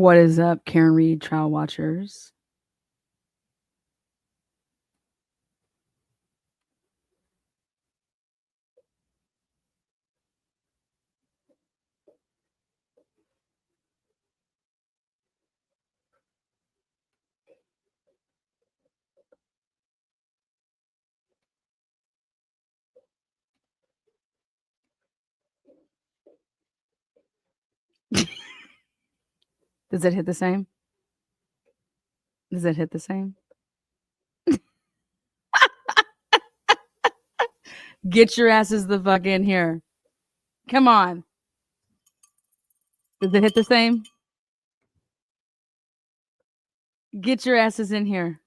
What is up, Karen Reed trial watchers? Does it hit the same? Does it hit the same? Get your asses the fuck in here. Come on. Does it hit the same? Get your asses in here.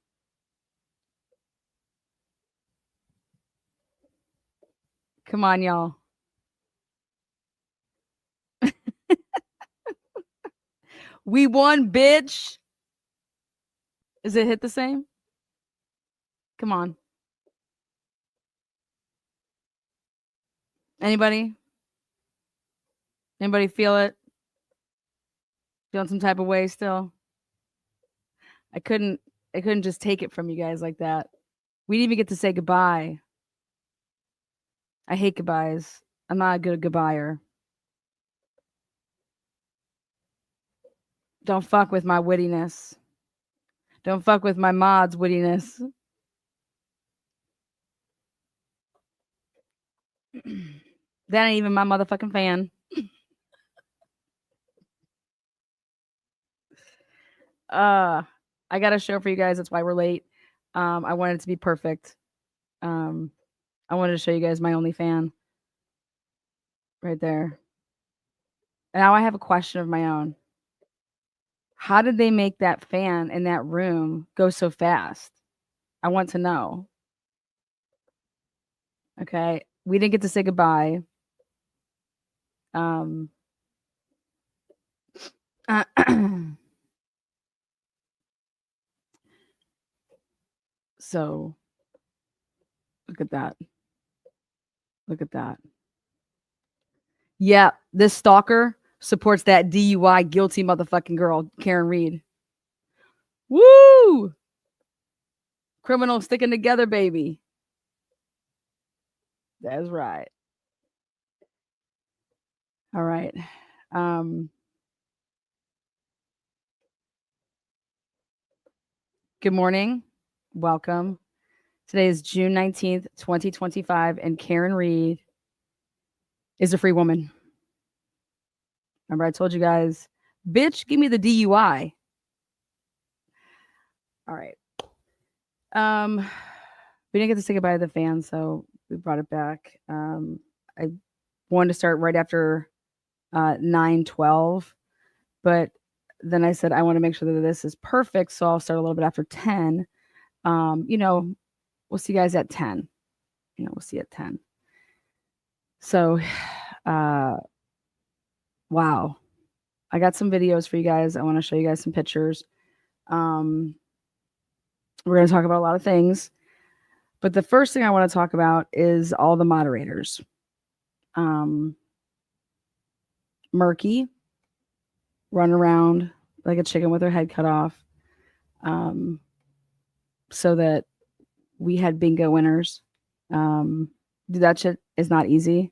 Come on, y'all. We won, bitch. Does it hit the same? Come on. Anybody? Anybody feel it? Feeling some type of way still? I couldn't just take it from you guys like that. We didn't even get to say goodbye. I hate goodbyes. I'm not a good goodbyer. Don't fuck with my wittiness. Don't fuck with my mod's wittiness. That ain't even my motherfucking fan. I got a show for you guys. That's why we're late. I wanted it to be perfect. I wanted to show you guys my only fan right there. And now I have a question of my own. How did they make that fan in that room go so fast? I want to know. Okay. We didn't get to say goodbye. So look at that. Look at that. Yeah, this stalker supports that DUI guilty motherfucking girl, Karen Reed. Woo! Criminals sticking together, baby. That's right. All right. Good morning. Welcome. Today is June 19th, 2025, and Karen Reed is a free woman. Remember, I told you guys, bitch, give me the DUI. All right. We didn't get to say goodbye to the fans, so we brought it back. I wanted to start right after 9:12, but then I said I want to make sure that this is perfect, so I'll start a little bit after 10. We'll see you guys at 10. We'll see you at 10. So, wow. I got some videos for you guys. I want to show you guys some pictures. We're going to talk about a lot of things. But the first thing I want to talk about is all the moderators. Murky, run around like a chicken with her head cut off. So that we had bingo winners. That shit is not easy.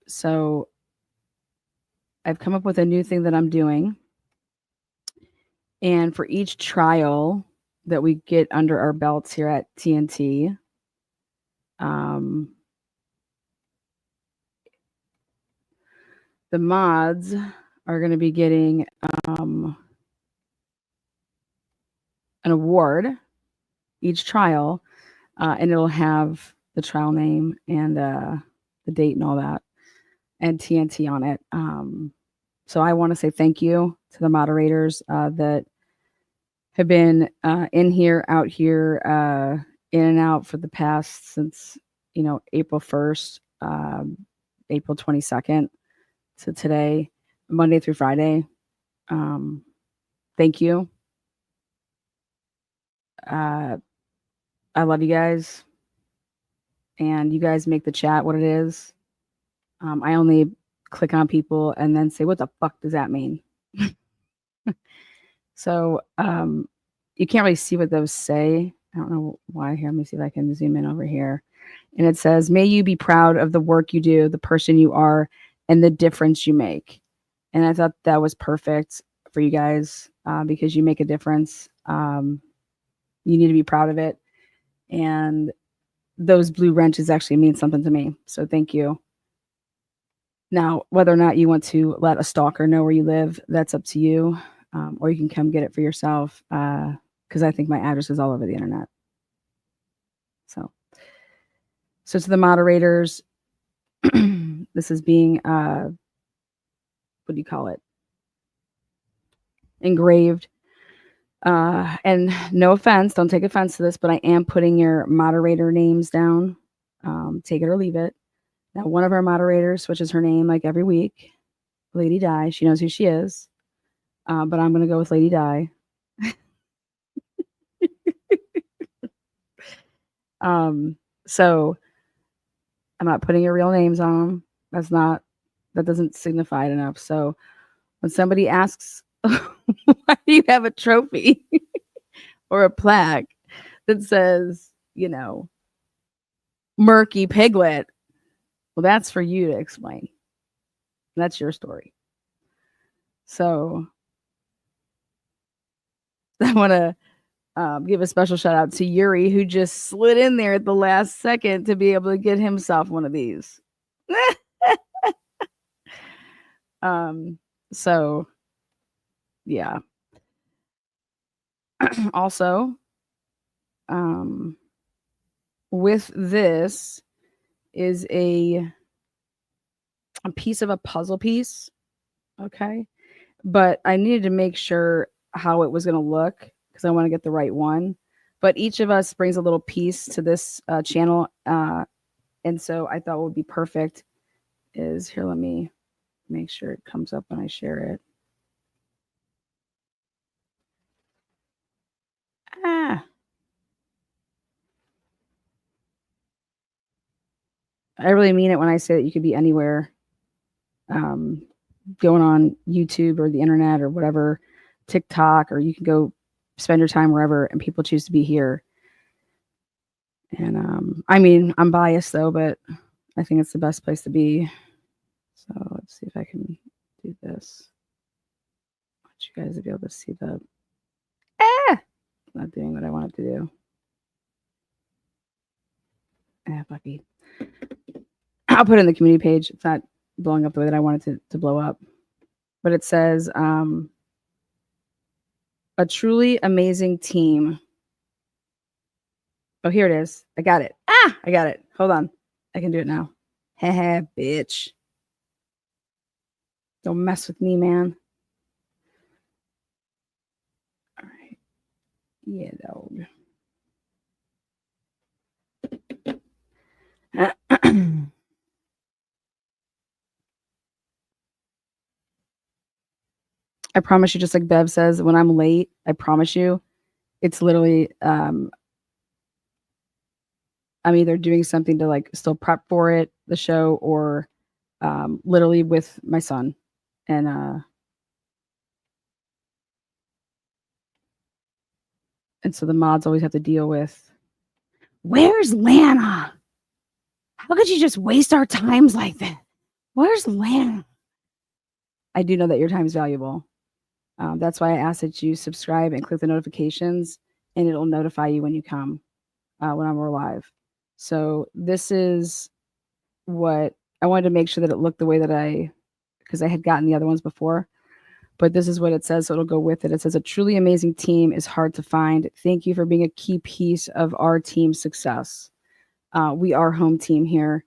So I've come up with a new thing that I'm doing. And for each trial that we get under our belts here at TNT, the mods are going to be getting an award each trial, and it'll have the trial name and the date and all that, and TNT on it. So I want to say thank you to the moderators that have been in here, out here, in and out for the past since April 1st, April 22nd to today, Monday through Friday. Thank you. I love you guys, and you guys make the chat what it is. I only click on people and then say, what the fuck does that mean? So you can't really see what those say. I don't know why. Here, let me see if I can zoom in over here. And it says, may you be proud of the work you do, the person you are, and the difference you make. And I thought that was perfect for you guys because you make a difference. You need to be proud of it. And those blue wrenches actually mean something to me. So thank you. Now, whether or not you want to let a stalker know where you live, that's up to you. Or you can come get it for yourself because I think my address is all over the internet. So to the moderators, this is being, what do you call it? Engraved. And no offense, don't take offense to this, but I am putting your moderator names down. Take it or leave it. Now, one of our moderators switches her name like every week. Lady Di. She knows who she is. But I'm going to go with Lady Di. So I'm not putting your real names on them. That doesn't signify it enough. So when somebody asks, why do you have a trophy or a plaque that says, Murky Piglet? Well, that's for you to explain. That's your story. So I want to give a special shout out to Yuri, who just slid in there at the last second to be able to get himself one of these. So yeah. Also, with this is a piece of a puzzle piece. Okay. But I needed to make sure how it was going to look because I want to get the right one. But each of us brings a little piece to this channel. And so I thought what would be perfect is here. Let me make sure it comes up when I share it. I really mean it when I say that you could be anywhere, going on YouTube or the internet or whatever, TikTok, or you can go spend your time wherever, and people choose to be here. And I mean, I'm biased though, but I think it's the best place to be. So let's see if I can do this. I want you guys to be able to see the. Not doing what I want it to do. Bucky. I'll put it in the community page. It's not blowing up the way that I want it to blow up. But it says, a truly amazing team. Oh, here it is. I got it. I got it. Hold on. I can do it now. Haha, bitch. Don't mess with me, man. All right. Yeah, dog. I promise you, just like Bev says, when I'm late, I promise you, it's literally I'm either doing something to like still prep for it, the show, or literally with my son. And so the mods always have to deal with, where's Lana? How could you just waste our times like that? Where's Lana? I do know that your time is valuable. That's why I ask that you subscribe and click the notifications, and it'll notify you when you come, when I'm live. So this is what I wanted to make sure that it looked the way that because I had gotten the other ones before, but this is what it says. So it'll go with it. It says, a truly amazing team is hard to find. Thank you for being a key piece of our team's success. We are home team here.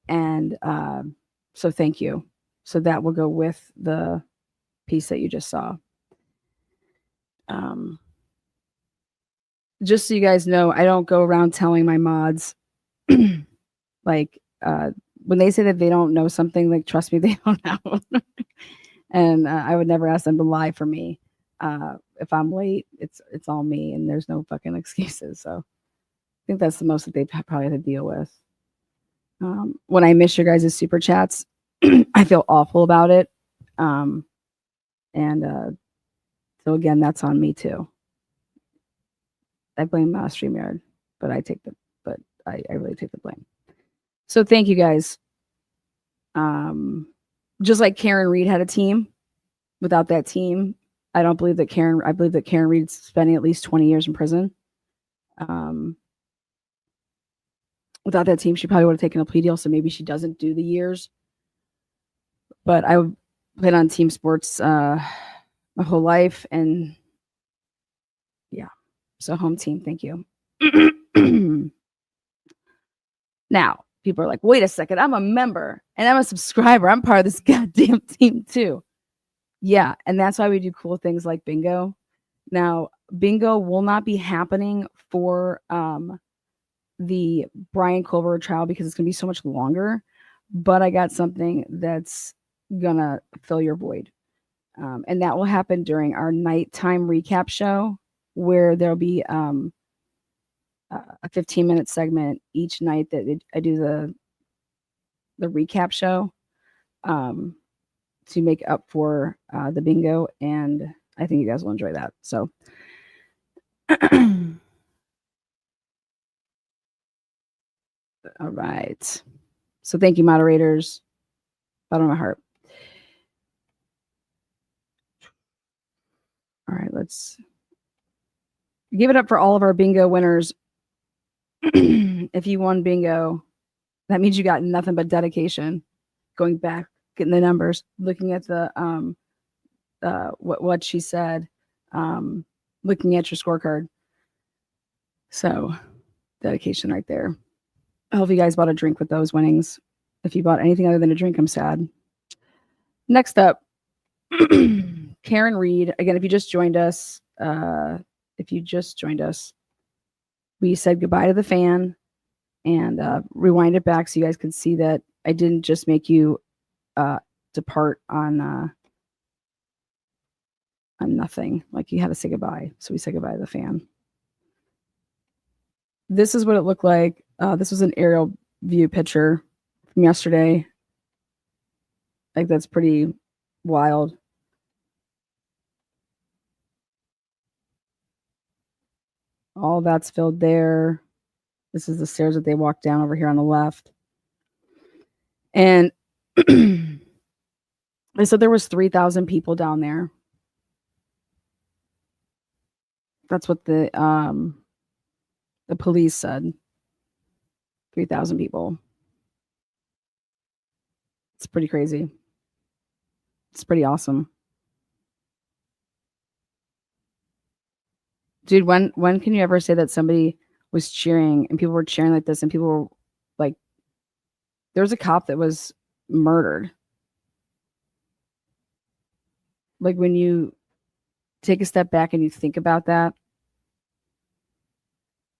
And so thank you. So that will go with the piece that you just saw. Just so you guys know, I don't go around telling my mods, like, when they say that they don't know something, like, trust me, they don't know. And I would never ask them to lie for me. If I'm late, it's all me, and there's no fucking excuses. So I think that's the most that they probably have to deal with. When I miss your guys' super chats, I feel awful about it. And so again, that's on me too. I blame StreamYard, but I really take the blame. So thank you guys. Just like Karen Reed had a team. Without that team, I believe that Karen Reed's spending at least 20 years in prison. Without that team, she probably would have taken a plea deal, so maybe she doesn't do the years. But I played on team sports my whole life, and yeah. So home team, thank you. Now, people are like, wait a second, I'm a member and I'm a subscriber. I'm part of this goddamn team too. Yeah, and that's why we do cool things like bingo. Now, bingo will not be happening for the Brian Culver trial because it's going to be so much longer, but I got something that's going to fill your void. And that will happen during our nighttime recap show where there'll be a 15-minute segment each night that I do the recap show to make up for the bingo, and I think you guys will enjoy that. So all right. So thank you, moderators. Bottom of my heart. All right, let's give it up for all of our bingo winners. If you won bingo, that means you got nothing but dedication. Going back, getting the numbers, looking at the what she said, looking at your scorecard. So dedication right there. I hope you guys bought a drink with those winnings. If you bought anything other than a drink, I'm sad. Next up, Karen Reed. Again, if you just joined us, we said goodbye to the fan and rewind it back so you guys could see that I didn't just make you depart on nothing. Like, you had to say goodbye. So we said goodbye to the fan. This is what it looked like. This was an aerial view picture from yesterday. Like, that's pretty wild. All that's filled there. This is the stairs that they walked down over here on the left. And they said there was 3,000 people down there. That's what the police said. 3,000 people. It's pretty crazy. It's pretty awesome. Dude, when can you ever say that somebody was cheering and people were cheering like this and people were like, there was a cop that was murdered. Like, when you take a step back and you think about that,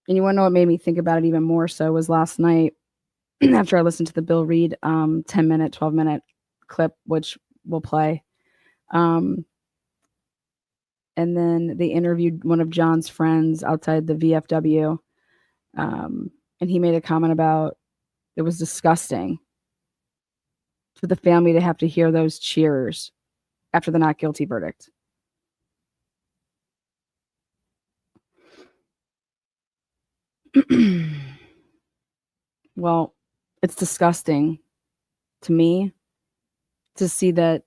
and you want to know what made me think about it even more so was last night after I listened to the Bill Reed 10-minute, 12-minute clip, which we'll play. And then they interviewed one of John's friends outside the VFW. And he made a comment about it was disgusting for the family to have to hear those cheers after the not guilty verdict. Well, it's disgusting to me to see that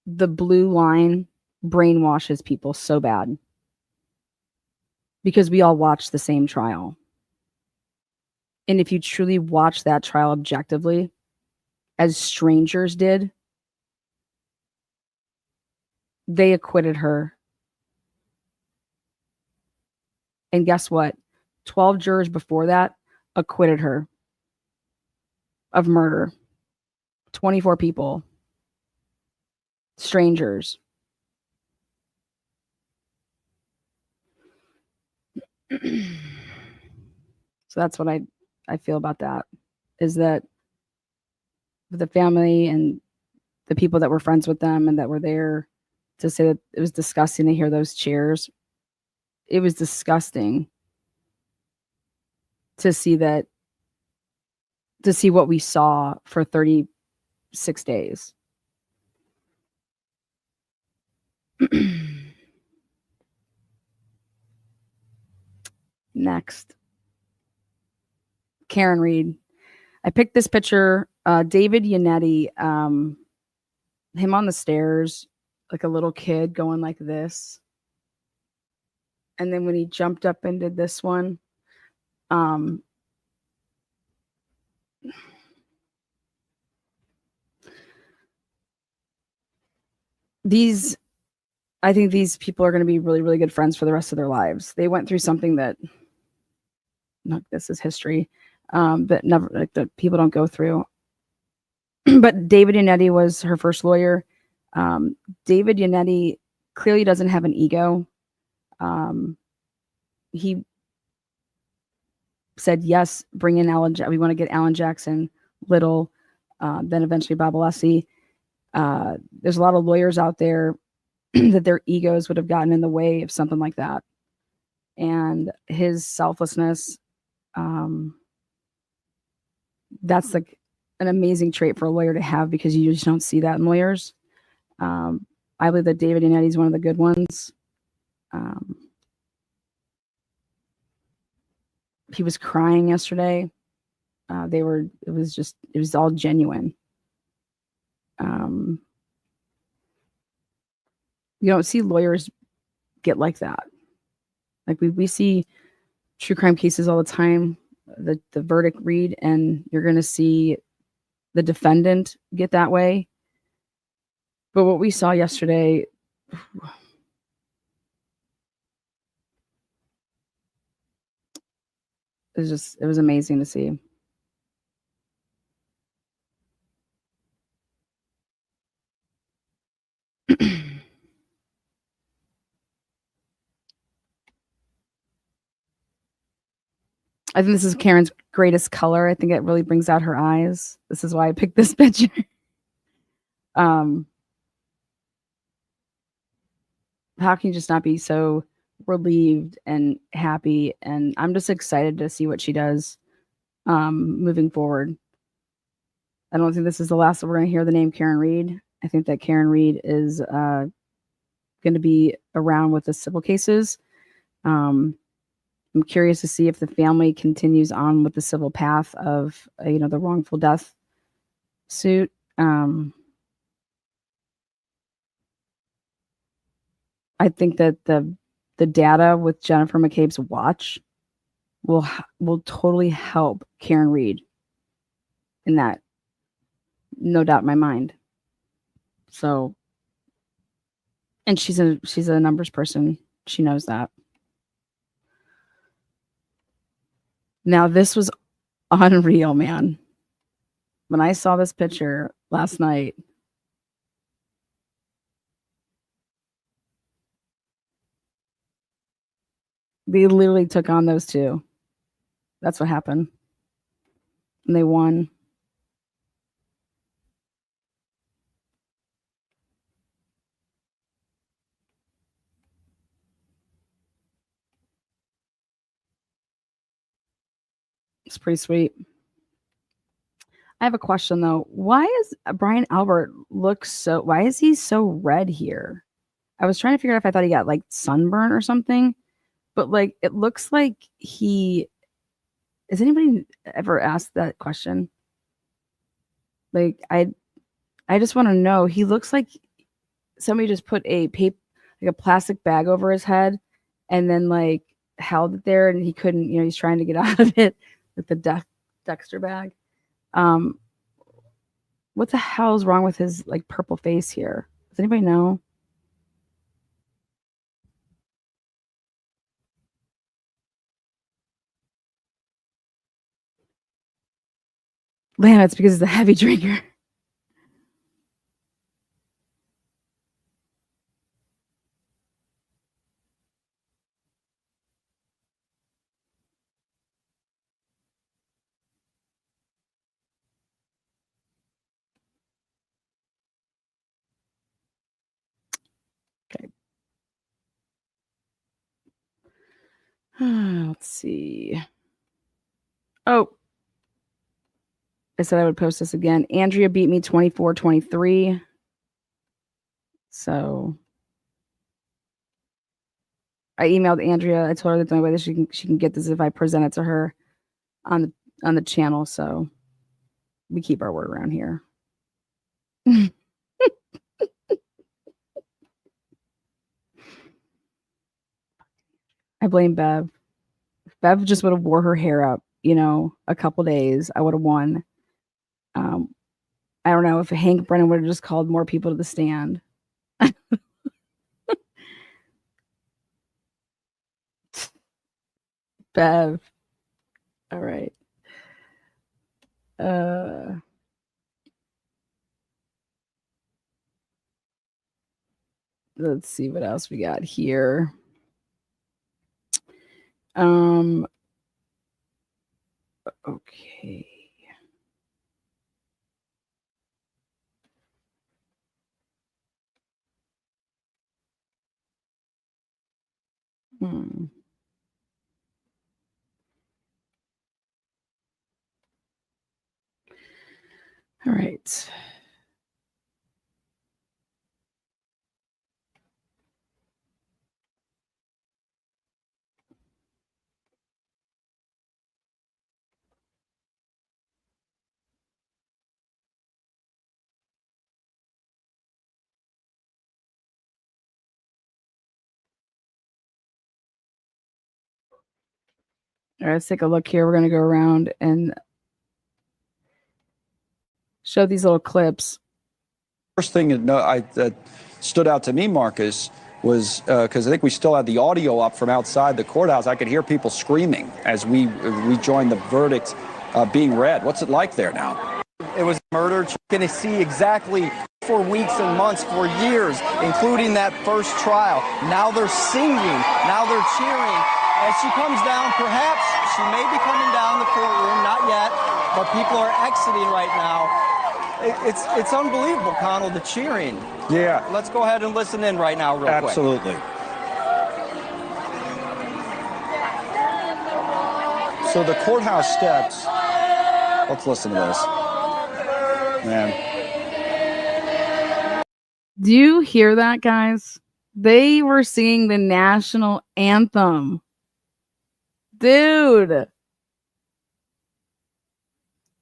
the blue line brainwashes people so bad because we all watch the same trial. And if you truly watch that trial objectively, as strangers did, they acquitted her. And guess what? 12 jurors before that acquitted her of murder. 24 people. Strangers. So that's what I feel about that, is that the family and the people that were friends with them and that were there to say that it was disgusting to hear those cheers. It was disgusting to see that to see what we saw for 36 days. Next, Karen Reed. I picked this picture, David Yannetti, him on the stairs, like a little kid going like this. And then when he jumped up and did this one, I think these people are going to be really, really good friends for the rest of their lives. They went through something that, this is history, that never, like, that people don't go through. But David Yannetti was her first lawyer. David Yannetti clearly doesn't have an ego. He said, yes, bring in Alan. We want to get Alan Jackson, Little, then eventually Bob Alessi. There's a lot of lawyers out there that their egos would have gotten in the way of something like that. And his selflessness, that's like an amazing trait for a lawyer to have, because you just don't see that in lawyers. I believe that David Yannetti is one of the good ones. He was crying yesterday. It was all genuine. You don't see lawyers get like that. Like we see true crime cases all the time, the verdict read, and you're going to see the defendant get that way. But what we saw yesterday, it was amazing to see. I think this is Karen's greatest color. I think it really brings out her eyes. This is why I picked this picture. How can you just not be so relieved and happy? And I'm just excited to see what she does moving forward. I don't think this is the last that we're going to hear the name Karen Reed. I think that Karen Reed is going to be around with the civil cases. I'm curious to see if the family continues on with the civil path of, the wrongful death suit. I think that the data with Jennifer McCabe's watch will totally help Karen Reed in that, no doubt in my mind. So, and she's a numbers person. She knows that. Now, this was unreal, man. When I saw this picture last night, they literally took on those two. That's what happened. And they won. It's pretty sweet. I have a question though. Why is Brian Albert why is he so red here? I was trying to figure out if I thought he got like sunburn or something, but like it looks like has anybody ever asked that question? Like I just want to know. He looks like somebody just put a plastic bag over his head and then like held it there, and he couldn't, he's trying to get out of it with the Dexter bag. What the hell is wrong with his like purple face here? Does anybody know? Lana, it's because he's a heavy drinker. Okay. Let's see. Oh, I said I would post this again. Andrea beat me 24-23. So I emailed Andrea. I told her that the only way that she can get this if I present it to her on the channel. So we keep our word around here. I blame Bev. If Bev just would have wore her hair up, a couple days, I would have won. I don't know if Hank Brennan would have just called more people to the stand. Bev. All right. Let's see what else we got here. Okay. All right. All right, let's take a look here. We're going to go around and show these little clips. First thing that stood out to me, Marcus, was because I think we still had the audio up from outside the courthouse. I could hear people screaming as we joined the verdict being read. What's it like there now? It was murder. You're going to see exactly for weeks and months, for years, including that first trial. Now they're singing. Now they're cheering. As she comes down, perhaps she may be coming down the courtroom, not yet, but people are exiting right now. It's unbelievable, Connell, the cheering. Yeah. Let's go ahead and listen in right now real quick. Absolutely. So the courthouse steps, let's listen to this. Man. Do you hear that, guys? They were singing the national anthem. Dude.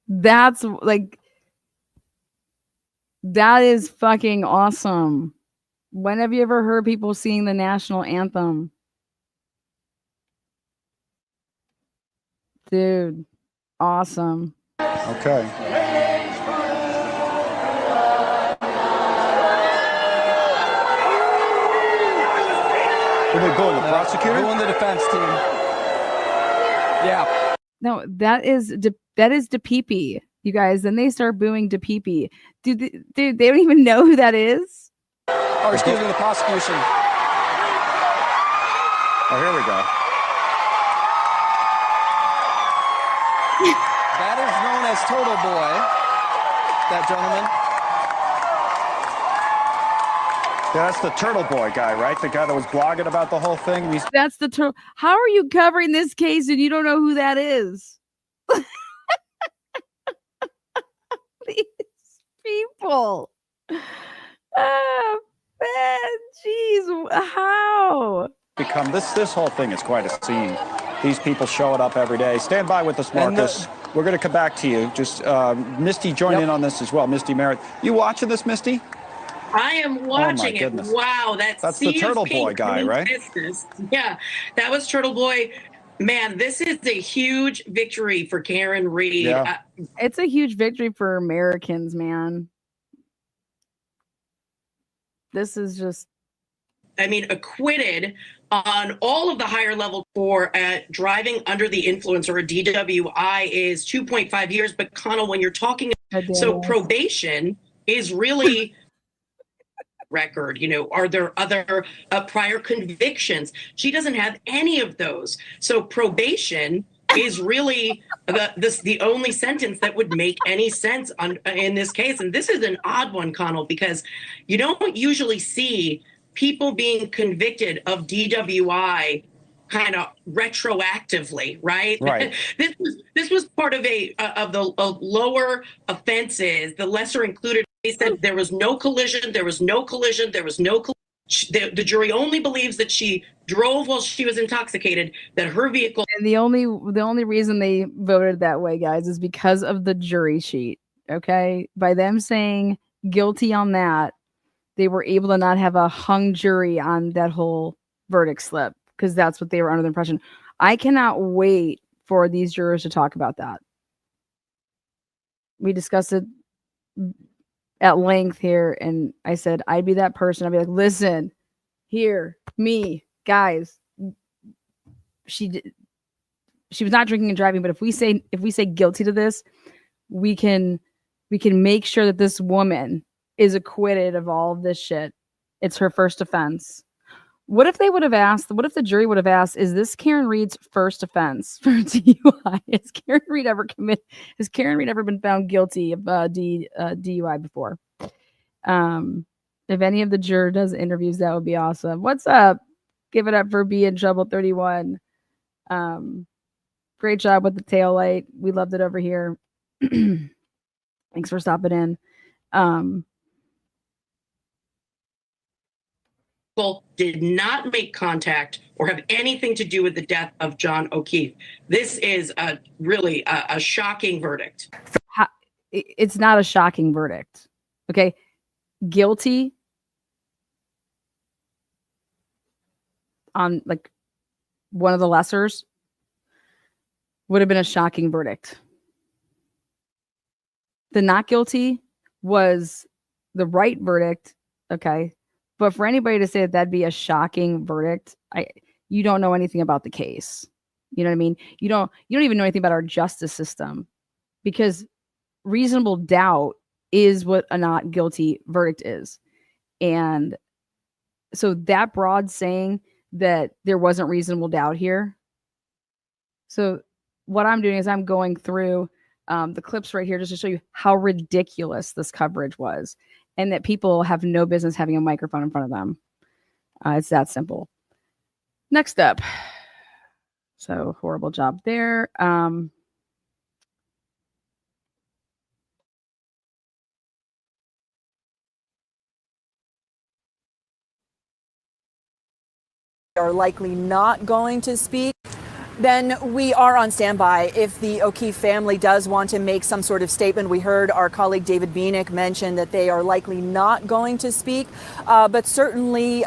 That's like... That is fucking awesome. When have you ever heard people sing the national anthem? Dude, awesome. Okay. Were they booing the prosecutor? Booing the defense team. Yeah. No, that is DePepe. You guys, then they start booing DePepe. Dude, they don't even know who that is. Or excuse me, the prosecution. Oh, here we go. That is known as Turtle Boy, that gentleman. Yeah, that's the Turtle Boy guy, right? The guy that was blogging about the whole thing. That's the turtle. How are you covering this case and you don't know who that is? These people. Oh, man, jeez, how? This whole thing is quite a scene. These people showing up every day. Stand by with us, Marcus. We're going to come back to you. Just Misty join in on this as well. Misty Merritt. You watching this, Misty? I am watching it. Wow, that's the Turtle Boy guy, right? Business. Yeah, that was Turtle Boy. Man, this is a huge victory for Karen Reed. Yeah. It's a huge victory for Americans, man. This is just... I mean, acquitted on all of the higher level for driving under the influence, or a DWI, is 2.5 years. But Connell, when you're talking, so probation is really... record, are there other prior convictions? She doesn't have any of those. So probation is really the only sentence that would make any sense in this case. And this is an odd one, Connell, because you don't usually see people being convicted of DWI kind of retroactively, right? Right. This was part of of lower offenses, the lesser included. They said there was no collision, there was no collision, there was no collision. The jury only believes that she drove while she was intoxicated, that her vehicle. And the only reason they voted that way, guys, is because of the jury sheet. Okay, by them saying guilty on that, they were able to not have a hung jury on that whole verdict slip, because that's what they were under the impression. I cannot wait for these jurors to talk about that. We discussed it at length here, and I said I'd be that person. I'd be like, listen, here, me, guys, she was not drinking and driving, but if we say guilty to this, we can make sure that this woman is acquitted of all of this shit. It's her first offense. What if the jury would have asked, is this Karen Reed's first offense for DUI? Has Karen Reed ever been found guilty of DUI before? If any of the juror does interviews, that would be awesome. What's up? Give it up for B in Trouble 31. Great job with the tail light. We loved it over here. Thanks for stopping in. Did not make contact or have anything to do with the death of John O'Keefe. This is really a shocking verdict. It's not a shocking verdict. Okay. Guilty on like one of the lessers would have been a shocking verdict. The not guilty was the right verdict. Okay. But for anybody to say that that'd be a shocking verdict, you don't know anything about the case. You know what I mean? You don't even know anything about our justice system, because reasonable doubt is what a not guilty verdict is. And so that broad saying that there wasn't reasonable doubt here. So what I'm doing is I'm going through the clips right here just to show you how ridiculous this coverage was, and that people have no business having a microphone in front of them. It's that simple. Next up. So horrible job there. Are likely not going to speak. Then we are on standby if the O'Keefe family does want to make some sort of statement. We heard our colleague David Bienick mention that they are likely not going to speak, but certainly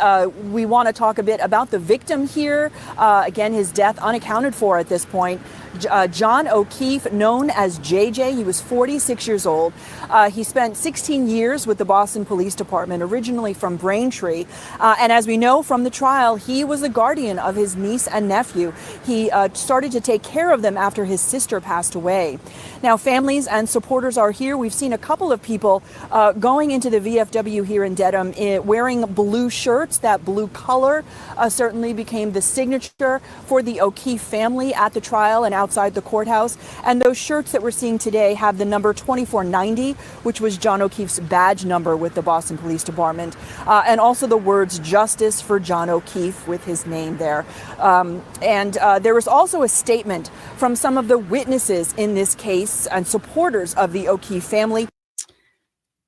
we want to talk a bit about the victim here. Again, his death unaccounted for at this point. John O'Keefe, known as JJ, he was 46 years old. He spent 16 years with the Boston Police Department, originally from Braintree. And as we know from the trial, he was the guardian of his niece and nephew. He started to take care of them after his sister passed away. Now, families and supporters are here. We've seen a couple of people going into the VFW here in Dedham wearing blue shirts. That blue color certainly became the signature for the O'Keefe family at the trial and outside the courthouse. And those shirts that we're seeing today have the number 2490, which was John O'Keefe's badge number with the Boston Police Department, and also the words "Justice for John O'Keefe" with his name there. And there was also a statement from some of the witnesses in this case and supporters of the O'Keefe family.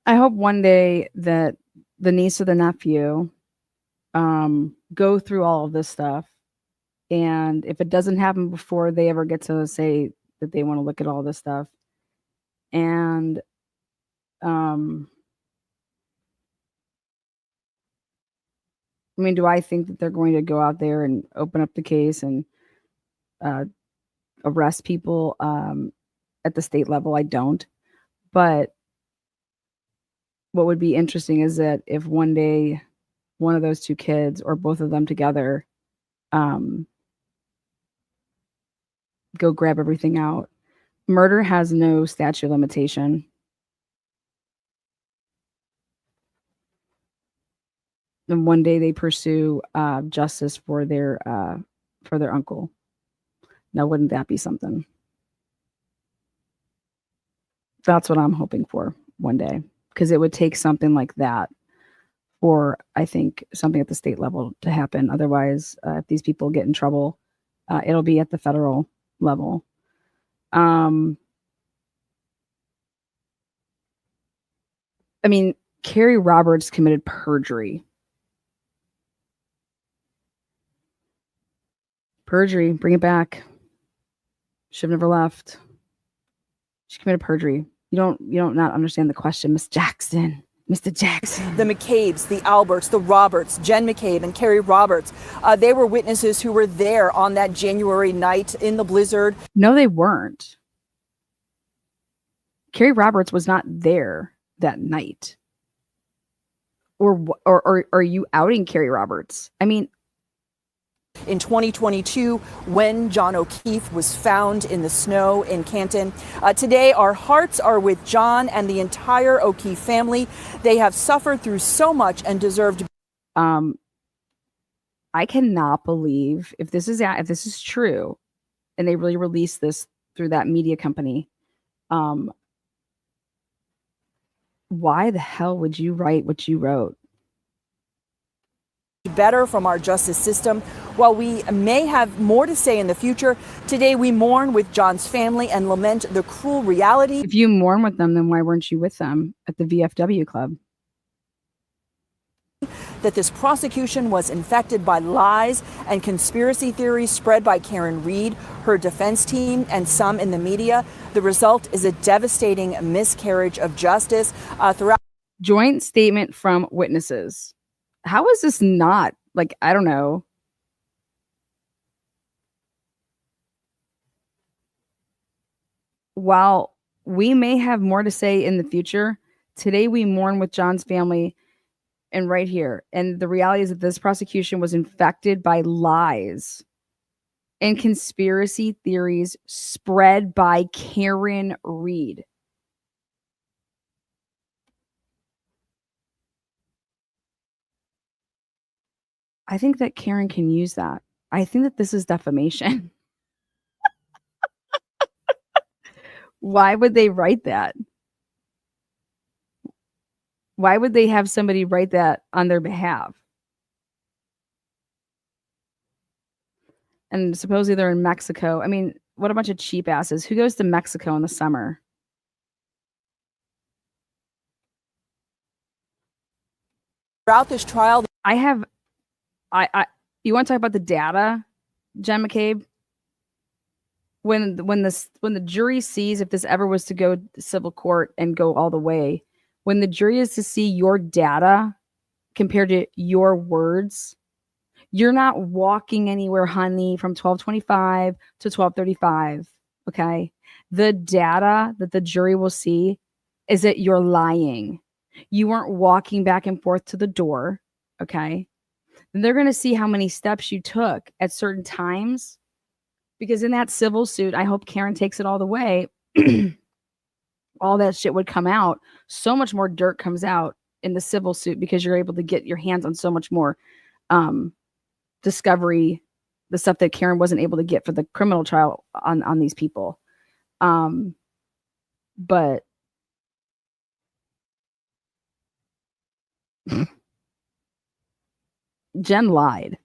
I hope one day that the niece or the nephew go through all of this stuff. And if it doesn't happen before they ever get to say that they want to look at all this stuff. And I mean, do I think that they're going to go out there and open up the case and arrest people at the state level? I don't. But what would be interesting is that if one day one of those two kids or both of them together go grab everything out. Murder has no statute of limitation. And one day they pursue justice for their uncle. Now, wouldn't that be something? That's what I'm hoping for one day, because it would take something like that for, I think, something at the state level to happen. Otherwise, if these people get in trouble It'll be at the federal level. I mean, Carrie Roberts committed perjury. Perjury, bring it back. Should have never left. She committed perjury. You don't not understand the question, Miss Jackson. Mr. Jackson. The McCabe's, the Alberts, the Roberts, Jen McCabe and Carrie Roberts, they were witnesses who were there on that January night in the blizzard. No, they weren't. Carrie Roberts was not there that night. Or are you outing Carrie Roberts? I mean, in 2022, when John O'Keefe was found in the snow in Canton. Today, our hearts are with John and the entire O'Keefe family. They have suffered through so much and deserved. I cannot believe if this is true, and they really released this through that media company. Why the hell would you write what you wrote? Better from our justice system. While we may have more to say in the future, today we mourn with John's family and lament the cruel reality. If you mourn with them, then why weren't you with them at the VFW club? That this prosecution was infected by lies and conspiracy theories spread by Karen Reed, her defense team, and some in the media. The result is a devastating miscarriage of justice throughout. Joint statement from witnesses. How is this not, like, I don't know. While we may have more to say in the future, today we mourn with John's family and right here. And the reality is that this prosecution was infected by lies and conspiracy theories spread by Karen Reed. I think that Karen can use that. I think that this is defamation. Why would they write that? Why would they have somebody write that on their behalf? And supposedly they're in Mexico. I mean, what a bunch of cheap asses. Who goes to Mexico in the summer? Throughout this trial, you want to talk about the data, Jen McCabe? When the jury sees, if this ever was to go to civil court and go all the way, when the jury is to see your data compared to your words, you're not walking anywhere, honey, from 1225 to 1235. Okay. The data that the jury will see is that you're lying. You weren't walking back and forth to the door. Okay. And they're going to see how many steps you took at certain times, because in that civil suit, I hope Karen takes it all the way. All that shit would come out. So much more dirt comes out in the civil suit because you're able to get your hands on so much more discovery, the stuff that Karen wasn't able to get for the criminal trial on these people. But Jen lied.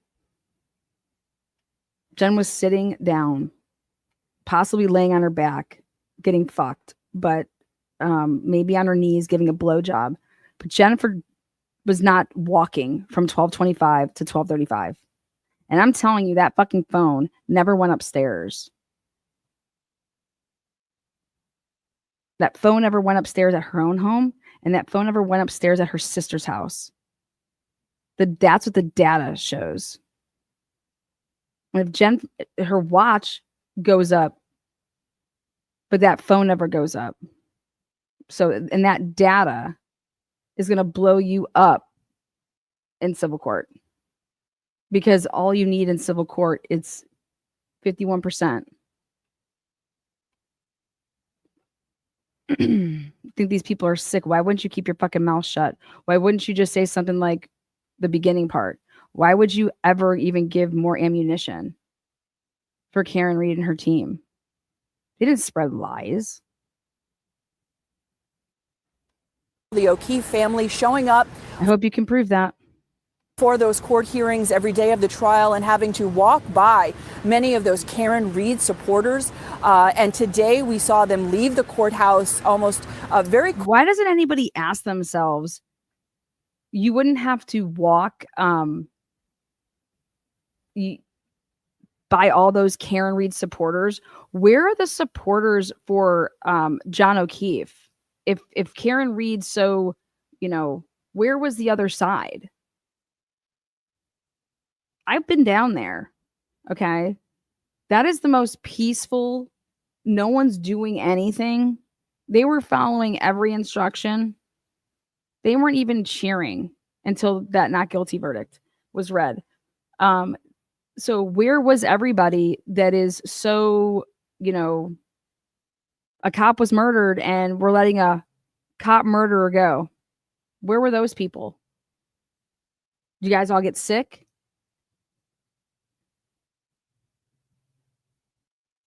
Jen was sitting down, possibly laying on her back, getting fucked, but maybe on her knees, giving a blowjob. But Jennifer was not walking from 1225 to 1235. And I'm telling you, that fucking phone never went upstairs. That phone never went upstairs at her own home, and that phone never went upstairs at her sister's house. That's what the data shows. And if her watch goes up, but that phone never goes up. So, and that data is going to blow you up in civil court, because all you need in civil court is 51%. I think these people are sick. Why wouldn't you keep your fucking mouth shut? Why wouldn't you just say something like the beginning part? Why would you ever even give more ammunition for Karen Reed and her team? They didn't spread lies. The O'Keefe family showing up. I hope you can prove that. for those court hearings every day of the trial and having to walk by many of those Karen Read supporters. And today we saw them leave the courthouse almost very. Why doesn't anybody ask themselves, you wouldn't have to walk by all those Karen Read supporters? Where are the supporters for John O'Keefe? If Karen Read's so, where was the other side? I've been down there. Okay. That is the most peaceful. No one's doing anything. They were following every instruction. They weren't even cheering until that not guilty verdict was read. So where was everybody that is so, a cop was murdered and we're letting a cop murderer go? Where were those people? You guys all get sick?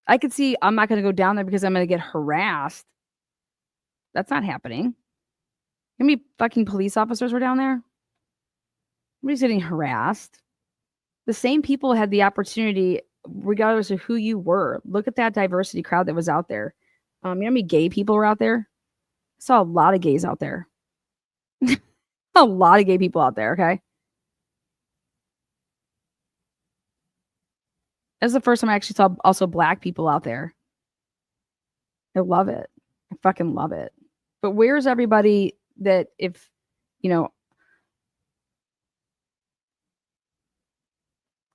I could see I'm not going to go down there because I'm going to get harassed. That's not happening. How many fucking police officers were down there? Nobody's getting harassed. The same people had the opportunity, regardless of who you were. Look at that diversity crowd that was out there. You know how many gay people were out there? I saw a lot of gays out there. A lot of gay people out there, okay? That's the first time I actually saw also black people out there. I love it. I fucking love it. But where's everybody that if,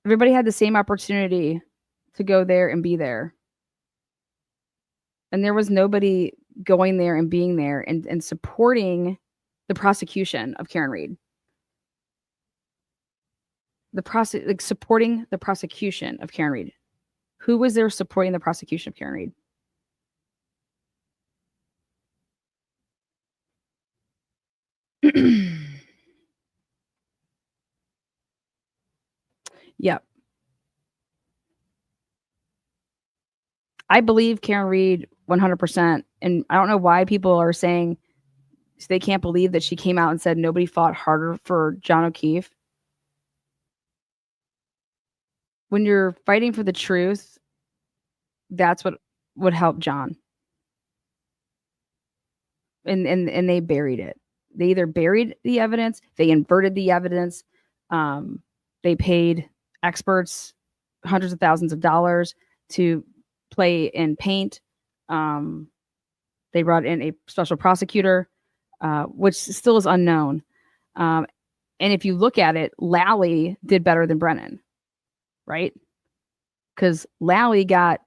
everybody had the same opportunity to go there and be there. And there was nobody going there and being there and supporting the prosecution of Karen Read. Supporting the prosecution of Karen Read. Who was there supporting the prosecution of Karen Read? Yep. I believe Karen Read 100%. And I don't know why people are saying they can't believe that she came out and said nobody fought harder for John O'Keefe. When you're fighting for the truth, that's what would help John. And they buried it. They either buried the evidence, they inverted the evidence, they paid experts hundreds of thousands of dollars to play and paint. They brought in a special prosecutor, which still is unknown. And if you look at it, Lally did better than Brennan, right? Because Lally got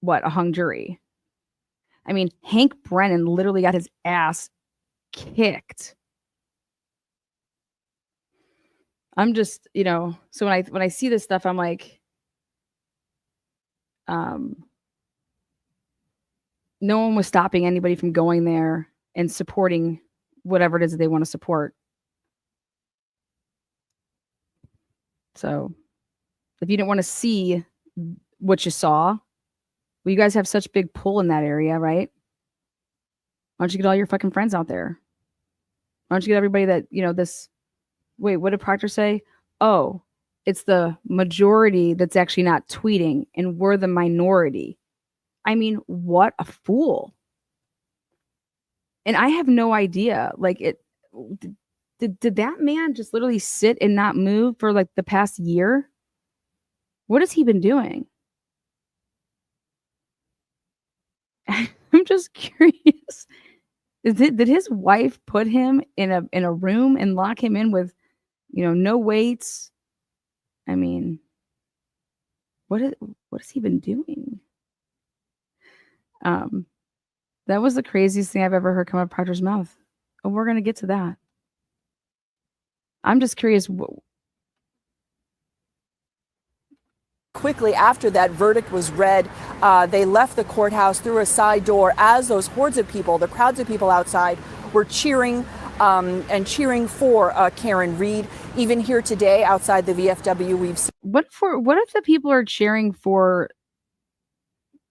a hung jury. I mean, Hank Brennan literally got his ass kicked. I'm just, so when I see this stuff, I'm like, no one was stopping anybody from going there and supporting whatever it is that they want to support. So if you didn't want to see what you saw, well, you guys have such big pull in that area, right? Why don't you get all your fucking friends out there? Why don't you get everybody that, wait, what did Proctor say? Oh, it's the majority that's actually not tweeting and we're the minority. I mean, what a fool. And I have no idea. Did that man just literally sit and not move for the past year? What has he been doing? I'm just curious. Did his wife put him in a room and lock him in with, no weights? I mean, what has he been doing? That was the craziest thing I've ever heard come out of Proctor's mouth. And we're gonna get to that. I'm just curious. Quickly after that verdict was read, they left the courthouse through a side door as those hordes of people, the crowds of people outside, were cheering and cheering for Karen Read. Even here today outside the VFW, we've seen. What if the people are cheering for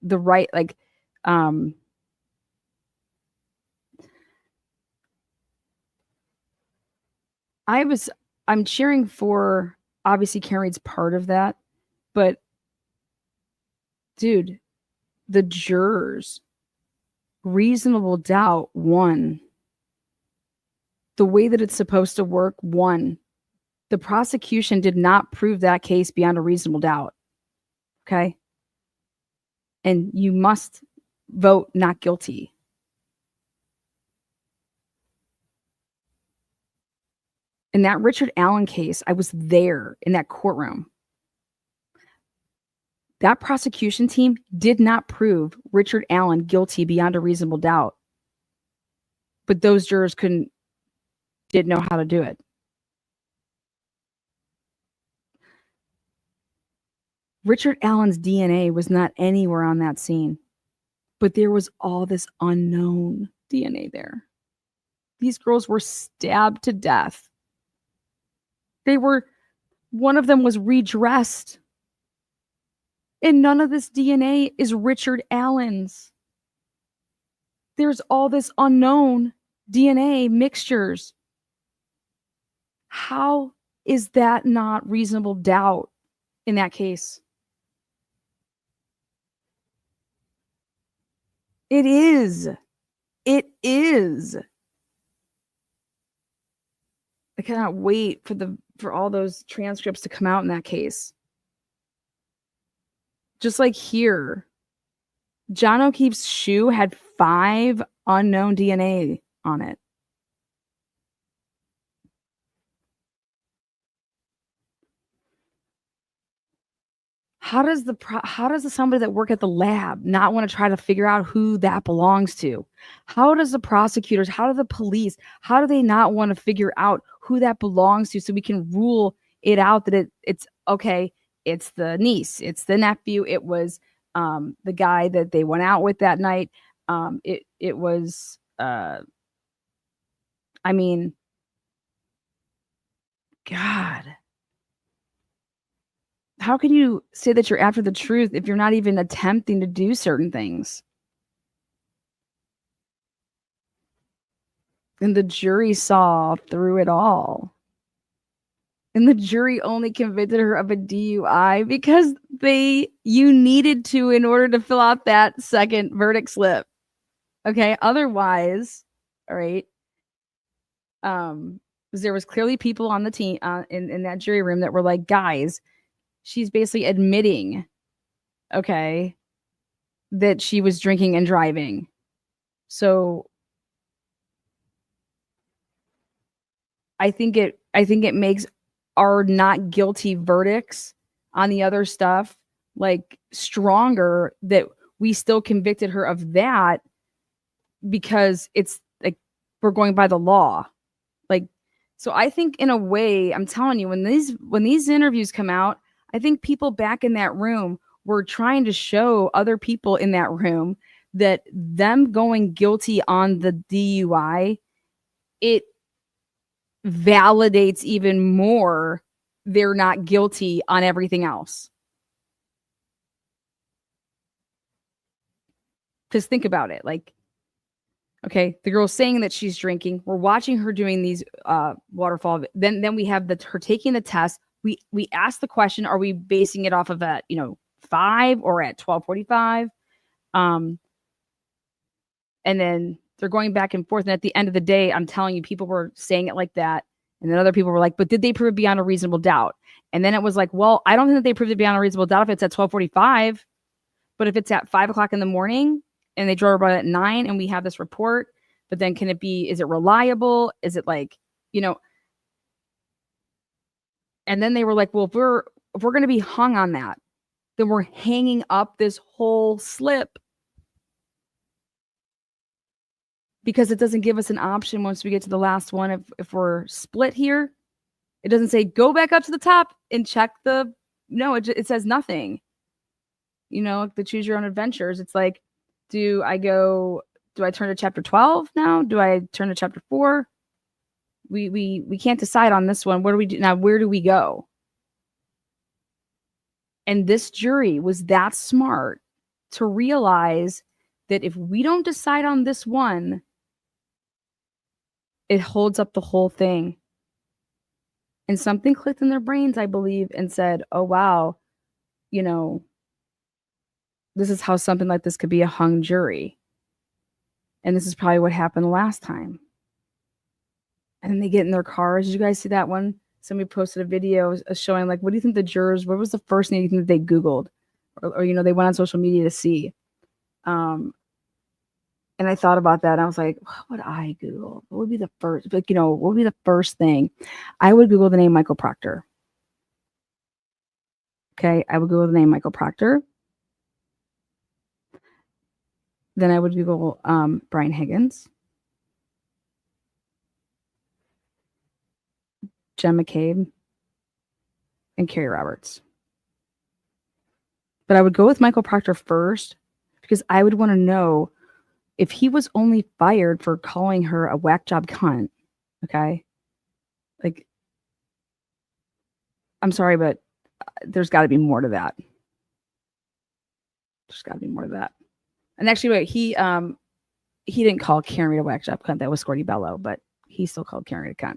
the right, I'm cheering for, obviously Karen Reed's part of that, but dude, the jurors, reasonable doubt won. The way that it's supposed to work won. The prosecution did not prove that case beyond a reasonable doubt. Okay? And you must vote not guilty. In that Richard Allen case, I was there in that courtroom. That prosecution team did not prove Richard Allen guilty beyond a reasonable doubt. But those jurors didn't know how to do it. Richard Allen's DNA was not anywhere on that scene, but there was all this unknown DNA there. These girls were stabbed to death. One of them was redressed. And none of this DNA is Richard Allen's. There's all this unknown DNA mixtures. How is that not reasonable doubt in that case? It is. It is. I cannot wait for all those transcripts to come out in that case. Just like here, John O'Keefe's shoe had 5 unknown DNA on it. How does somebody that work at the lab not want to try to figure out who that belongs to? How does the prosecutors, how do the police, how do they not want to figure out who that belongs to so we can rule it out that it's okay, it's the niece, it's the nephew, it was the guy that they went out with that night. It was I mean, God. How can you say that you're after the truth if you're not even attempting to do certain things? And the jury saw through it all. And the jury only convicted her of a DUI because you needed to in order to fill out that second verdict slip. Okay. Otherwise, all right. There was clearly people on the team in that jury room that were like, guys, she's basically admitting, okay, that she was drinking and driving. So I think it makes our not guilty verdicts on the other stuff like stronger that we still convicted her of that because it's like we're going by the law. Like, so I think in a way, I'm telling you, when these interviews come out, I think people back in that room were trying to show other people in that room that them going guilty on the DUI, it validates even more they're not guilty on everything else. Because think about it. Like, okay, the girl's saying that she's drinking. We're watching her doing these waterfall. Then we have her taking the test. We ask the question, are we basing it off of at 5 or at 12:45? And then they're going back and forth. And at the end of the day, I'm telling you, people were saying it like that. And then other people were like, but did they prove it beyond a reasonable doubt? And then it was like, well, I don't think that they proved it beyond a reasonable doubt if it's at 12:45. But if it's at 5 o'clock in the morning and they draw about at 9 and we have this report, but then is it reliable? Is it like, and then they were like, well, if we're going to be hung on that, then we're hanging up this whole slip because it doesn't give us an option once we get to the last one. If we're split here, it doesn't say go back up to the top and check it says nothing. The choose your own adventures. It's like, do I turn to chapter 12 now? Do I turn to chapter 4? We can't decide on this one. What do we do now? Where do we go? And this jury was that smart to realize that if we don't decide on this one, it holds up the whole thing. And something clicked in their brains, I believe, and said, oh, wow, you know, this is how something like this could be a hung jury. And this is probably what happened the last time. And then they get in their cars. Did you guys see that one? Somebody posted a video showing, like, what do you think the jurors, what was the first thing you think they Googled? Or you know, they went on social media to see. And I thought about that. And I was like, what would I Google? What would be the first, like, you know, what would be the first thing? I would Google the name Michael Proctor. Okay. I would Google the name Michael Proctor. Then I would Google Brian Higgins, Jen McCabe, and Carrie Roberts. But I would go with Michael Proctor first because I would want to know if he was only fired for calling her a whack job cunt. Okay. Like, I'm sorry, but there's got to be more to that. There's got to be more to that. And actually, wait, he didn't call Karen Reed a whack job cunt. That was Scorty Bello, but he still called Karen Reed a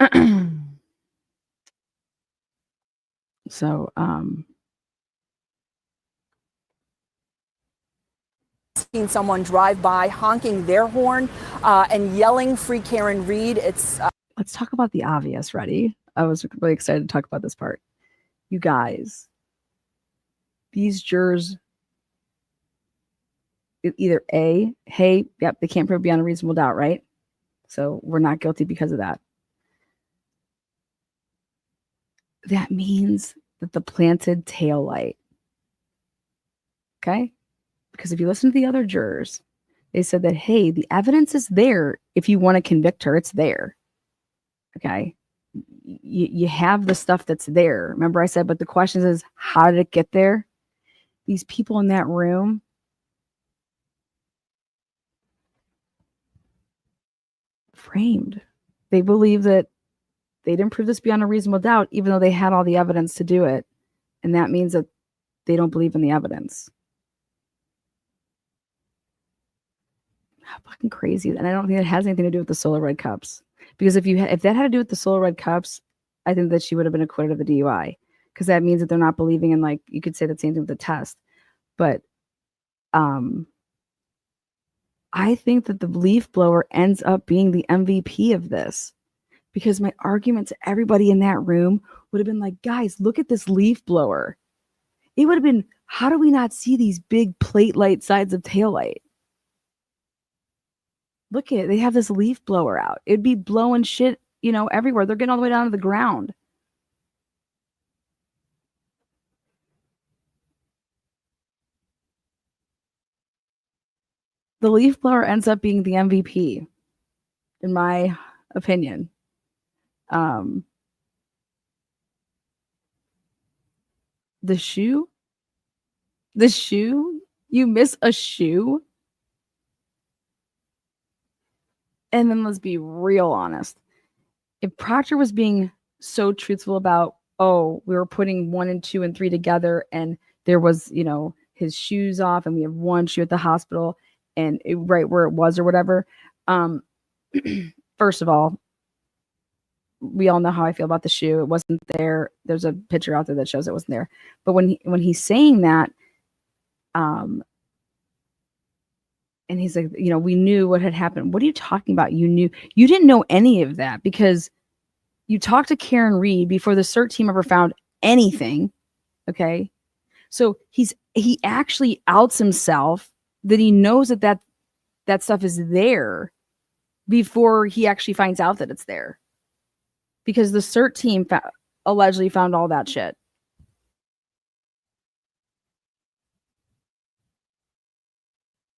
cunt. So, seen someone drive by honking their horn and yelling "Free Karen Reed." It's let's talk about the obvious. Ready? I was really excited to talk about this part. You guys, these jurors, either A, hey, yep, they can't prove beyond a reasonable doubt, right? So we're not guilty because of that. That means that the planted tail light. Okay? Because if you listen to the other jurors, they said that, hey, the evidence is there. If you want to convict her, it's there. Okay? You have the stuff that's there. Remember I said, but the question is, how did it get there? These people in that room, framed. They believe that they didn't prove this beyond a reasonable doubt, even though they had all the evidence to do it. And that means that they don't believe in the evidence. How fucking crazy. And I don't think it has anything to do with the Solar Red Cups. Because if that had to do with the Solar Red Cups, I think that she would have been acquitted of the DUI. Because that means that they're not believing in, like, you could say the same thing with the test. But I think that the leaf blower ends up being the MVP of this. Because my argument to everybody in that room would have been like, guys, look at this leaf blower. It would have been, how do we not see these big plate light sides of taillight? Look at it. They have this leaf blower out. It'd be blowing shit, you know, everywhere. They're getting all the way down to the ground. The leaf blower ends up being the MVP, in my opinion. The shoe? The shoe? You miss a shoe? And then let's be real honest. If Proctor was being so truthful about, oh, we were putting 1 and 2 and 3 together and there was, you know, his shoes off and we have one shoe at the hospital and right where it was or whatever. First of all, we all know how I feel about the shoe. It wasn't there. There's a picture out there that shows it wasn't there. But when he's saying that, and he's like, you know, we knew what had happened. What are you talking about? You knew. You didn't know any of that because you talked to Karen Reed before the CERT team ever found anything. Okay. So he actually outs himself that he knows that stuff is there before he actually finds out that it's there. Because the CERT team allegedly found all that shit.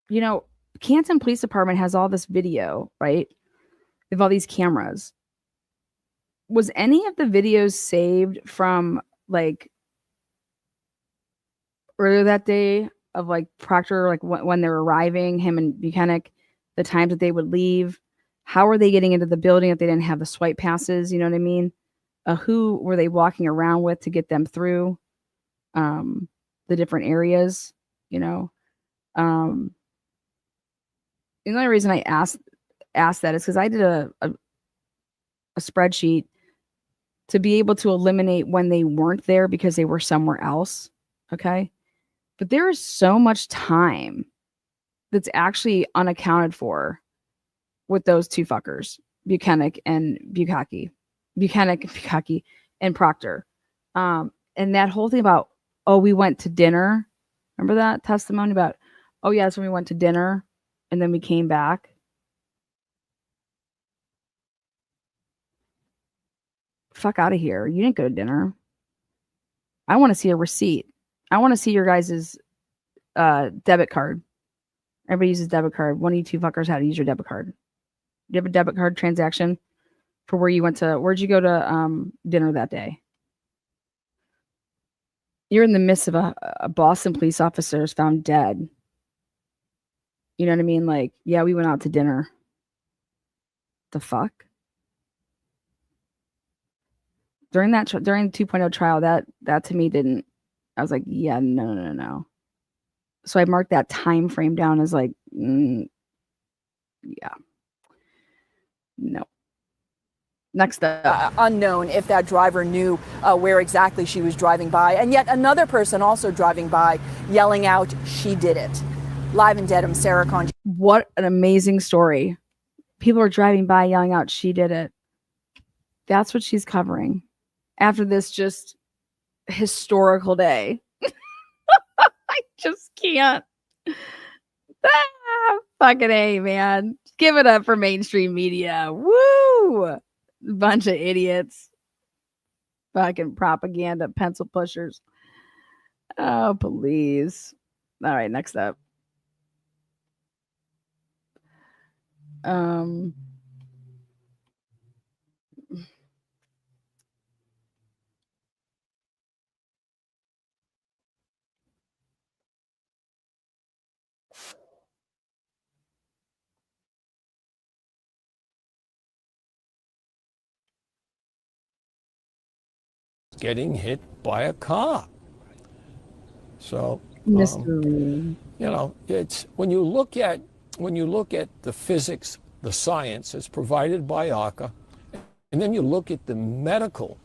You know, Canton Police Department has all this video, right? With all these cameras. Was any of the videos saved from, like, earlier that day of, like, Proctor, like, when they're arriving, him and Buchanan, the times that they would leave? How are they getting into the building if they didn't have the swipe passes? You know what I mean? Who were they walking around with to get them through the different areas? You know, the only reason I asked that is because I did a spreadsheet to be able to eliminate when they weren't there because they were somewhere else. Okay. But there is so much time that's actually unaccounted for with those two fuckers, Buchanan and Proctor. And that whole thing about, oh, we went to dinner. Remember that testimony about, oh, yeah, that's when we went to dinner and then we came back. Fuck out of here. You didn't go to dinner. I want to see a receipt. I want to see your guys' debit card. Everybody uses debit card. One of you two fuckers had to use your debit card. Do you have a debit card transaction for where you went to? Where'd you go to dinner that day? You're in the midst of a Boston police officer is found dead. You know what I mean? Like, yeah, we went out to dinner. The fuck? During the 2.0 trial, that to me didn't. I was like, yeah, no. So I marked that time frame down as like, yeah, no. Next up. Unknown if that driver knew where exactly she was driving by. And yet another person also driving by yelling out, she did it. Live in Dedham, Sarah Conj. What an amazing story. People are driving by yelling out, she did it. That's what she's covering after this just historical day. I just can't. Fucking A, man. Give it up for mainstream media. Woo! Bunch of idiots. Fucking propaganda pencil pushers. Oh, please. All right, next up. Getting hit by a car. So, Mystery. it's when you look at the physics, the science as provided by ARCA, and then you look at the medical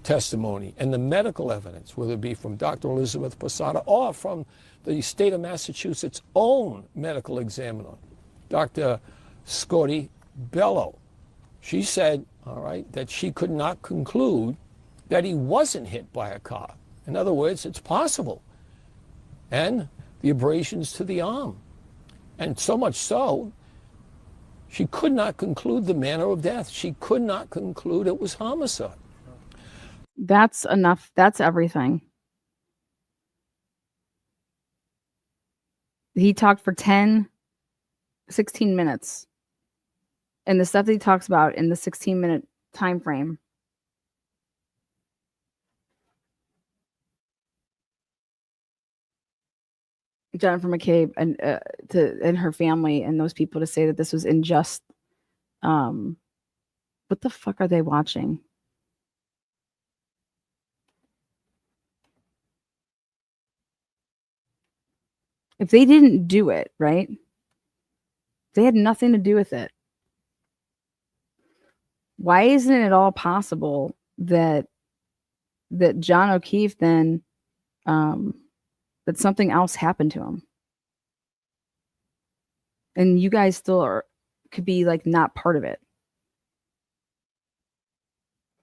testimony and the medical evidence, whether it be from Dr. Elizabeth Posada or from the state of Massachusetts' own medical examiner, Dr. Scotty Bello. She said, all right, that she could not conclude that he wasn't hit by a car. In other words, it's possible. And the abrasions to the arm. And so much so, she could not conclude the manner of death. She could not conclude it was homicide. That's enough. That's everything. He talked for 16 minutes. And the stuff that he talks about in the 16-minute time frame. Jennifer McCabe and her family and those people to say that this was unjust. What the fuck are they watching? If they didn't do it, right? They had nothing to do with it. Why isn't it all possible that John O'Keefe then that something else happened to him? And you guys still could be like not part of it.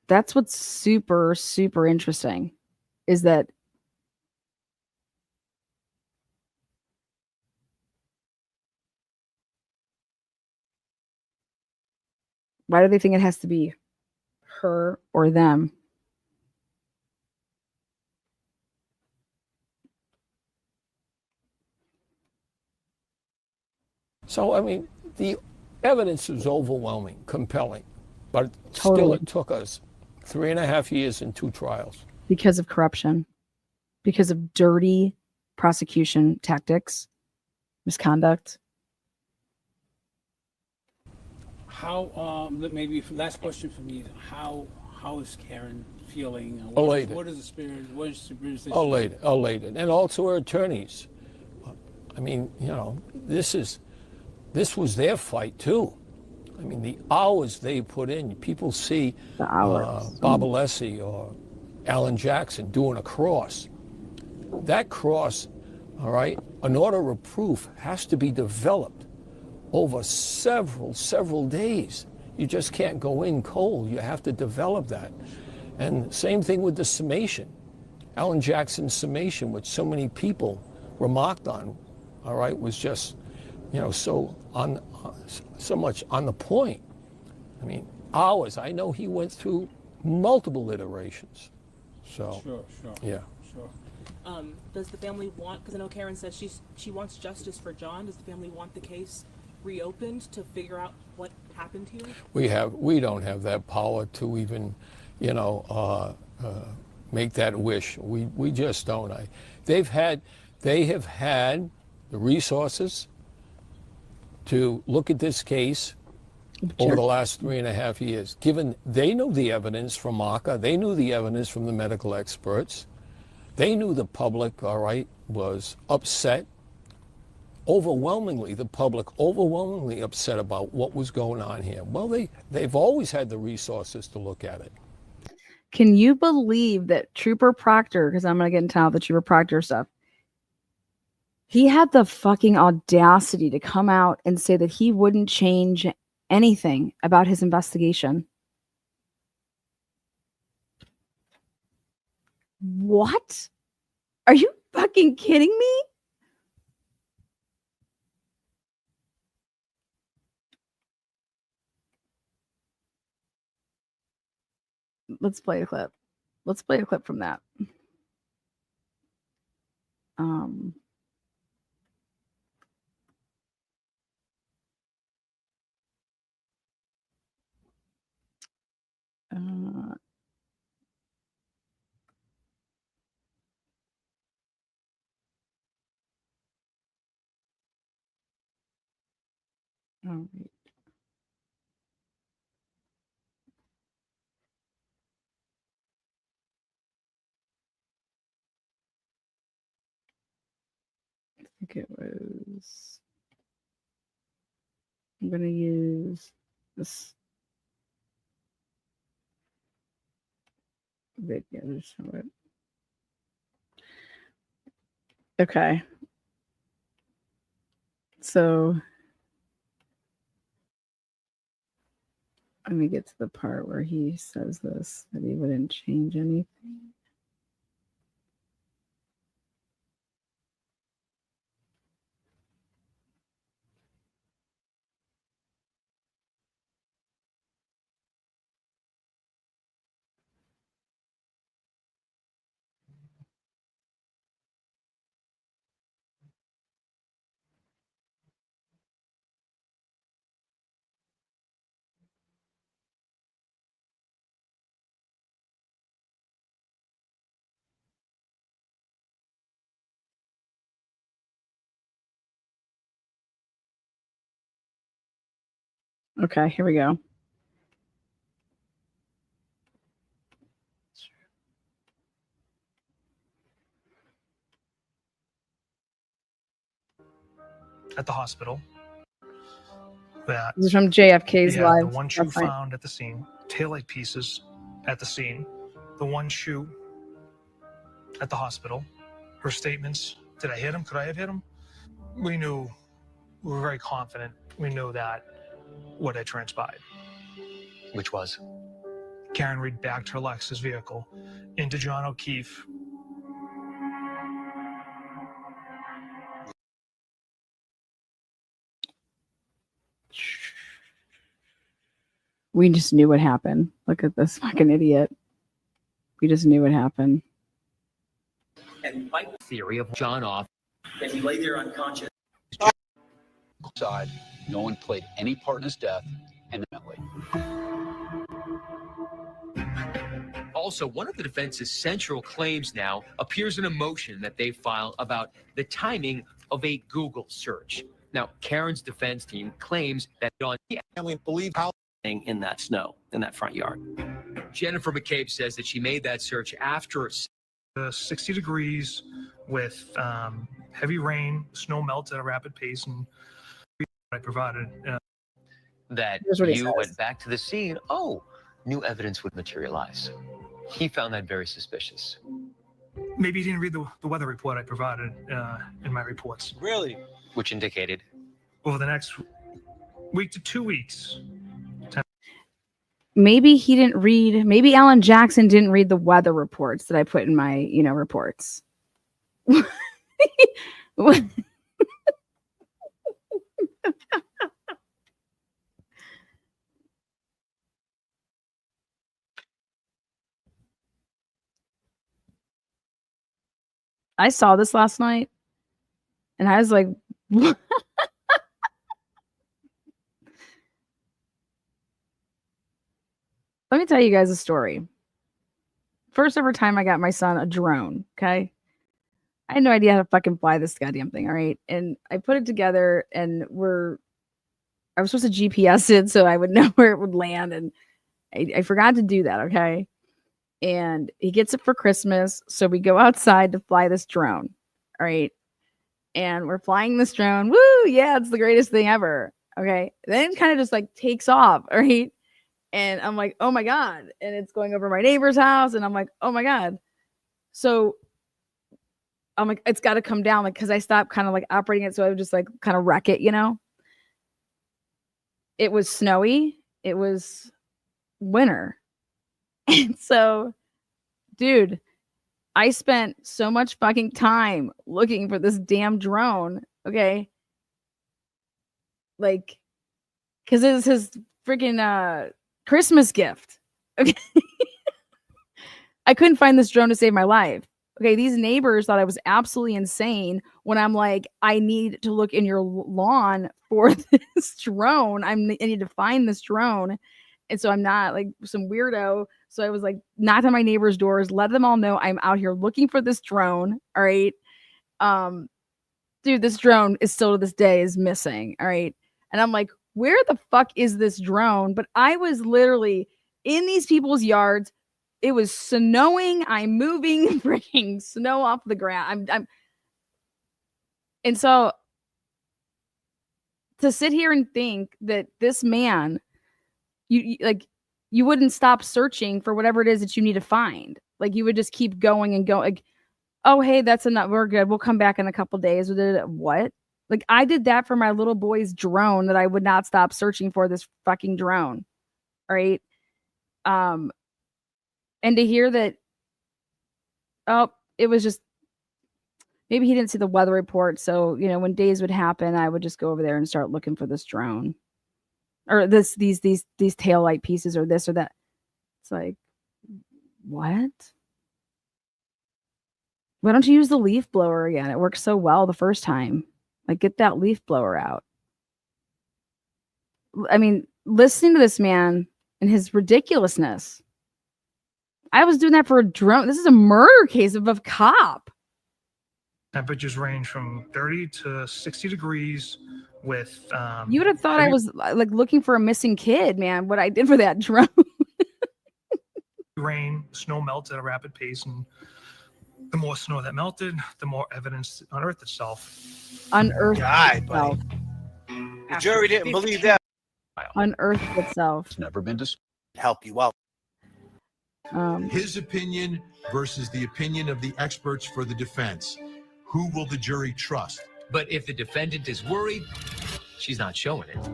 That's what's super, super interesting is that why do they think it has to be her or them? So, I mean, the evidence is overwhelming, compelling, but still it took us 3.5 years and 2 trials. Because of corruption, because of dirty prosecution tactics, misconduct. How, maybe last question for me, how is Karen feeling? Elated. What is the spirit? What is the spirit? Elated. And also her attorneys. I mean, this was their fight too. I mean, the hours they put in. People see Bob Alessi or Alan Jackson doing a cross. That cross, all right, an order of proof has to be developed over several days. You just can't go in cold. You have to develop that. And same thing with the summation. Alan Jackson's summation, which so many people remarked on, all right, was just, so much on the point. I mean, hours. I know he went through multiple iterations. So, Sure. yeah. Sure. Does the family want, because I know Karen says she wants justice for John, does the family want the case reopened to figure out what happened here? We don't have that power to even, make that wish. We just don't. They have had the resources to look at this case over the last 3.5 years. Given they knew the evidence from ACA, they knew the evidence from the medical experts, they knew the public, all right, was upset. Overwhelmingly, the public overwhelmingly upset about what was going on here. Well, they've always had the resources to look at it. Can you believe that Trooper Proctor, because I'm going to get into all the Trooper Proctor stuff, he had the fucking audacity to come out and say that he wouldn't change anything about his investigation. What? Are you fucking kidding me? Let's play a clip. Let's play a clip from that. All right. I think it was. I'm going to use this video to show it. Okay. So let me get to the part where he says this, that he wouldn't change anything. Okay, here we go. At the hospital. That This is from JFK's live. the one shoe found at the scene, taillight pieces at the scene, the one shoe at the hospital. Her statements, did I hit him? Could I have hit him? We were very confident. We knew that what had transpired. Which was? Karen Reed backed her Lexus vehicle into John O'Keefe. We just knew what happened. Look at this fucking idiot. We just knew what happened. And my theory of John off, and he lay there unconscious. Side, no one played any part in his death intimately. Also, one of the defense's central claims now appears in a motion that they filed about the timing of a Google search. Now, Karen's defense team claims that John family believed how in that snow in that front yard. Jennifer McCabe says that she made that search after 60 degrees with heavy rain, snow melts at a rapid pace, and I provided. that Here's what he you says. went back to the scene. Oh, new evidence would materialize. He found that very suspicious. Maybe you didn't read the weather report I provided in my reports. Really? Which indicated? Over the next week to 2 weeks. Maybe he didn't read, maybe Alan Jackson didn't read the weather reports that I put in my, reports. I saw this last night and I was like, what? Let me tell you guys a story. First ever time I got my son a drone, okay? I had no idea how to fucking fly this goddamn thing, all right? And I put it together and I was supposed to GPS it so I would know where it would land, and I forgot to do that, okay? And he gets it for Christmas, so we go outside to fly this drone, all right? And we're flying this drone. Woo, yeah, it's the greatest thing ever, okay? Then it kind of just like takes off, all right? And I'm like, oh my God. And it's going over my neighbor's house. And I'm like, oh my God. So I'm like, it's got to come down. Like, cause I stopped kind of like operating it. So I would just like kind of wreck it, It was snowy. It was winter. And so, dude, I spent so much fucking time looking for this damn drone. Okay. Like, cause it was his freaking, Christmas gift. Okay. I couldn't find this drone to save my life. Okay, these neighbors thought I was absolutely insane when I'm like, I need to look in your lawn for this drone. I need to find this drone. And so I'm not like some weirdo. So I was like, knocked on my neighbors' doors, let them all know I'm out here looking for this drone. All right. Dude, this drone is still to this day is missing. All right. And I'm like, where the fuck is this drone? But I was literally in these people's yards. It was snowing. I'm moving freaking snow off the ground. And so to sit here and think that this man, you wouldn't stop searching for whatever it is that you need to find. Like you would just keep going and going. Like, oh, hey, that's enough. We're good. We'll come back in a couple days. What? Like I did that for my little boy's drone that I would not stop searching for this fucking drone. All right. And to hear that, it was just, maybe he didn't see the weather report. So, when days would happen, I would just go over there and start looking for this drone or these tail light pieces or this or that. It's like, what? Why don't you use the leaf blower again? It worked so well the first time. Like, get that leaf blower out. I mean, listening to this man and his ridiculousness. I was doing that for a drone. This is a murder case of a cop. Temperatures range from 30 to 60 degrees with... you would have thought I was like looking for a missing kid, man, what I did for that drone. Rain, snow melts at a rapid pace, and the more snow that melted, the more evidence unearthed itself. Itself. The jury didn't believe that. Unearthed itself. It's never been Help you out. His opinion versus the opinion of the experts for the defense. Who will the jury trust? But if the defendant is worried, she's not showing it.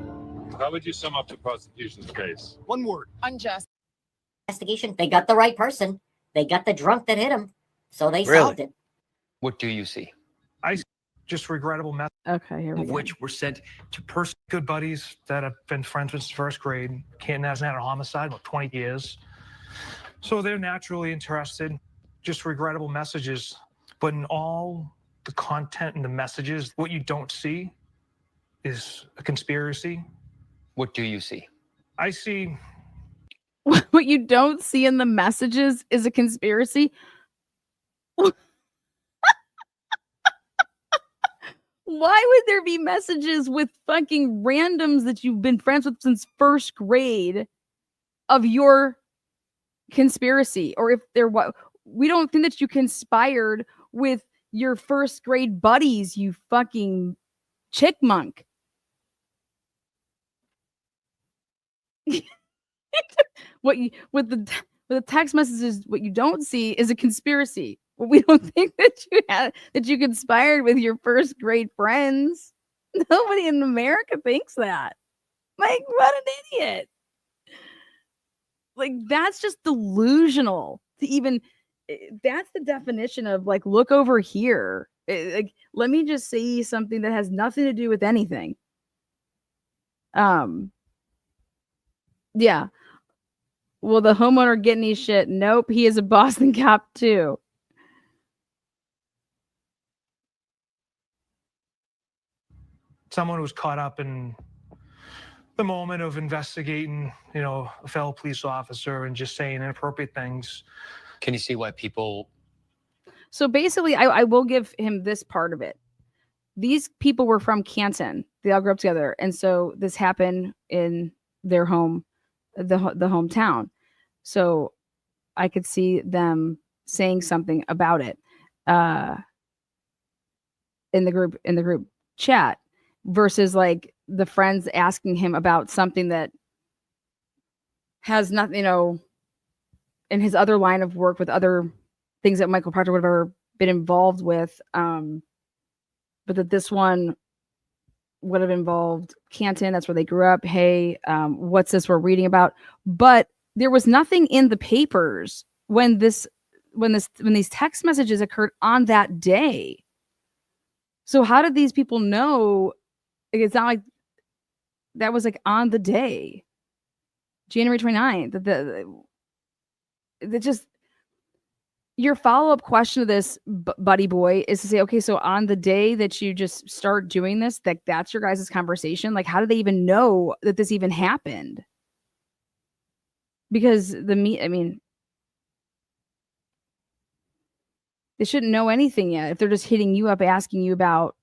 How would you sum up the prosecution's case? One word. Unjust. Investigation. They got the right person. They got the drunk that hit him. So they solved it. What do you see? Just regrettable methods. Okay, here we go. Which were sent to good buddies that have been friends since first grade. Canton hasn't had a homicide in about 20 years. So they're naturally interested. Just regrettable messages. But in all the content and the messages, what you don't see is a conspiracy. What do you see? I see. What you don't see in the messages is a conspiracy. Why would there be messages with fucking randoms that you've been friends with since first grade of your conspiracy? Or if there was, we don't think that you conspired with your first grade buddies, you fucking chickmunk. With the text messages, what you don't see is a conspiracy. Well, we don't think that you conspired with your first grade friends. Nobody in America thinks that. Like, what an idiot. Like, that's just delusional to even, that's the definition of like, look over here. Like, let me just say something that has nothing to do with anything. Yeah. Will the homeowner get any shit? Nope. He is a Boston cop too. Someone who's caught up in the moment of investigating, a fellow police officer and just saying inappropriate things. Can you see why people? So basically, I will give him this part of it. These people were from Canton. They all grew up together. And so this happened in their home, the hometown. So I could see them saying something about it in the group chat versus like the friends asking him about something that has nothing, in his other line of work with other things that Michael Proctor would have ever been involved with. But that this one would have involved Canton. That's where they grew up. Hey, what's this we're reading about? But there was nothing in the papers when these text messages occurred on that day. So how did these people know? It's not like that was like on the day, January 29th. That just, your follow-up question to this, buddy boy, is to say, okay, so on the day that you just start doing this, that's your guys' conversation. Like, how did they even know that this even happened? Because they shouldn't know anything yet if they're just hitting you up, asking you about,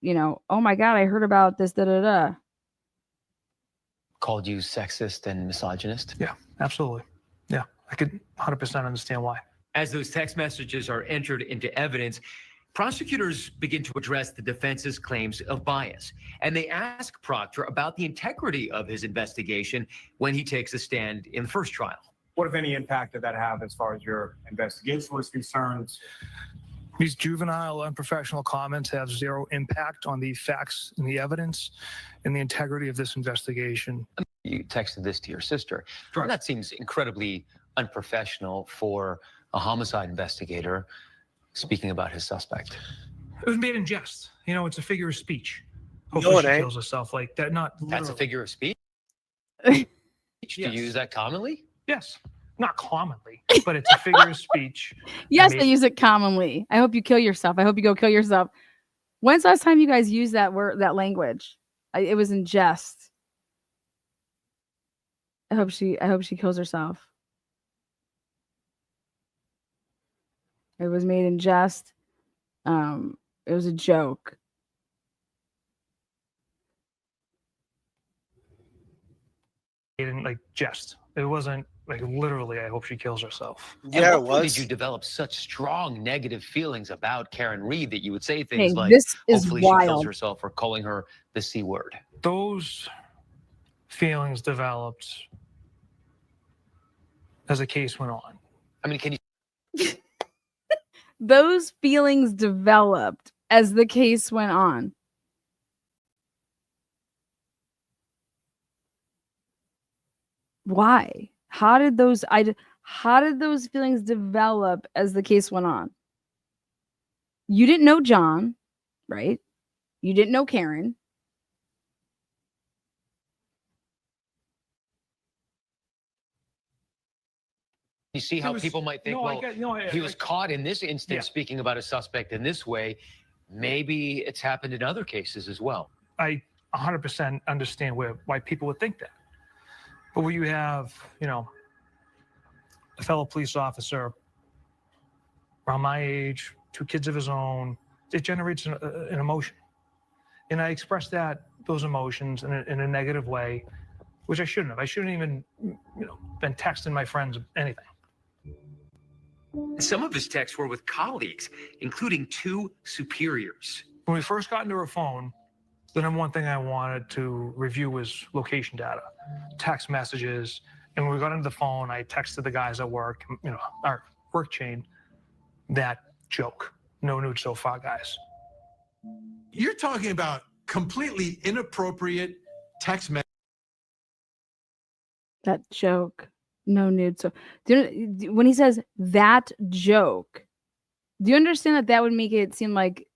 oh my God, I heard about this, da-da-da. Called you sexist and misogynist? Yeah, absolutely. Yeah, I could 100% understand why. As those text messages are entered into evidence, prosecutors begin to address the defense's claims of bias. And they ask Proctor about the integrity of his investigation when he takes a stand in the first trial. What, if any, impact did that have as far as your investigation was concerned? These juvenile, unprofessional comments have zero impact on the facts and the evidence and the integrity of this investigation. You texted this to your sister. Sure. That seems incredibly unprofessional for a homicide investigator speaking about his suspect. It was made in jest. It's a figure of speech. No, Hopefully it she ain't. kills herself like that. Not That's a literally. figure of speech? Yes. Do you use that commonly? Yes. Not commonly, but it's a figure of speech. Yes, they use it commonly. I hope you kill yourself. I hope you go kill yourself. When's the last time you guys used that word, that language? It was in jest. I hope she kills herself. It was made in jest. It was a joke. In like jest. It wasn't like literally, I hope she kills herself. Yeah, it When was. did you develop such strong negative feelings about Karen Reed that you would say things Hey, like, this is hopefully she kills wild. herself, or calling her the C word? Those feelings developed as the case went on. I mean, can you? Those feelings developed as the case went on. Why? How did those feelings develop as the case went on? You didn't know John, right? You didn't know Karen. You see how people might think, he was caught in this instance speaking about a suspect in this way. Maybe it's happened in other cases as well. I 100% understand why people would think that. But when you have, a fellow police officer around my age, 2 kids of his own, it generates an emotion. And I expressed those emotions in a negative way, which I shouldn't have. I shouldn't even, been texting my friends anything. Some of his texts were with colleagues, including 2 superiors. When we first got into her phone, The number one thing I wanted to review was location data, text messages. And when we got into the phone, I texted the guys at work, our work chain, that joke. No nude so far, guys. You're talking about completely inappropriate text messages. That joke. No nude. So when he says that joke, do you understand that that would make it seem like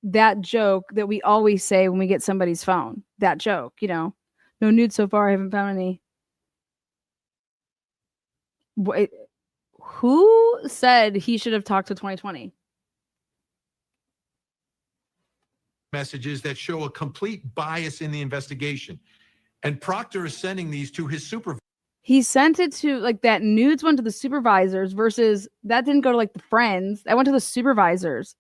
that joke that we always say when we get somebody's phone? That joke, no nude so far. I haven't found any. Who said he should have talked to 2020? Messages that show a complete bias in the investigation. And Proctor is sending these to his supervisor. He sent it to that nudes went to the supervisors versus that didn't go to the friends. That went to the supervisors.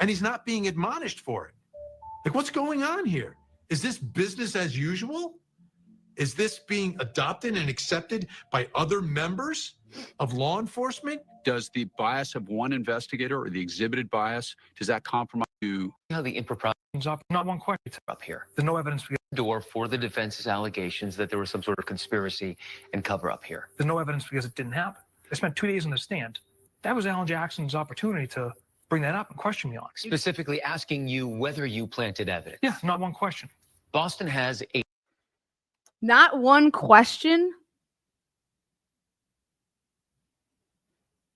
And he's not being admonished for it. What's going on here? Is this business as usual? Is this being adopted and accepted by other members of law enforcement? Does the bias of one investigator or the exhibited bias, does that compromise you? How the impropriety Not one question up here. There's no evidence. Door for the defense's allegations that there was some sort of conspiracy and cover up here. There's no evidence because it didn't happen. I spent 2 days on the stand. That was Alan Jackson's opportunity to bring that up and question me on it. Specifically asking you whether you planted evidence. Yeah, not one question. Boston has a Not one question.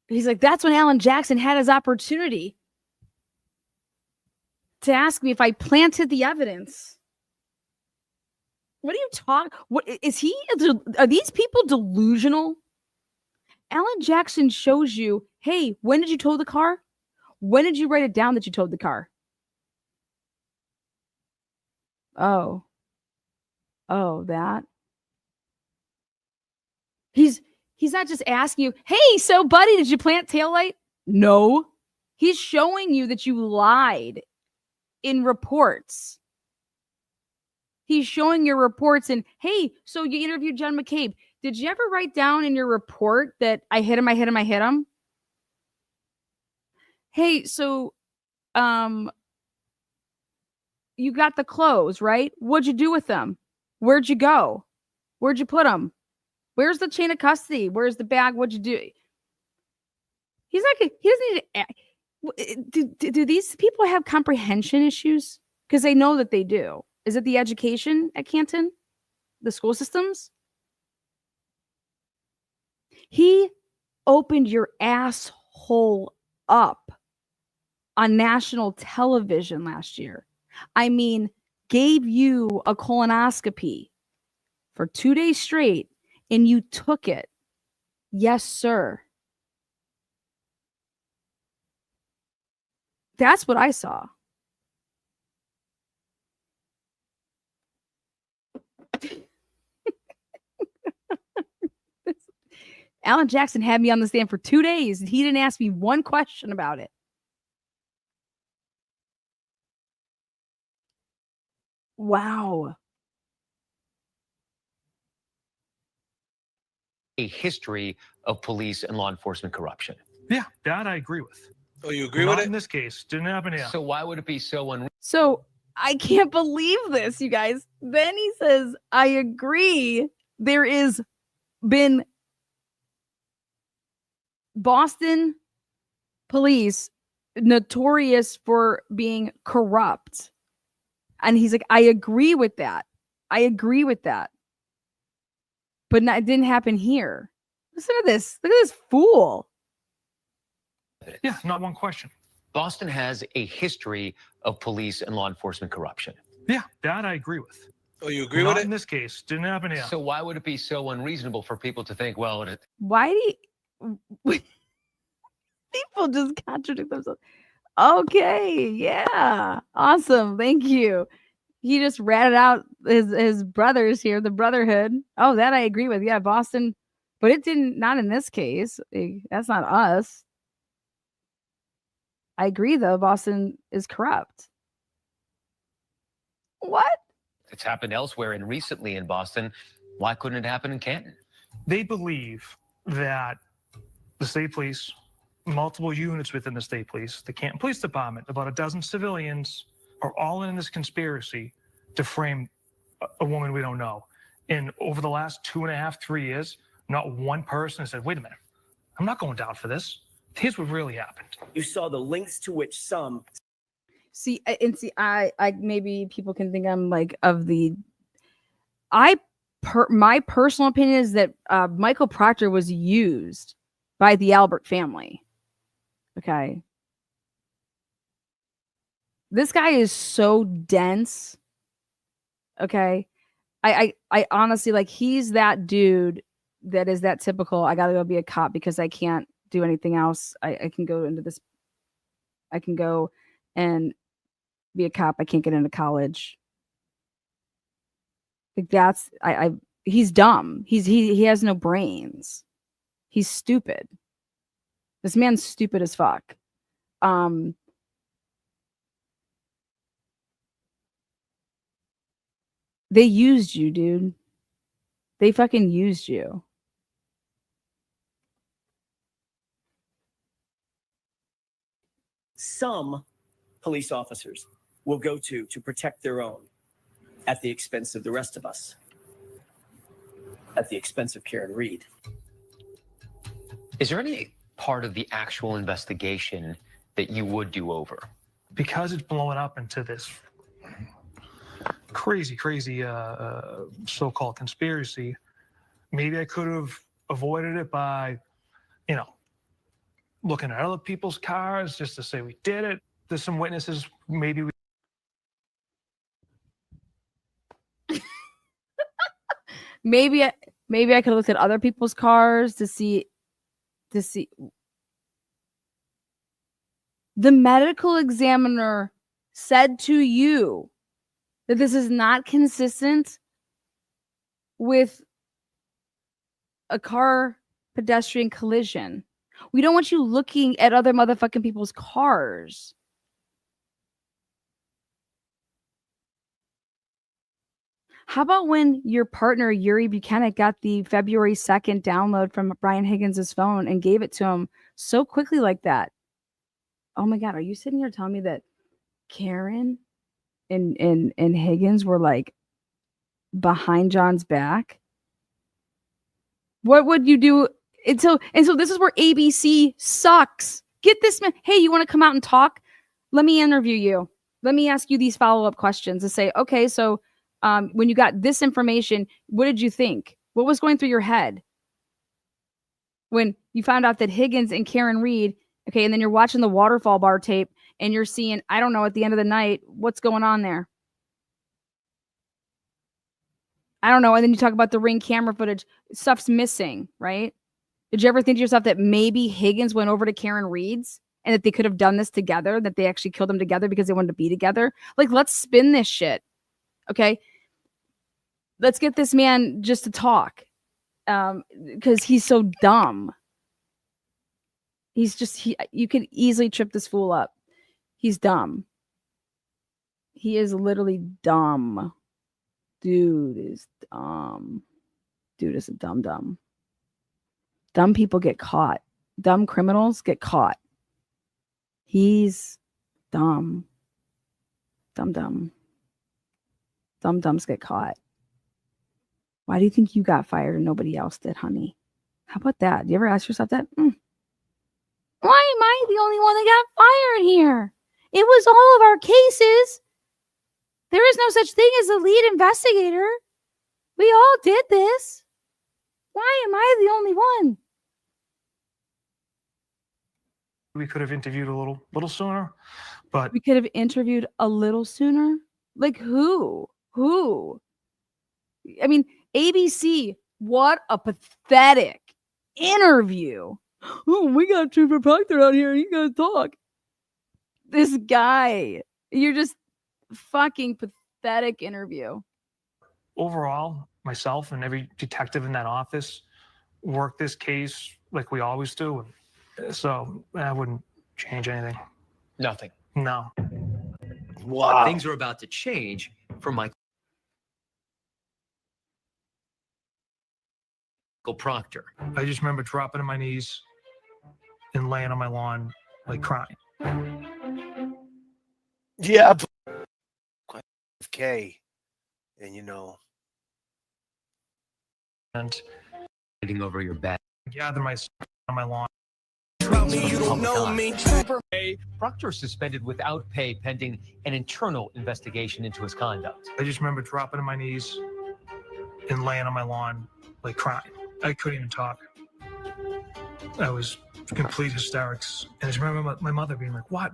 He's like, that's when Alan Jackson had his opportunity to ask me if I planted the evidence. What are you talking? What is he? Are these people delusional? Alan Jackson shows you, hey, when did you tow the car? When did you write it down that you towed the car? Oh, that. He's not just asking you, hey, so buddy, did you plant taillight? No. He's showing you that you lied in reports. He's showing your reports and, hey, so you interviewed John McCabe. Did you ever write down in your report that I hit him? Hey, so you got the clothes, right? What'd you do with them? Where'd you go? Where'd you put them? Where's the chain of custody? Where's the bag? What'd you do? He doesn't need to. Do these people have comprehension issues? Because they know that they do. Is it the education at Canton? The school systems? He opened your asshole up on national television last year. I mean, gave you a colonoscopy for 2 days straight and you took it. Yes, sir. That's what I saw. Alan Jackson had me on the stand for 2 days and he didn't ask me one question about it. Wow. A history of police and law enforcement corruption. Yeah, that I agree with. Oh, you agree Not with it? in this case. Didn't happen here. So why would it be so unreasonable? So I can't believe this, you guys. Then he says, I agree. There is been Boston police notorious for being corrupt. And he's like, I agree with that. But it didn't happen here. Listen to this. Look at this fool. Yeah, not one question. Boston has a history of police and law enforcement corruption. Yeah, that I agree with. Oh, you agree Not with in it? this case. Didn't happen here. So why would it be so unreasonable for people to think, well, Why do you... people just contradict themselves? Okay, yeah. Awesome. Thank you. He just ratted out his brothers here, the brotherhood. Oh, that I agree with. Yeah, Boston. But it didn't, not in this case. That's not us. I agree, though. Boston is corrupt. What? it's happened elsewhere and recently in Boston, why couldn't it happen in Canton? They believe that the state police, multiple units within the state police, the Canton Police Department, about a dozen civilians, are all in this conspiracy to frame a woman we don't know. And over the last 2.5, 3 years, not one person has said, wait a minute, I'm not going down for this. Here's what really happened. You saw the lengths to which some I maybe people can think I'm like of the my personal opinion is that Michael Proctor was used by the Albert family. Okay. This guy is so dense. Okay. I honestly, like, he's that dude that is that typical, I gotta go be a cop because I can't do anything else. I can go into this. I can go and be a cop. I can't get into college. Like, that's he's dumb. He has no brains. He's stupid. This man's stupid as fuck. They used you, dude. They fucking used you. some police officers will go to protect their own at the expense of the rest of us, at the expense of Karen Reed. Is there any part of the actual investigation that you would do over? Because it's blowing up into this crazy so-called conspiracy, maybe I could have avoided it by, looking at other people's cars just to say we did it. There's some witnesses, maybe we... Maybe I could have looked at other people's cars to see. The medical examiner said to you that this is not consistent with a car pedestrian collision. We don't want you looking at other motherfucking people's cars. How about when your partner, Yuri Buchanan, got the February 2nd download from Brian Higgins' phone and gave it to him so quickly like that? Oh my God, are you sitting here telling me that Karen and Higgins were like behind John's back? What would you do? And so this is where ABC sucks. Get this man. Hey, you want to come out and talk? Let me interview you. Let me ask you these follow-up questions to say, okay, so when you got this information, what did you think? What was going through your head when you found out that Higgins and Karen Reed, okay, and then you're watching the waterfall bar tape and you're seeing, I don't know, at the end of the night, what's going on there? I don't know. And then you talk about the Ring camera footage. Stuff's missing, right? Did you ever think to yourself that maybe Higgins went over to Karen Reed's and that they could have done this together, that they actually killed them together because they wanted to be together? Like, let's spin this shit. Okay. Let's get this man just to talk. Because he's so dumb. You could easily trip this fool up. He's dumb. He is literally dumb. Dude is dumb. Dude is a dumb. Dumb people get caught. Dumb criminals get caught. He's dumb. Dumb. Dumbs get caught. Why do you think you got fired and nobody else did, honey? How about that? Do you ever ask yourself that? Why am I the only one that got fired here? It was all of our cases. There is no such thing as a lead investigator. We all did this. Why am I the only one? We could have interviewed a little sooner, but... We could have interviewed a little sooner? Like who? Who? I mean, ABC, what a pathetic interview. Oh, we got Trooper Proctor out here. You gotta talk. This guy, you're just fucking pathetic interview. Overall, myself and every detective in that office worked this case like we always do. So I wouldn't change anything. Nothing. No. Wow. Things are about to change for Michael Proctor. I just remember dropping to my knees and laying on my lawn, like crying. Yeah. K, and and Handing over your bag. gather my on my lawn. You don't know me. Proctor suspended without pay pending an internal investigation into his conduct. I just remember dropping on my knees and laying on my lawn, like crying. I couldn't even talk. I was complete hysterics. And I just remember my mother being like, what?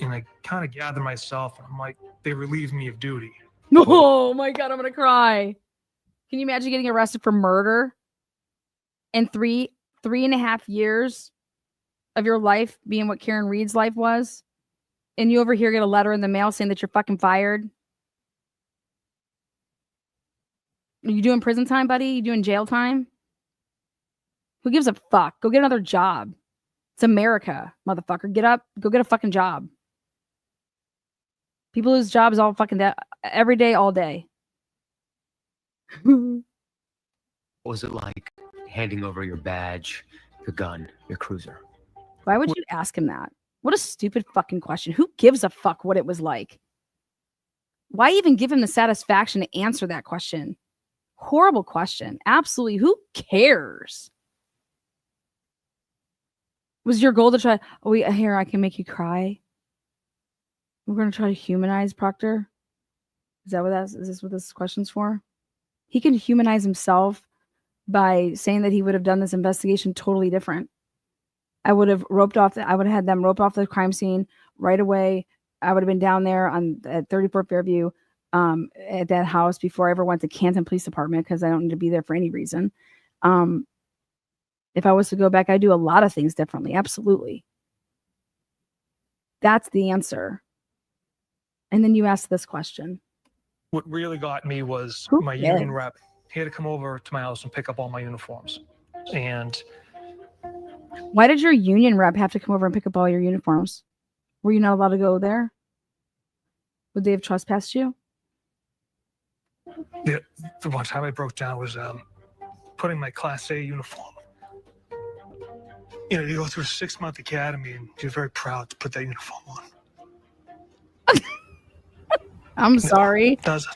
And I kind of gathered myself, and I'm like, they relieved me of duty. Oh my God, I'm going to cry. Can you imagine getting arrested for murder? And 3.5 years of your life being what Karen Reed's life was? And you over here get a letter in the mail saying that you're fucking fired? Are you doing prison time, buddy? You doing jail time? Who gives a fuck? Go get another job. It's America, motherfucker. Get up. Go get a fucking job. People lose jobs all fucking day, every day, all day. What was it like handing over your badge, your gun, your cruiser? Why would you ask him that? What a stupid fucking question. Who gives a fuck what it was like? Why even give him the satisfaction to answer that question? Horrible question. Absolutely. Who cares? Was your goal to try? Oh, here, I can make you cry. We're going to try to humanize Proctor. Is this what this question's for? He can humanize himself by saying that he would have done this investigation totally different. I would have had them roped off the crime scene right away. I would have been down there at 34 Fairview at that house before I ever went to Canton Police Department, because I don't need to be there for any reason. If I was to go back, I'd do a lot of things differently. Absolutely. That's the answer. And then you ask this question. What really got me was my union rep. He had to come over to my house and pick up all my uniforms. And why did your union rep have to come over and pick up all your uniforms? Were you not allowed to go there? Would they have trespassed you? the one time I broke down was putting my Class A uniform. You go through a 6-month academy, and you're very proud to put that uniform on. I'm sorry. It doesn't.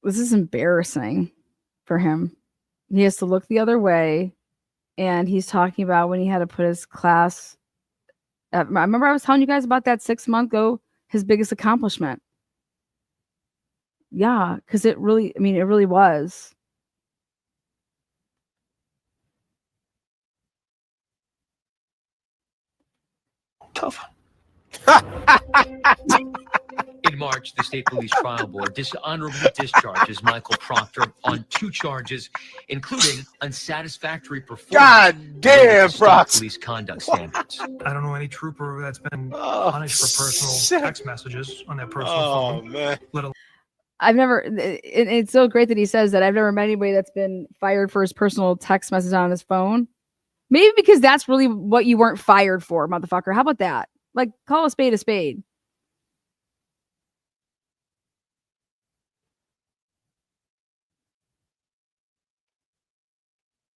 This is embarrassing for him. He has to look the other way, and he's talking about when he had to put his class. I remember I was telling you guys about that 6-month go, his biggest accomplishment. Yeah, because it really was. Tough. In March, the state police trial board dishonorably discharges Michael Proctor on 2 charges, including unsatisfactory performance. God damn, Proctor. Police conduct standards. I don't know any trooper that's been punished for personal text messages on their personal phone. Man. I've never. It's so great that he says that. I've never met anybody that's been fired for his personal text message on his phone. Maybe because that's really what you weren't fired for, motherfucker. How about that? Like, call a spade a spade.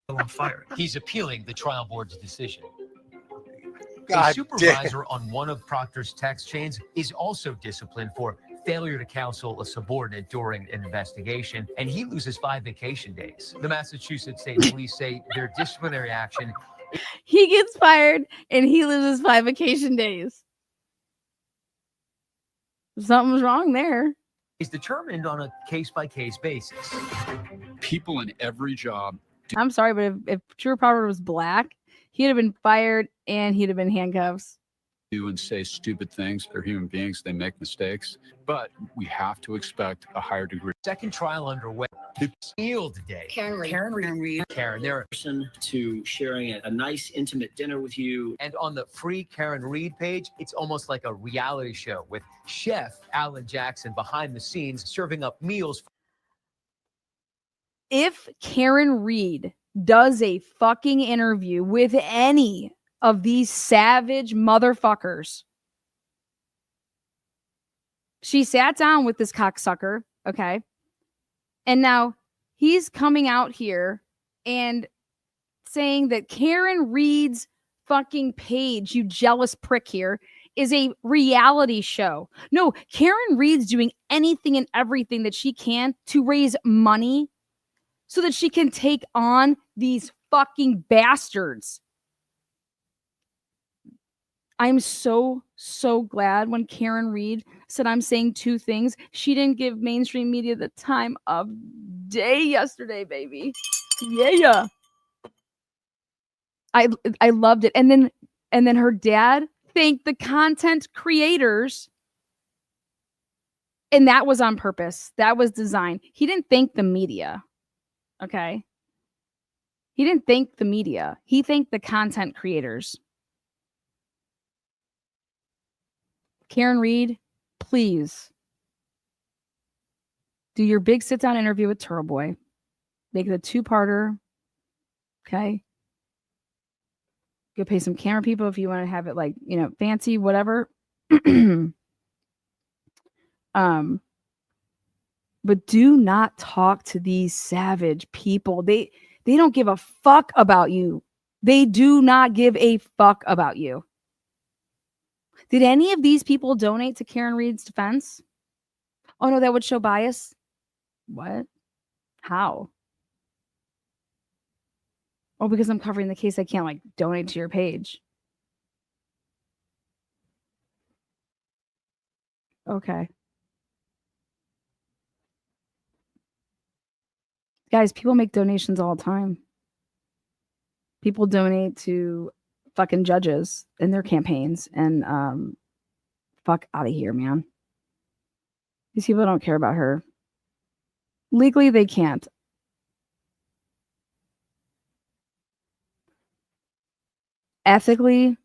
On fire. He's appealing the trial board's decision. God a supervisor on one of Proctor's text chains is also disciplined for failure to counsel a subordinate during an investigation, and he loses 5 vacation days. The Massachusetts State Police say their disciplinary action. He gets fired and he loses 5 vacation days. Something's wrong there. Is determined on a case-by-case basis. People in every job. I'm sorry, but if True Robert was black, he'd have been fired and he'd have been handcuffs. Do and say stupid things. They're human beings. They make mistakes. But we have to expect a higher degree. Second trial underway. Appeal today. Karen Reed. Karen, they're to sharing a nice, intimate dinner with you. And on the free Karen Reed page, it's almost like a reality show with chef Alan Jackson behind the scenes serving up meals. If Karen Reed does a fucking interview with any of these savage motherfuckers, she sat down with this cocksucker, okay? And now He's coming out here and saying that Karen Reed's fucking page, you jealous prick here, is a reality show. No, Karen Reed's doing anything and everything that she can to raise money so that she can take on these fucking bastards. I'm so glad when Karen Reed said I'm saying two things. She didn't give mainstream media the time of day yesterday, baby. Yeah. I loved it. And then her dad thanked the content creators. And that was on purpose. That was designed. He didn't thank the media. Okay. He didn't thank the media. He thanked the content creators. Karen Reed, please do your big sit-down interview with Turtle Boy. Make it a two-parter. Okay. Go pay some camera people if you want to have it like, fancy, whatever. But do not talk to these savage people. They don't give a fuck about you. They do not give a fuck about you. Did any of these people donate to Karen Reed's defense? Oh no, that would show bias. What? How? Oh, because I'm covering the case, I can't donate to your page. Okay. Guys, people make donations all the time. People donate to fucking judges in their campaigns, and fuck out of here, man. These people don't care about her. Legally, they can't. Ethically,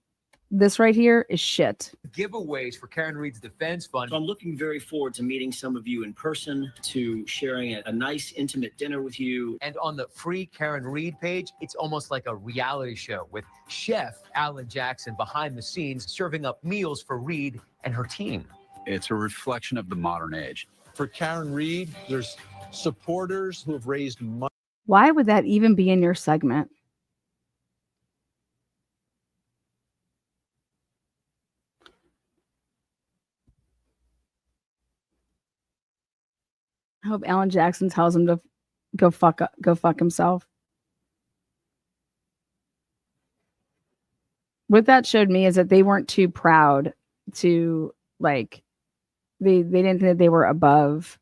this right here is shit. Giveaways for Karen Reed's defense fund. So I'm looking very forward to meeting some of you in person, to sharing a nice, intimate dinner with you. And on the free Karen Reed page, it's almost like a reality show with chef Alan Jackson behind the scenes serving up meals for Reed and her team. It's a reflection of the modern age. For Karen Reed, there's supporters who have raised money. Why would that even be in your segment? I hope Alan Jackson tells him to go fuck himself. What that showed me is that they weren't too proud to they didn't think that they were above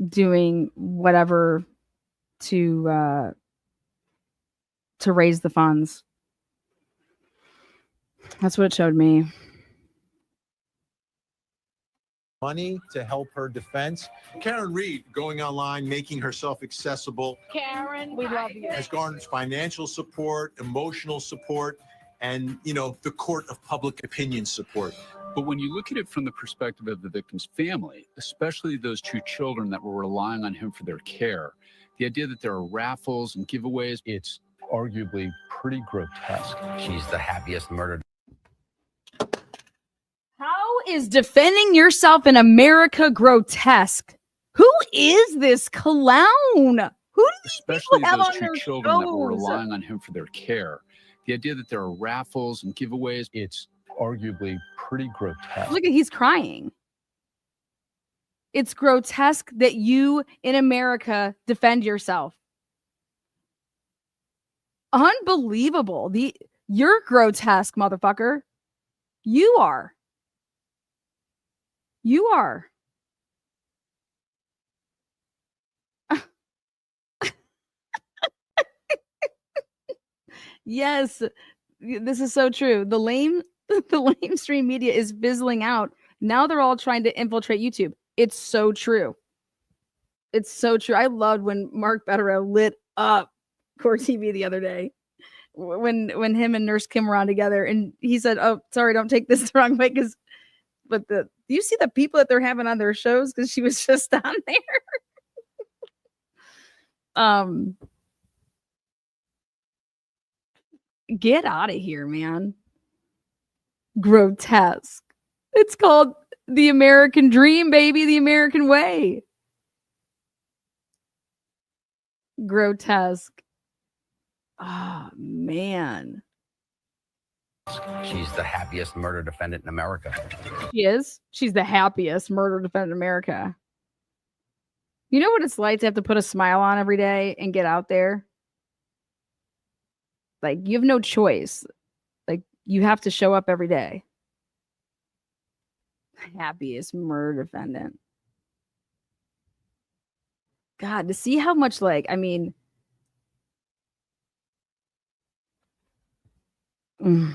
doing whatever to raise the funds. That's what it showed me. Money to help her defense. Karen Reed going online, making herself accessible. Karen, we love you. Has garnered financial support, emotional support, and, the court of public opinion support. But when you look at it from the perspective of the victim's family, especially those two children that were relying on him for their care, the idea that there are raffles and giveaways, it's arguably pretty grotesque. She's the happiest murdered. How is defending yourself in America grotesque? Who is this clown? Who do these Especially people have those on two their children that were shows? relying on him for their care. The idea that there are raffles and giveaways, it's arguably pretty grotesque. Look at, he's crying. It's grotesque that you in America defend yourself. Unbelievable. You're grotesque, motherfucker. You are. You are. Yes, this is so true. The lamestream media is fizzling out. Now they're all trying to infiltrate YouTube. It's so true. It's so true. I loved when Mark Betterow lit up Core TV the other day when him and Nurse Kim were on together, and he said, "Oh, sorry, don't take this the wrong way." Do you see the people that they're having on their shows? Because she was just on there. Get out of here, man. Grotesque. It's called The American dream, baby. The American way. Grotesque. Oh, man. She's the happiest murder defendant in America. She is. She's the happiest murder defendant in America. You know what it's like to have to put a smile on every day and get out there? Like, you have no choice. Like, you have to show up every day. Happiest murder defendant. God, to see how much, like, I mean, you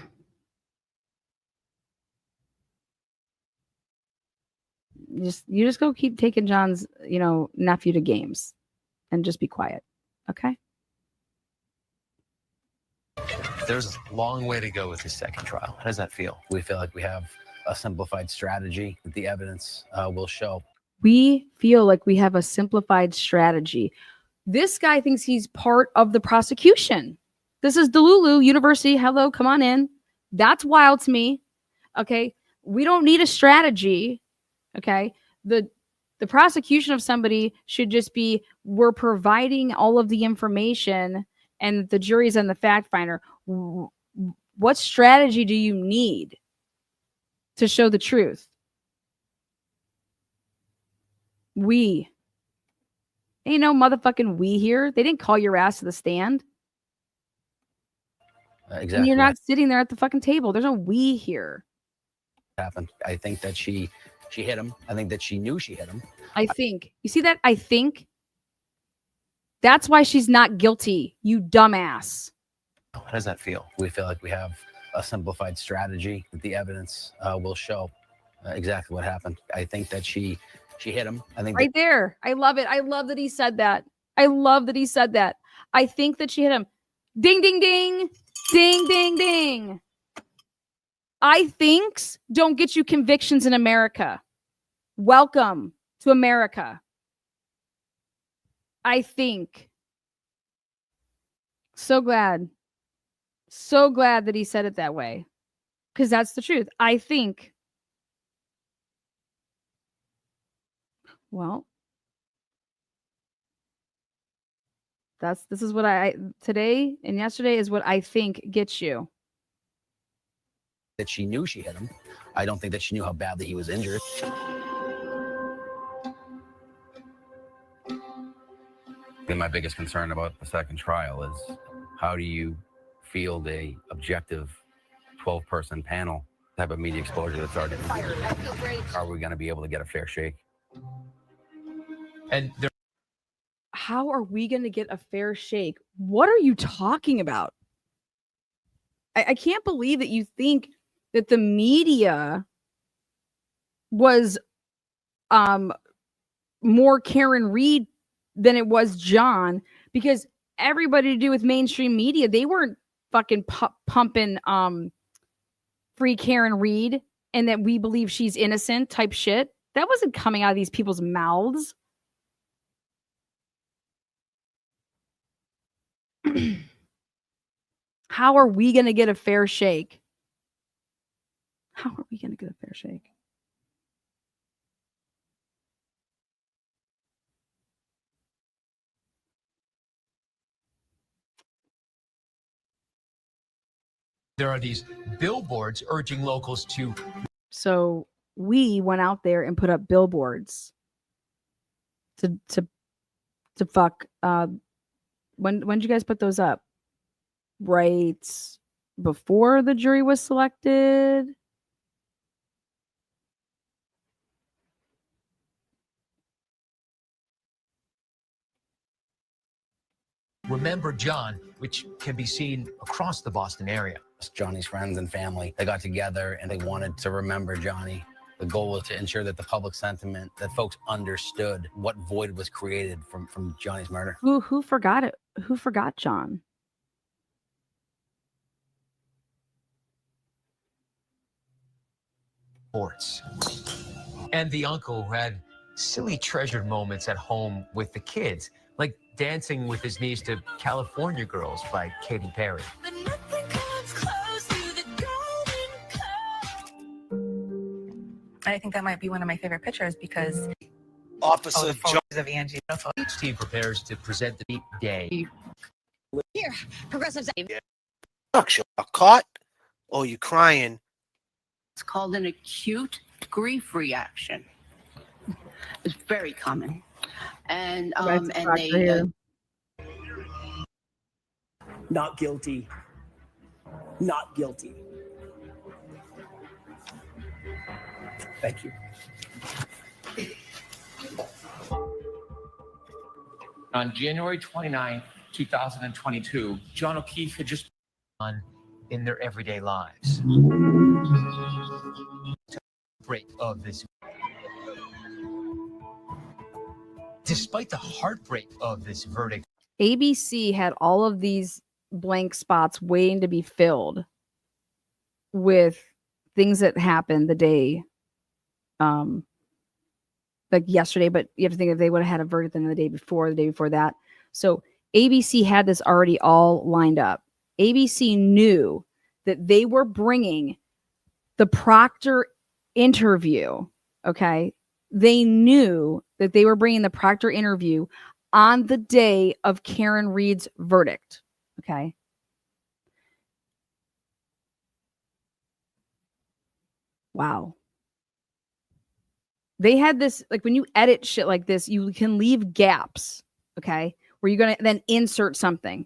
just go keep taking John's, nephew to games and just be quiet. Okay? There's a long way to go with this second trial. How does that feel? We feel like we have a simplified strategy that the evidence will show. We feel like we have a simplified strategy. This guy thinks he's part of the prosecution. This is Delulu University. Hello, come on in. That's wild to me. Okay? We don't need a strategy. Okay? The prosecution of somebody should just be, we're providing all of the information and the jury's and the fact finder. What strategy do you need to show the truth? We. Ain't no motherfucking we here. They didn't call your ass to the stand. Exactly. And you're not sitting there at the fucking table. There's no we here. Happened. I think that she hit him. I think that she knew she hit him. I think. You see that? I think. That's why she's not guilty, you dumbass. How does that feel? We feel like we have a simplified strategy that the evidence will show exactly what happened. I think that she hit him. I think right there. I love it. I love that he said that. I love that he said that. I think that she hit him. Ding, ding, ding. Ding, ding, ding. I thinks don't get you convictions in America. Welcome to America. I think. So glad. So glad that he said it that way. Because that's the truth. I think. Well, this is what I today and yesterday is what I think gets you. that she knew she hit him. I don't think that she knew how badly he was injured. And my biggest concern about the second trial is how do you field a objective 12-person panel type of media exposure that's already been fired? Are we going to be able to get a fair shake? And how are we going to get a fair shake? What are you talking about? I can't believe that you think that the media was more Karen Reed than it was John, because everybody to do with mainstream media, they weren't fucking pumping free Karen Reed and that we believe she's innocent type shit. That wasn't coming out of these people's mouths. How are we going to get a fair shake? How are we going to get a fair shake? There are these billboards urging locals to. So we went out there and put up billboards to fuck. When did you guys put those up? Right before the jury was selected. Remember John, which can be seen across the Boston area. Johnny's friends and family, they got together and they wanted to remember Johnny. The goal was to ensure that the public sentiment, that folks understood what void was created from Johnny's murder. Who forgot it? Who forgot John? Sports. And the uncle who had silly treasured moments at home with the kids, like dancing with his niece to California Girls by Katy Perry. I think that might be one of my favorite pictures because Officer John. of Angie. Each team prepares to present the day. Here, progressives. You're caught or you crying. It's called an acute grief reaction. It's very common. And they Not guilty. Not guilty. Thank you. On January 29th, 2022, John O'Keefe had just on in their everyday lives. Break of this. Despite the heartbreak of this verdict, ABC had all of these blank spots waiting to be filled with things that happened the day, like yesterday, but you have to think if they would have had a verdict then the day before that. So ABC had this already all lined up. ABC knew that they were bringing the Proctor interview. Okay. They knew that they were bringing the Proctor interview on the day of Karen Reed's verdict. Okay. Wow. They had this, like when you edit shit like this, you can leave gaps, okay, where you're going to then insert something.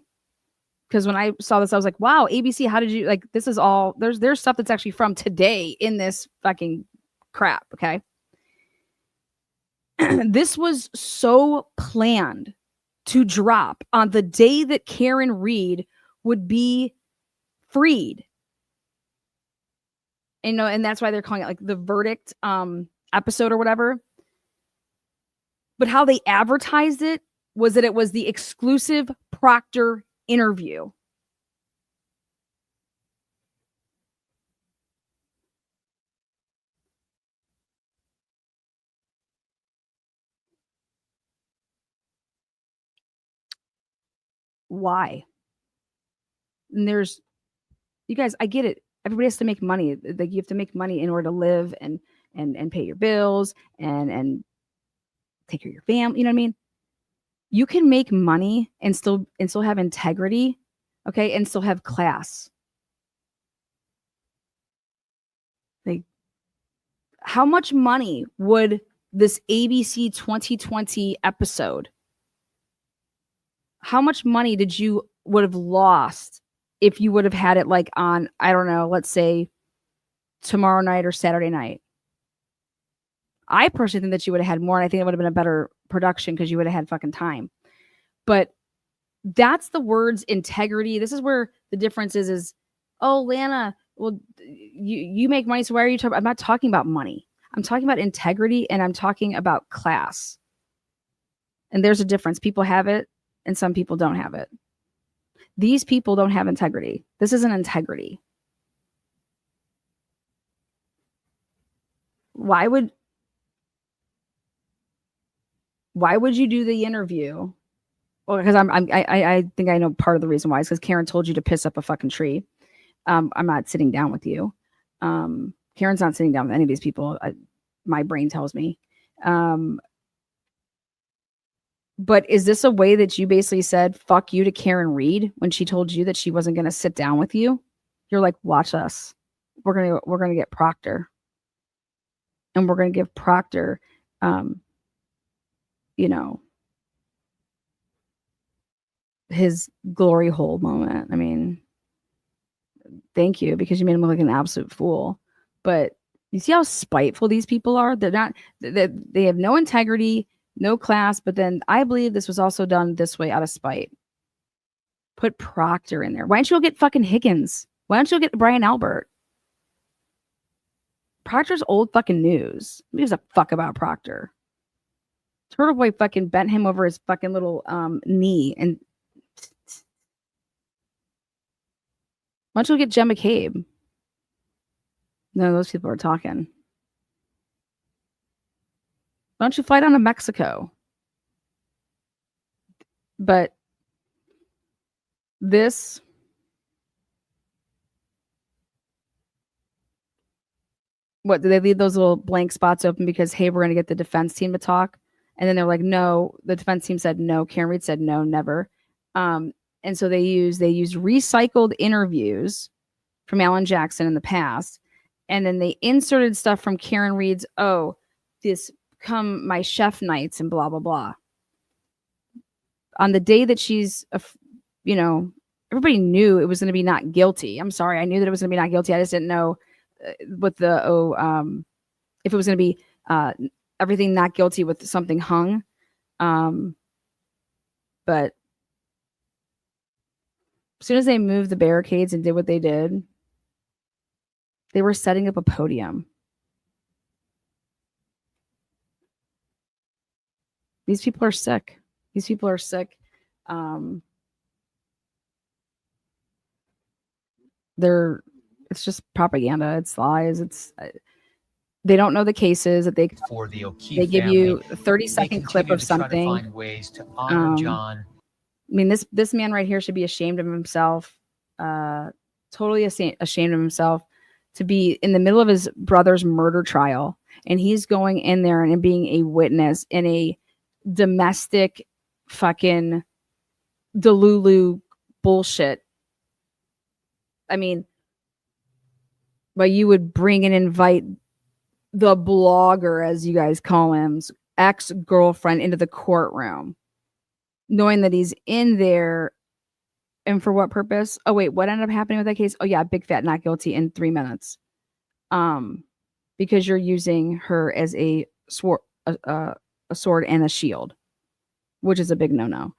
Because when I saw this, I was like, wow, ABC, how did you, like, this is all, there's stuff that's actually from today in this fucking crap, okay? This was so planned to drop on the day that Karen Reed would be freed. You know, and that's why they're calling it like the verdict episode or whatever. But how they advertised it was that it was the exclusive Proctor interview. Why? And there's, you guys, I get it. Everybody has to make money. Like you have to make money in order to live and pay your bills and take care of your family. You know what I mean? You can make money and still have integrity, okay, and still have class. Like, how much money would this ABC 2020 episode? How much money did you would have lost if you would have had it like on, I don't know, let's say tomorrow night or Saturday night? I personally think that you would have had more, and I think it would have been a better production because you would have had fucking time. But that's the words integrity. This is where the difference is, oh, Lana, well, you make money, so why are you talking? I'm not talking about money. I'm talking about integrity, and I'm talking about class. And there's a difference. People have it, and some people don't have it. These people don't have integrity. This isn't integrity. Why would you do the interview? Well, because I think I know part of the reason why is because Karen told you to piss up a fucking tree. I'm not sitting down with you. Karen's not sitting down with any of these people. My brain tells me. But is this a way that you basically said fuck you to Karen Reed when she told you that she wasn't going to sit down with you? You're like, watch us. We're gonna get Proctor, and we're gonna give Proctor, you know, his glory hole moment. I mean, thank you, because you made him look like an absolute fool. But you see how spiteful these people are? They're not, they have no integrity, no class. But then I believe this was also done this way out of spite. Put Proctor in there. Why don't you go get fucking Higgins? Why don't you go get Brian Albert? Proctor's old fucking news. Who gives a fuck about Proctor? Turtle Boy fucking bent him over his fucking little knee. And why don't you go get Jen McCabe? No, those people are talking. Why don't you fly down to Mexico? But this What, do they leave those little blank spots open because, hey, we're going to get the defense team to talk? And then they're like, no, the defense team said no. Karen Reed said no, never. And so they used recycled interviews from Alan Jackson in the past. And then they inserted stuff from Karen Reed's, oh, this come my chef nights and blah, blah, blah. On the day that she's, everybody knew it was going to be not guilty. I'm sorry. I knew that it was going to be not guilty. I just didn't know what if it was going to be everything not guilty with something hung. But as soon as they moved the barricades and did what they did, they were setting up a podium. These people are sick. These people are sick. It's just propaganda. It's lies. They don't know the cases that they give you a 30-second clip of something. To find ways to honor John. I mean, this man right here should be ashamed of himself. Totally ashamed of himself to be in the middle of his brother's murder trial, and he's going in there and being a witness in a domestic fucking Delulu bullshit. I mean, but you would bring and invite the blogger, as you guys call him, ex-girlfriend into the courtroom, knowing that he's in there, and for what purpose? Oh wait, what ended up happening with that case? Oh yeah, big fat not guilty in 3 minutes. Because you're using her as a sword and a shield, which is a big no-no.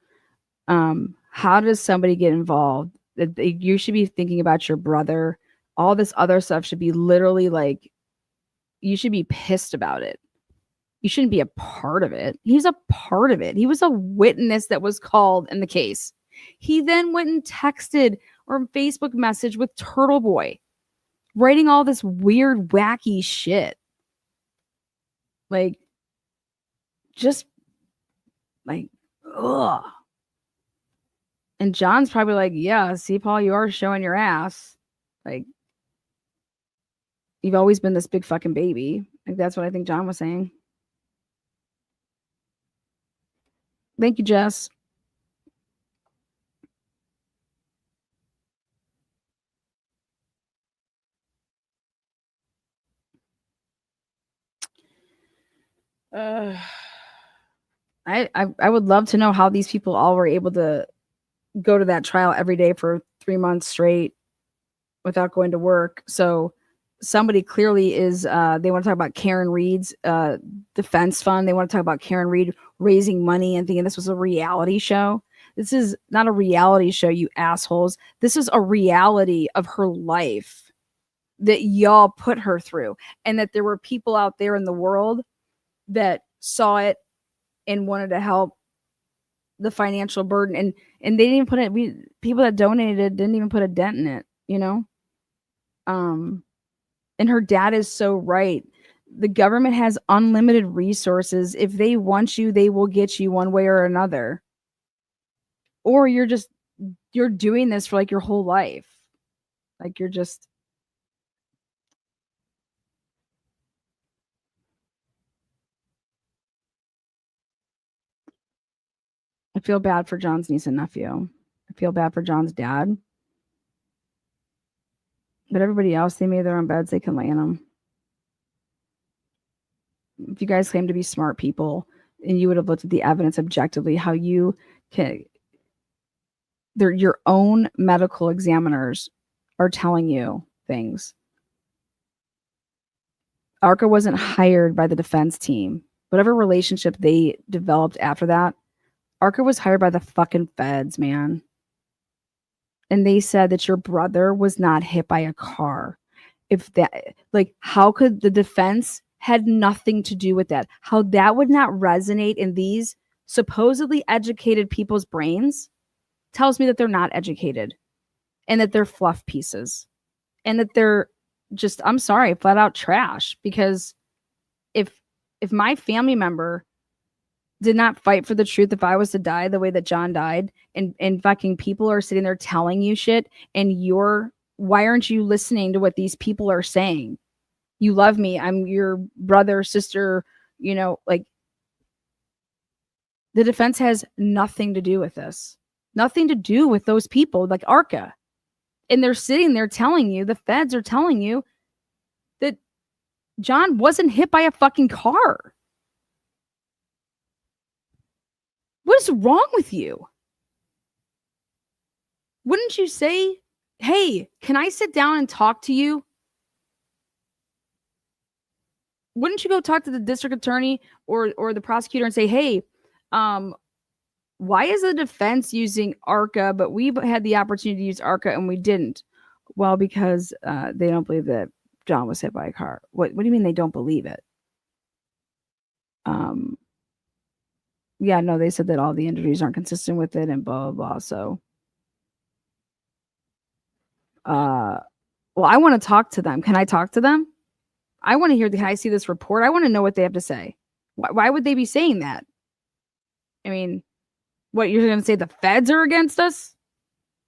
How does somebody get involved? You should be thinking about your brother. All this other stuff should be literally like, you should be pissed about it. You shouldn't be a part of it. He's a part of it. He was a witness that was called in the case. He then went and texted or Facebook message with Turtle Boy, writing all this weird, wacky shit. Like, just like, ugh. And John's probably like, yeah, see, Paul, you are showing your ass. Like, you've always been this big fucking baby. Like, that's what I think John was saying. Thank you, Jess. I would love to know how these people all were able to go to that trial every day for 3 months straight without going to work. So somebody clearly is, they want to talk about Karen Reed's defense fund. They want to talk about Karen Reed raising money and thinking this was a reality show. This is not a reality show, you assholes. This is a reality of her life that y'all put her through, and that there were people out there in the world that saw it and wanted to help the financial burden, and they didn't even put it. People that donated didn't even put a dent in it, you know. And her dad is so right. The government has unlimited resources. If they want you, they will get you one way or another. Or you're doing this for like your whole life. Like you're just. I feel bad for John's niece and nephew. I feel bad for John's dad. But everybody else, they made their own beds. They can lay in them. If you guys claim to be smart people and you would have looked at the evidence objectively, how you can, your own medical examiners are telling you things. ARCA wasn't hired by the defense team. Whatever relationship they developed after that, ARCA was hired by the fucking feds, man. And they said that your brother was not hit by a car. If that, like, how could the defense had nothing to do with that? How that would not resonate in these supposedly educated people's brains tells me that they're not educated and that they're fluff pieces and that they're just, I'm sorry, flat out trash. Because if my family member did not fight for the truth, if I was to die the way that John died, and fucking people are sitting there telling you shit, and why aren't you listening to what these people are saying? You love me. I'm your brother, sister, like the defense has nothing to do with this. Nothing to do with those people like Arca. And they're sitting there telling you, the feds are telling you that John wasn't hit by a fucking car. What is wrong with you? Wouldn't you say, hey, can I sit down and talk to you? Wouldn't you go talk to the district attorney or the prosecutor and say, hey, why is the defense using ARCA, but we had the opportunity to use ARCA and we didn't? Well, because they don't believe that John was hit by a car. What do you mean they don't believe it? Yeah, no, they said that all the injuries aren't consistent with it and blah, blah, blah. So, well, I want to talk to them. Can I talk to them? I want to hear, can I see this report? I want to know what they have to say. Why would they be saying that? I mean, what, you're going to say the feds are against us?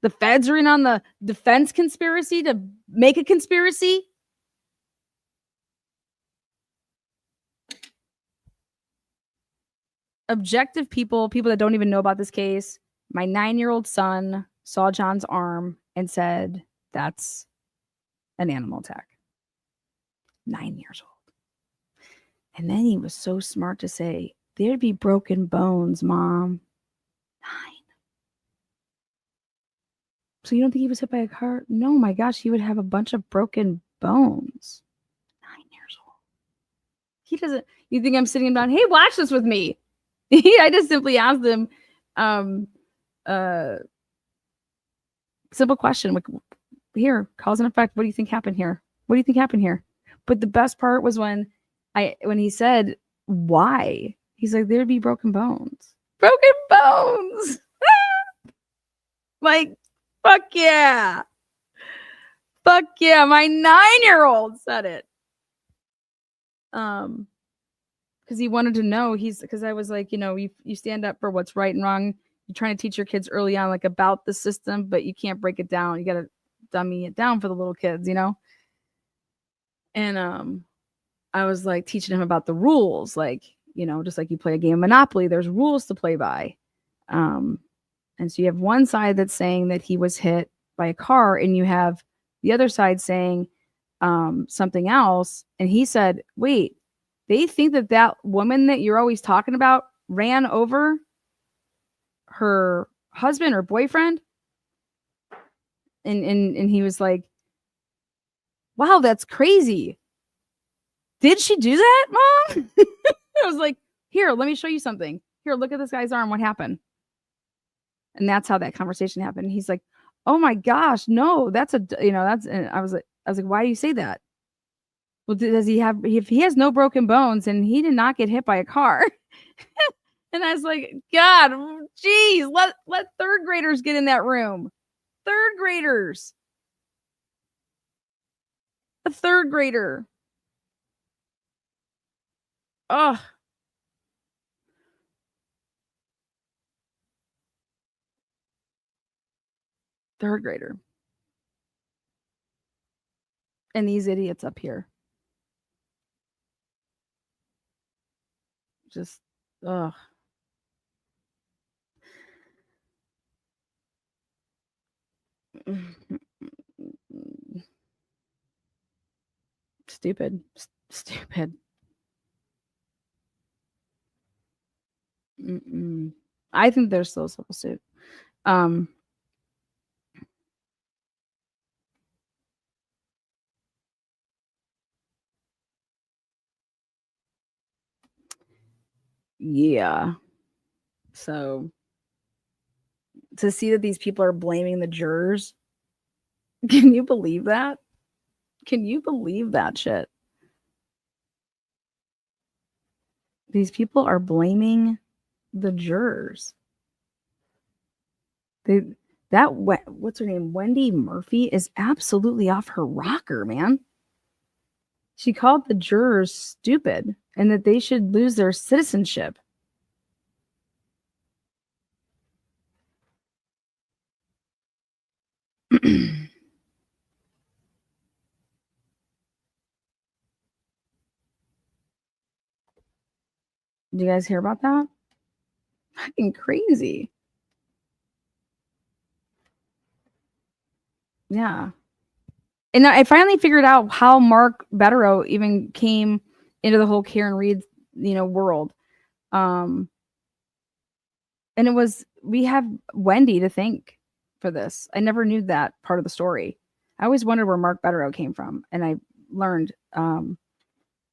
The feds are in on the defense conspiracy to make a conspiracy? Objective people that don't even know about this case. My 9-year-old son saw John's arm and said, that's an animal attack. 9 years old. And then he was so smart to say, there'd be broken bones, Mom. 9. So you don't think he was hit by a car? No, my gosh, he would have a bunch of broken bones. 9 years old. He doesn't, you think I'm sitting him down, hey, watch this with me. I just simply asked him simple question. Like, here, cause and effect. What do you think happened here? What do you think happened here? But the best part was when he said, why? He's like, there'd be broken bones. Broken bones. Like, fuck yeah. Fuck yeah. My 9-year-old said it. Because he wanted to know. Because I was like, you stand up for what's right and wrong. You're trying to teach your kids early on, like, about the system, but you can't break it down. You got to dummy it down for the little kids, And I was like teaching him about the rules, like, just like you play a game of Monopoly, there's rules to play by. And so you have one side that's saying that he was hit by a car, and you have the other side saying something else. And he said, wait, they think that woman that you're always talking about ran over her husband or boyfriend? And he was like, wow, that's crazy. Did she do that, Mom? I was like, here, let me show you something. Here, look at this guy's arm. What happened? And that's how that conversation happened. He's like, oh my gosh, no, that's and I was like, why do you say that? Well, does he have, if he has no broken bones and he did not get hit by a car? And I was like, God, geez, let third graders get in that room. Third graders. A third grader. Ugh. Third grader. And these idiots up here. Just, ugh. Stupid. Stupid. I think they're so supposed to. Yeah. So to see that these people are blaming the jurors, can you believe that? Can you believe that shit? These people are blaming the jurors. What's her name? Wendy Murphy is absolutely off her rocker, man. She called the jurors stupid and that they should lose their citizenship. Did you guys hear about that? Fucking crazy. Yeah. And I finally figured out how Mark Betterow even came into the whole Karen Reed, world. And it was, we have Wendy to thank for this. I never knew that part of the story. I always wondered where Mark Betterow came from. And I learned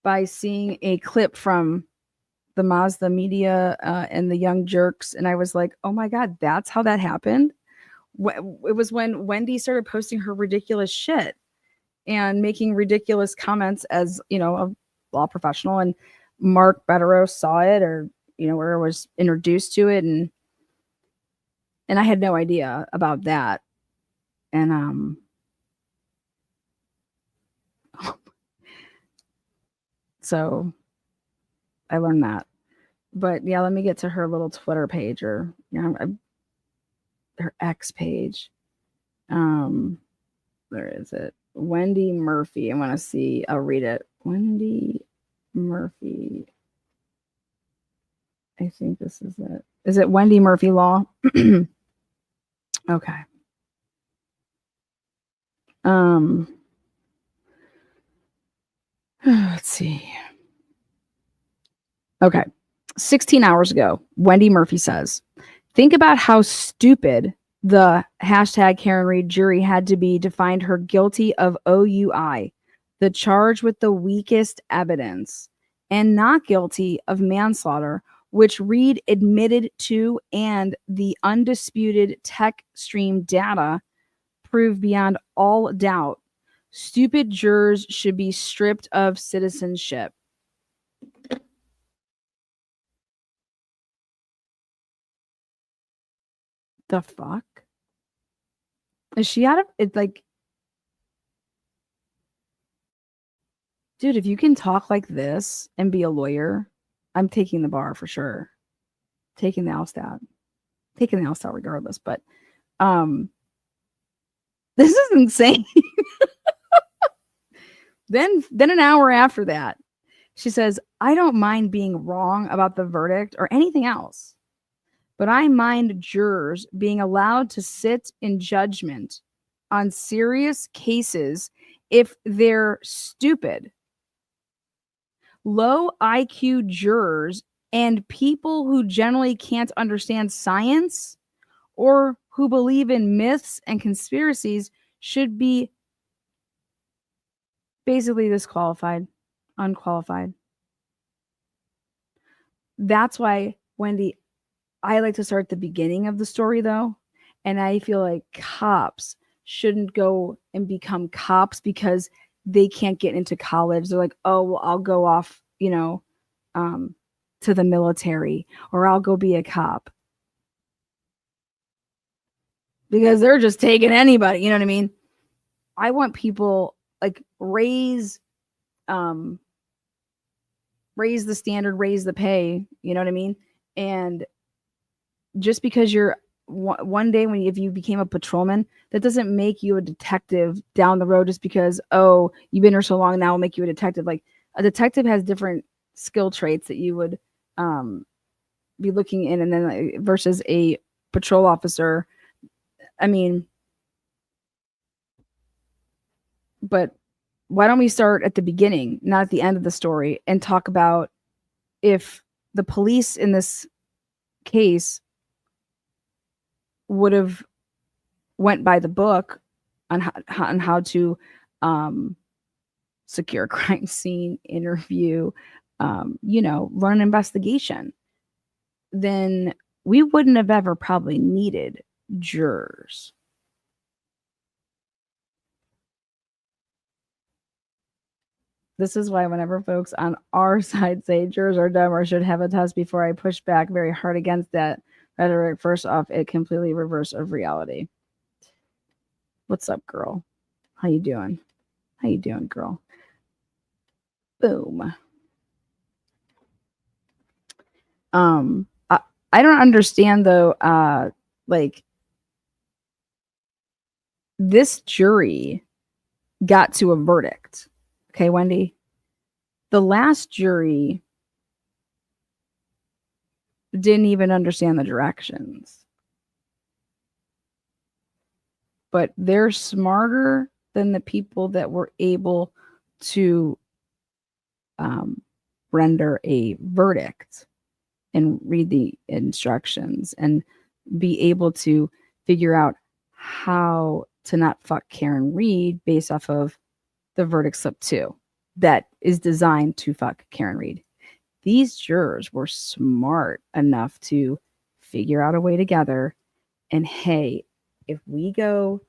by seeing a clip from the Mazda media and the Young Jerks. And I was like, oh my God, that's how that happened. It was when Wendy started posting her ridiculous shit and making ridiculous comments as, a law professional. And Mark Betterow saw it or, or was introduced to it. And I had no idea about that. And, so I learned that. But yeah, let me get to her little Twitter page or her X page. Where is it? Wendy Murphy. I want to see. I'll read it. Wendy Murphy. I think this is it. Is it Wendy Murphy Law? Okay. Let's see. Okay. 16 hours ago, Wendy Murphy says, think about how stupid the hashtag Karen Reed jury had to be to find her guilty of OUI, the charge with the weakest evidence, and not guilty of manslaughter, which Reed admitted to, and the undisputed tech stream data prove beyond all doubt. Stupid jurors should be stripped of citizenship. The fuck? Is she out of it? Like, dude, if you can talk like this and be a lawyer, I'm taking the bar for sure. Taking the LSAT. Taking the LSAT regardless, but this is insane. Then an hour after that, she says, I don't mind being wrong about the verdict or anything else, but I mind jurors being allowed to sit in judgment on serious cases if they're stupid. Low IQ jurors and people who generally can't understand science or who believe in myths and conspiracies should be basically disqualified, unqualified. That's why, Wendy, I like to start at the beginning of the story, though. And I feel like cops shouldn't go and become cops because they can't get into college. They're like, oh, well, I'll go off, to the military, or I'll go be a cop. Because they're just taking anybody, you know what I mean? I want people like raise the standard, raise the pay, you know what I mean? And just because you're one day if you became a patrolman, that doesn't make you a detective down the road just because, oh, you've been here so long, now will make you a detective. Like a detective has different skill traits that you would be looking in, and then versus a patrol officer. I mean, but why don't we start at the beginning, not at the end of the story, and talk about if the police in this case would have went by the book on how to secure a crime scene, interview, run an investigation, then we wouldn't have ever probably needed jurors. This is why whenever folks on our side say jurors are dumb or should have a test before, I push back very hard against that rhetoric. First off, it completely reverse of reality. What's up, girl? How you doing? How you doing, girl? Boom. I don't understand though, like this jury got to a verdict. Okay, Wendy. The last jury didn't even understand the directions. But they're smarter than the people that were able to render a verdict and read the instructions and be able to figure out how to not fuck Karen Reed based off of the verdict slip 2 that is designed to fuck Karen Reed. These jurors were smart enough to figure out a way together. And hey, if we go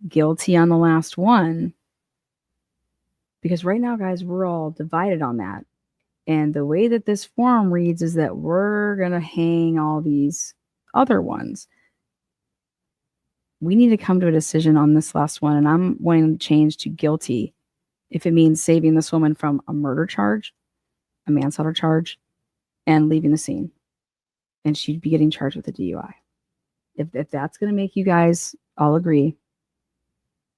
guilty on the last one, because right now, guys, we're all divided on that. And the way that this form reads is that we're going to hang all these other ones. We need to come to a decision on this last one. And I'm wanting to change to guilty if it means saving this woman from a murder charge, a manslaughter charge, and leaving the scene. And she'd be getting charged with a DUI. If that's going to make you guys all agree,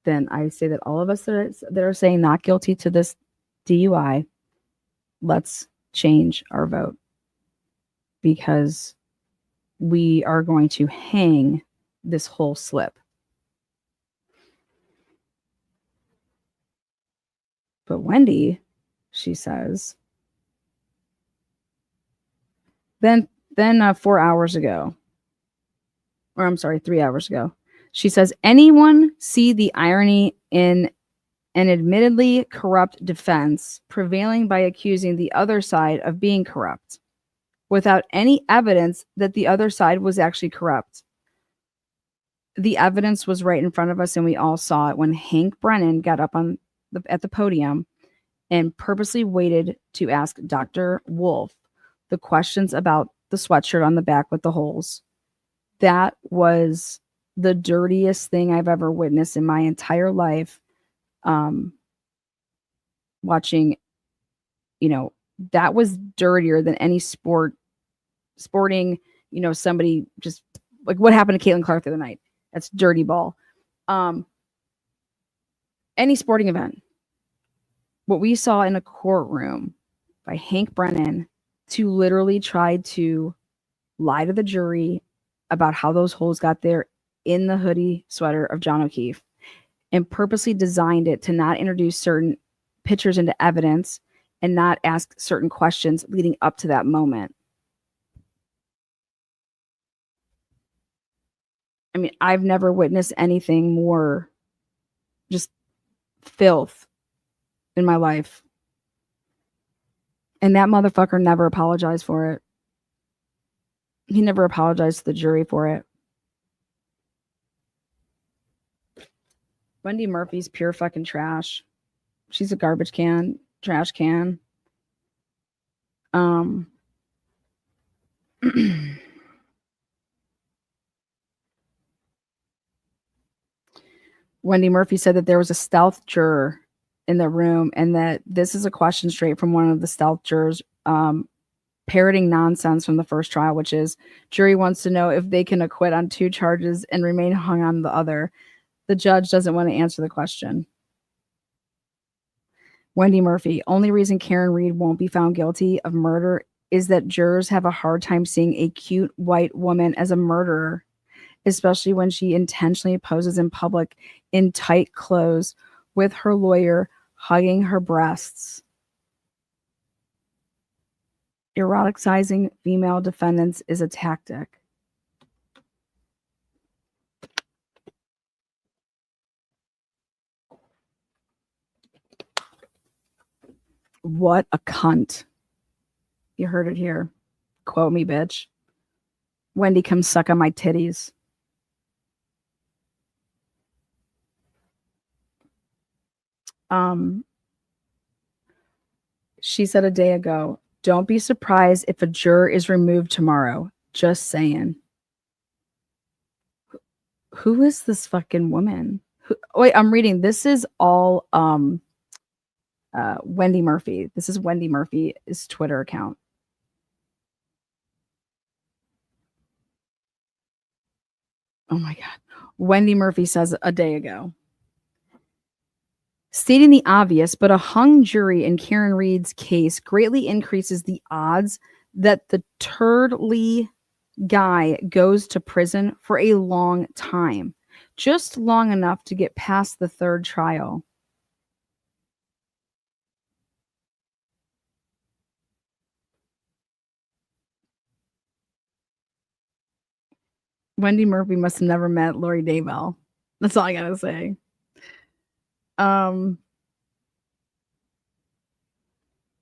then I say that all of us that are saying not guilty to this DUI, let's change our vote, because we are going to hang this whole slip. But Wendy, she says, then 4 hours ago, or I'm sorry, 3 hours ago, she says, anyone see the irony in an admittedly corrupt defense prevailing by accusing the other side of being corrupt without any evidence that the other side was actually corrupt? The evidence was right in front of us, and we all saw it when Hank Brennan got up at the podium and purposely waited to ask Dr. Wolf the questions about the sweatshirt on the back with the holes. That was the dirtiest thing I've ever witnessed in my entire life. Watching, that was dirtier than any sporting, somebody just like what happened to Caitlin Clark the other night. That's dirty ball. Any sporting event. What we saw in a courtroom by Hank Brennan to literally try to lie to the jury about how those holes got there in the hoodie sweater of John O'Keefe, and purposely designed it to not introduce certain pictures into evidence and not ask certain questions leading up to that moment. I mean, I've never witnessed anything more just filth in my life. And that motherfucker never apologized for it. He never apologized to the jury for it. Wendy Murphy's pure fucking trash. She's a garbage can, trash can. Wendy Murphy said that there was a stealth juror in the room, and that this is a question straight from one of the stealth jurors, parroting nonsense from the first trial, which is jury wants to know if they can acquit on 2 charges and remain hung on the other. The judge doesn't want to answer the question. Wendy Murphy, only reason Karen Reed won't be found guilty of murder is that jurors have a hard time seeing a cute white woman as a murderer, especially when she intentionally poses in public in tight clothes with her lawyer hugging her breasts. Eroticizing female defendants is a tactic. What a cunt. You heard it here. Quote me, bitch. Wendy, come suck on my titties. She said a day ago, don't be surprised if a juror is removed tomorrow. Just saying. Who is this fucking woman? Wait, I'm reading. This is all Wendy Murphy. This is Wendy Murphy's Twitter account. Oh my God. Wendy Murphy says a day ago, stating the obvious, but a hung jury in Karen Reed's case greatly increases the odds that the Turdley guy goes to prison for a long time, just long enough to get past the third trial. Wendy Murphy must have never met Lori Daybell. That's all I gotta say.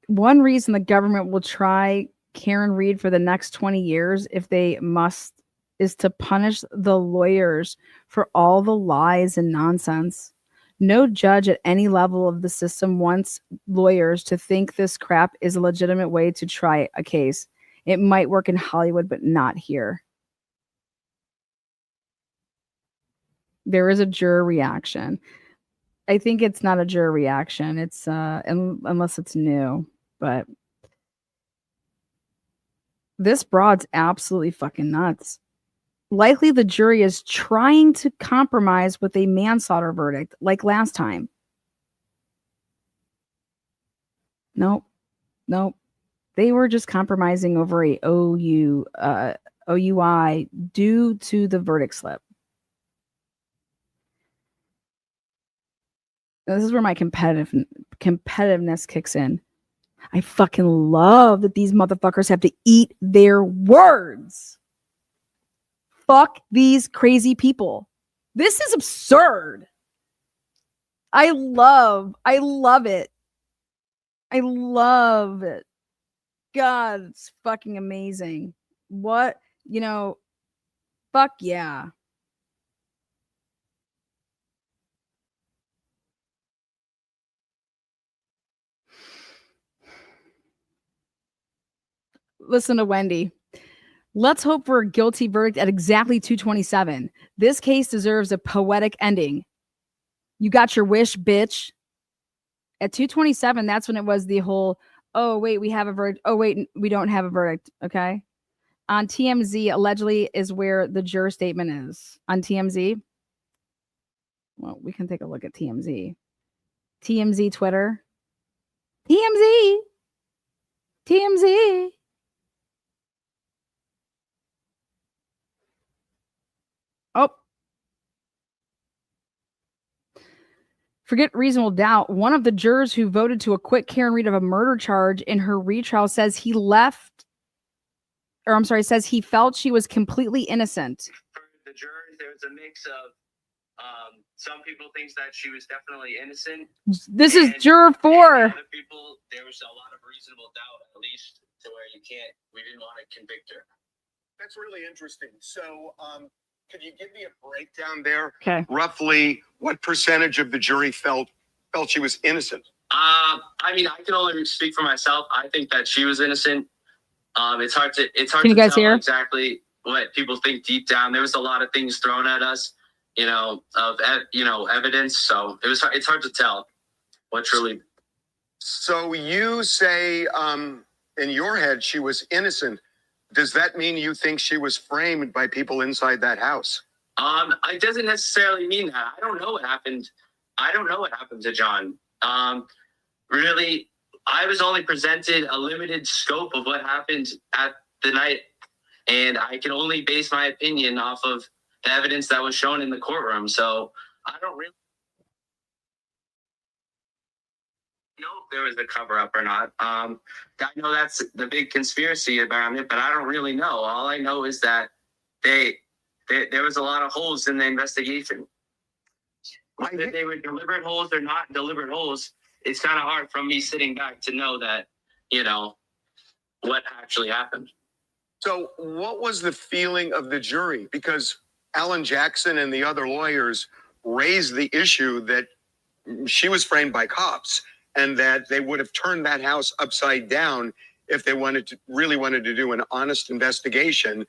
One reason the government will try Karen Reed for the next 20 years, if they must, is to punish the lawyers for all the lies and nonsense. No judge at any level of the system wants lawyers to think this crap is a legitimate way to try a case. It might work in Hollywood, but not here. There is a juror reaction. I think it's not a juror reaction. It's unless it's new, but this broad's absolutely fucking nuts. Likely the jury is trying to compromise with a manslaughter verdict like last time. Nope. They were just compromising over a OUI due to the verdict slip. This is where my competitiveness kicks in. I fucking love that these motherfuckers have to eat their words. Fuck these crazy people. This is absurd. I love it. I love it. God, it's fucking amazing. What, fuck yeah. Listen to Wendy. Let's hope for a guilty verdict at exactly 2:27. This case deserves a poetic ending. You got your wish, bitch. At 2:27, that's when it was the whole, oh, wait, we have a verdict. Oh, wait, we don't have a verdict. Okay. On TMZ, allegedly, is where the juror statement is. On TMZ. Well, we can take a look at TMZ. TMZ Twitter. TMZ. Oh. Forget reasonable doubt. One of the jurors who voted to acquit Karen Reed of a murder charge in her retrial says he says he felt she was completely innocent. For the jurors, there was a mix of some people think that she was definitely innocent. This is juror 4. Other people, there was a lot of reasonable doubt, at least to where we didn't want to convict her. That's really interesting. So, could you give me a breakdown there? Okay. Roughly, what percentage of the jury felt she was innocent? I mean, I can only speak for myself. I think that she was innocent. It's hard to Can you guys tell hear? exactly what people think deep down. There was a lot of things thrown at us, of evidence. So it's hard to tell what truly. So you say, in your head, she was innocent. Does that mean you think she was framed by people inside that house? It doesn't necessarily mean that. I don't know what happened. I don't know what happened to John. Really, I was only presented a limited scope of what happened at the night, and I can only base my opinion off of the evidence that was shown in the courtroom. So I don't really know if there was a cover-up or not. I know that's the big conspiracy around it, but I don't really know. All I know is that there was a lot of holes in the investigation. Whether they were deliberate holes or not deliberate holes, it's kind of hard from me sitting back to know that, what actually happened. So what was the feeling of the jury? Because Alan Jackson and the other lawyers raised the issue that she was framed by cops and that they would have turned that house upside down if they really wanted to do an honest investigation,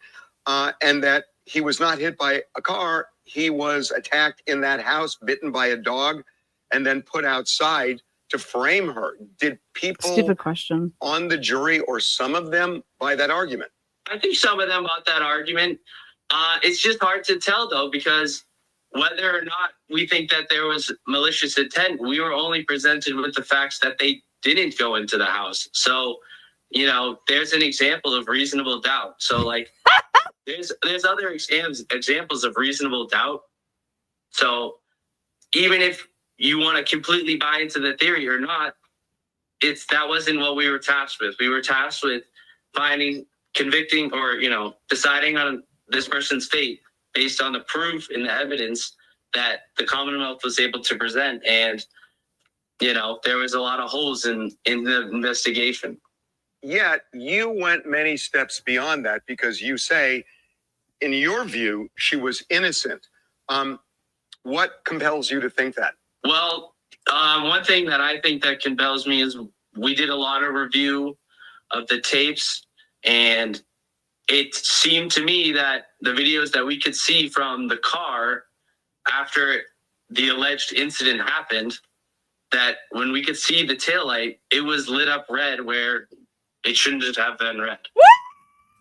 and that he was not hit by a car. He was attacked in that house, bitten by a dog, and then put outside to frame her. Did people Stupid question. on the jury, or some of them, buy that argument? I think some of them bought that argument. It's just hard to tell, though, because whether or not we think that there was malicious intent, we were only presented with the facts that they didn't go into the house. So, there's an example of reasonable doubt. So like, there's other examples of reasonable doubt. So even if you want to completely buy into the theory or not, that wasn't what we were tasked with. We were tasked with finding, convicting, or deciding on this person's fate based on the proof and the evidence that the Commonwealth was able to present. And there was a lot of holes in the investigation. Yet you went many steps beyond that because you say, in your view, she was innocent. What compels you to think that? Well, one thing that I think that compels me is we did a lot of review of the tapes, and it seemed to me that the videos that we could see from the car after the alleged incident happened, that when we could see the taillight, it was lit up red where it shouldn't have been red.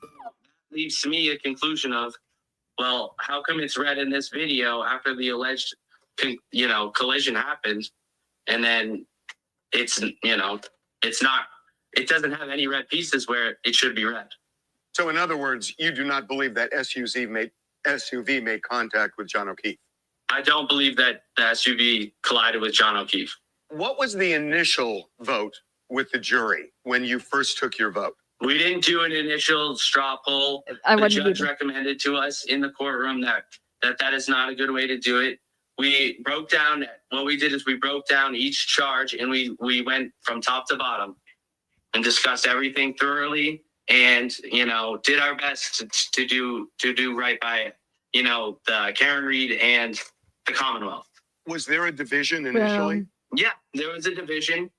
That leaves to me a conclusion of, well, how come it's red in this video after the alleged, collision happened, and then it's not, it doesn't have any red pieces where it should be red. So in other words, you do not believe that SUV made contact with John O'Keefe? I don't believe that the SUV collided with John O'Keefe. What was the initial vote with the jury when you first took your vote? We didn't do an initial straw poll. The judge recommended to us in the courtroom that is not a good way to do it. We broke down, what we did is we broke down each charge, and we went from top to bottom and discussed everything thoroughly, and did our best to do right by the Karen Reed and the Commonwealth. Was there a division initially? Yeah, there was a division.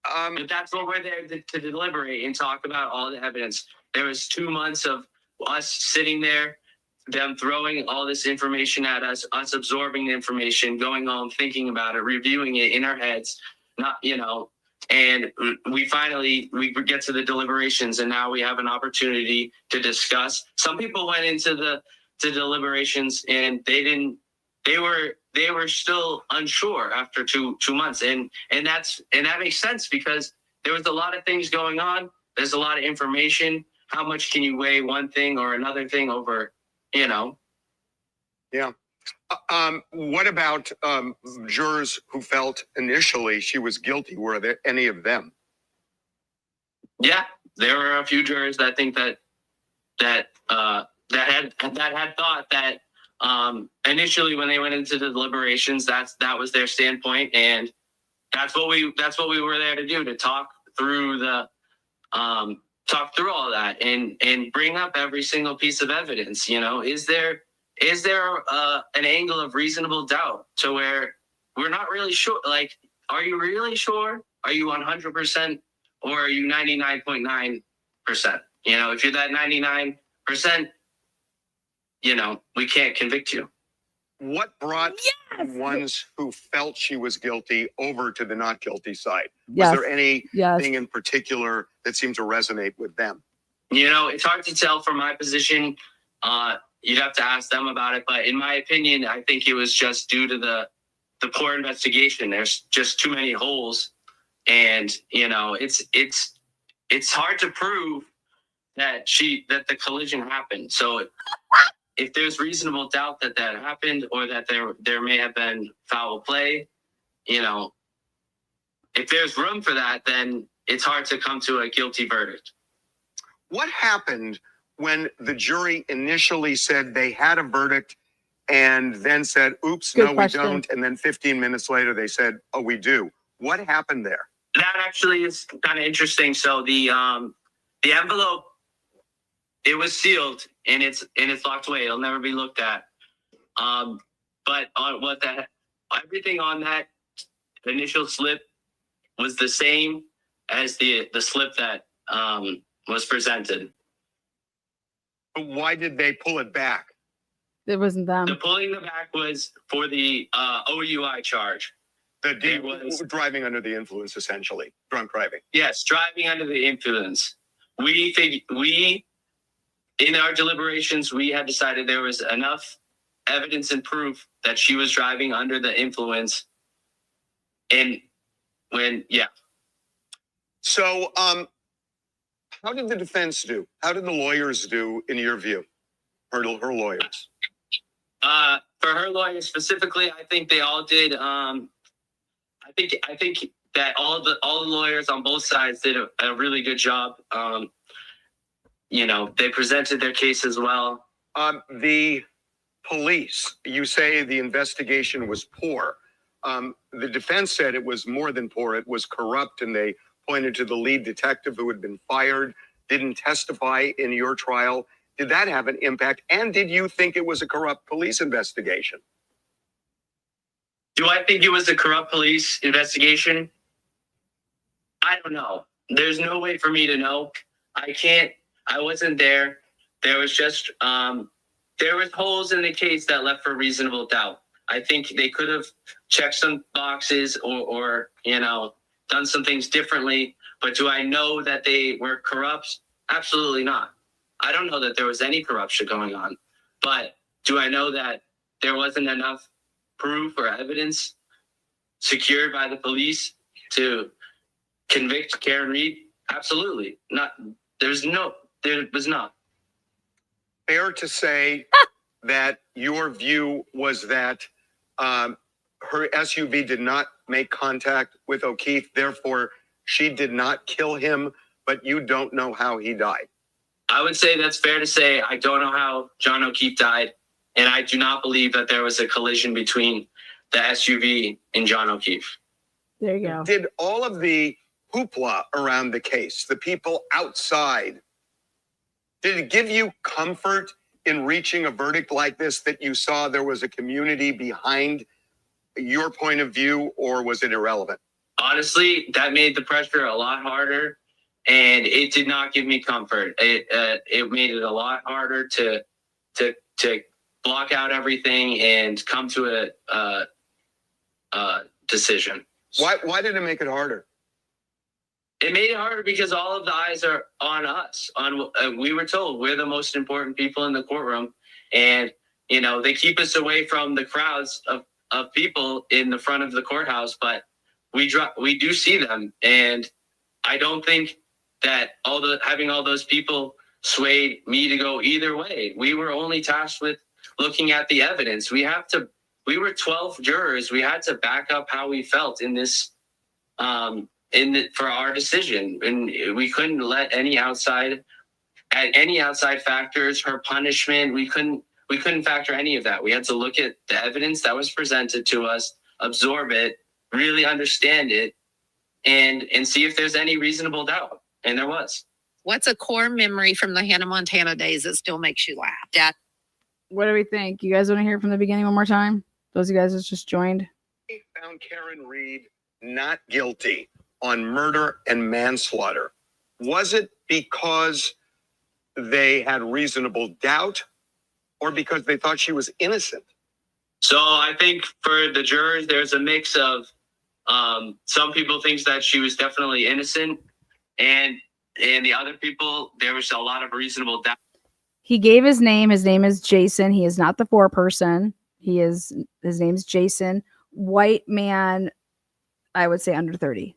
But that's what we're there to deliberate and talk about all the evidence. There was 2 months of us sitting there, them throwing all this information at us absorbing the information, going home, thinking about it, reviewing it in our heads, and we get to the deliberations, and now we have an opportunity to discuss. Some people went into the deliberations and they were still unsure after two months. And that makes sense because there was a lot of things going on. There's a lot of information. How much can you weigh one thing or another thing over, Yeah. What about jurors who felt initially she was guilty? Were there any of them? Yeah, there were a few jurors that think that had thought that initially when they went into the deliberations, that was their standpoint, and that's what we were there to do, to talk through all that and bring up every single piece of evidence. Is there an angle of reasonable doubt to where we're not really sure? Like, are you really sure? Are you 100% or are you 99.9%? If you're that 99%, we can't convict you. What brought the ones who felt she was guilty over to the not guilty side? Was there anything in particular that seemed to resonate with them? It's hard to tell from my position. You'd have to ask them about it. But in my opinion, I think it was just due to the poor investigation. There's just too many holes. And, it's hard to prove that the collision happened. So if there's reasonable doubt that happened, or that there may have been foul play, if there's room for that, then it's hard to come to a guilty verdict. What happened when the jury initially said they had a verdict and then said, oops, Good no, question. we don't. And then 15 minutes later, they said, oh, we do. What happened there? That actually is kind of interesting. So the envelope, it was sealed and it's locked away. It'll never be looked at. But on everything on that initial slip was the same as the slip that was presented. But why did they pull it back? It wasn't them. The pulling the back was for the OUI charge. Was driving under the influence, essentially. Drunk driving. Yes, driving under the influence. We in our deliberations, we had decided there was enough evidence and proof that she was driving under the influence. And So, how did the defense do? How did the lawyers do, in your view? Her lawyers. For her lawyers specifically, I think they all did. I think that all the lawyers on both sides did a really good job. They presented their case as well. The police, you say the investigation was poor. The defense said it was more than poor. It was corrupt, and they pointed to the lead detective who had been fired, didn't testify in your trial. Did that have an impact? And did you think it was a corrupt police investigation? Do I think it was a corrupt police investigation? I don't know. There's no way for me to know. I wasn't there. There was just, there was holes in the case that left for reasonable doubt. I think they could have checked some boxes or done some things differently. But do I know that they were corrupt? Absolutely not. I don't know that there was any corruption going on. But do I know that there wasn't enough proof or evidence secured by the police to convict Karen Reed? Absolutely not. There was not. Fair to say that your view was that her SUV did not make contact with O'Keefe, therefore she did not kill him, but you don't know how he died. I would say that's fair to say. I don't know how John O'Keefe died, and I do not believe that there was a collision between the SUV and John O'Keefe. There you go. Did all of the hoopla around the case, the people outside, did it give you comfort in reaching a verdict like this, that you saw there was a community behind your point of view, or was it irrelevant? Honestly, that made the pressure a lot harder, and it did not give me comfort. It made it a lot harder to block out everything and come to a decision. Why did it make it harder? It made it harder because all of the eyes are on us. We were told we're the most important people in the courtroom, and they keep us away from the crowds of people in the front of the courthouse. But we do see them, and I don't think that having all those people swayed me to go either way. We were only tasked with looking at the evidence. We were 12 jurors. We had to back up how we felt in this. For our decision, and we couldn't let any outside factors, her punishment, we couldn't factor any of that. We had to look at the evidence that was presented to us, absorb it, really understand it, and see if there's any reasonable doubt. And there was. What's a core memory from the Hannah Montana days that still makes you laugh? Dad? What do we think? You guys want to hear from the beginning one more time? Those of you guys that just joined. They found Karen Reed not guilty on murder and manslaughter. Was it because they had reasonable doubt, or because they thought she was innocent? So I think for the jurors, there's a mix of some people think that she was definitely innocent, and the other people, there was a lot of reasonable doubt. He gave his name. His name is Jason. He is not the foreperson. His name is Jason. White man, I would say under 30.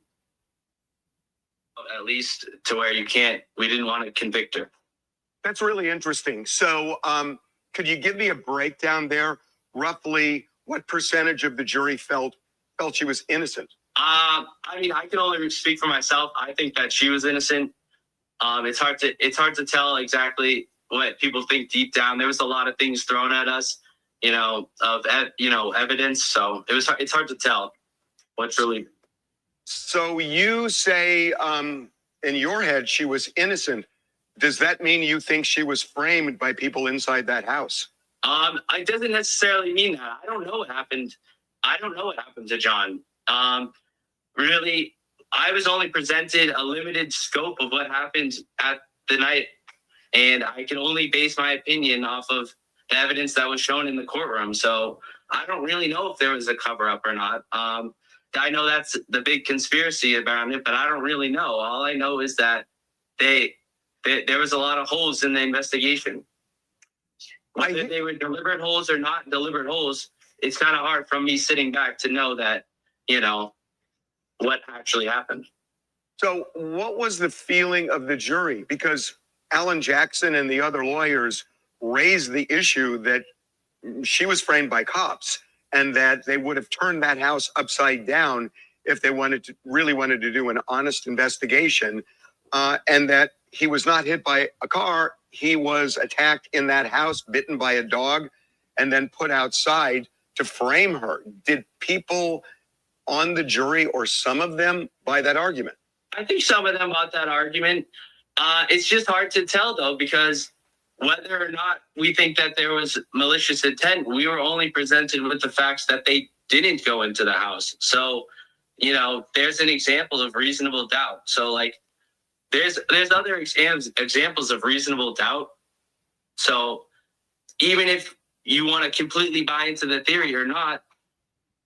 At least to where we didn't want to convict her. That's really interesting. So could you give me a breakdown there? Roughly what percentage of the jury felt she was innocent? I can only speak for myself. I think that she was innocent. It's hard to tell exactly what people think deep down. There was a lot of things thrown at us, evidence. So it's hard to tell what's really. So you say in your head she was innocent. Does that mean you think she was framed by people inside that house? It doesn't necessarily mean that. I don't know what happened. I don't know what happened to John. Really, I was only presented a limited scope of what happened at the night, and I can only base my opinion off of the evidence that was shown in the courtroom. So I don't really know if there was a cover-up or not. I know that's the big conspiracy around it, but I don't really know. All I know is that there was a lot of holes in the investigation. Whether they were deliberate holes or not deliberate holes, it's kind of hard from me sitting back to know that, what actually happened. So, what was the feeling of the jury? Because Alan Jackson and the other lawyers raised the issue that she was framed by cops and that they would have turned that house upside down if they really wanted to do an honest investigation, and that he was not hit by a car. He was attacked in that house, bitten by a dog, and then put outside to frame her. Did people on the jury, or some of them, buy that argument? I think some of them bought that argument. It's just hard to tell, though, because whether or not we think that there was malicious intent, we were only presented with the facts that they didn't go into the house. So, there's an example of reasonable doubt. So, like, there's other examples of reasonable doubt. So, even if you want to completely buy into the theory or not,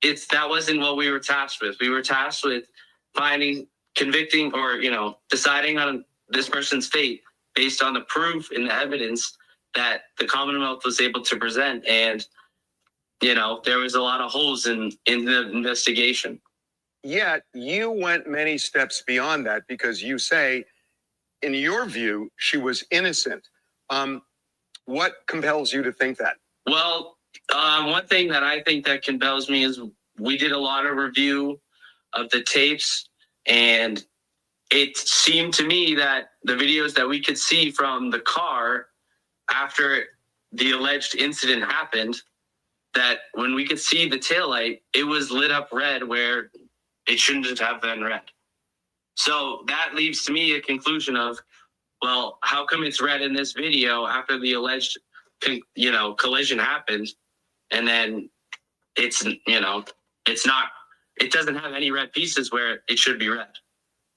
that wasn't what we were tasked with. We were tasked with convicting, or deciding on this person's fate based on the proof and the evidence that the Commonwealth was able to present. And there was a lot of holes in the investigation. Yet you went many steps beyond that, because you say, in your view, she was innocent. What compels you to think that? Well, one thing that I think that compels me is we did a lot of review of the tapes, and it seemed to me that the videos that we could see from the car after the alleged incident happened, that when we could see the taillight, it was lit up red where it shouldn't have been red. So that leaves to me a conclusion of, well, how come it's red in this video after the alleged, collision happened, and then it's not, it doesn't have any red pieces where it should be red.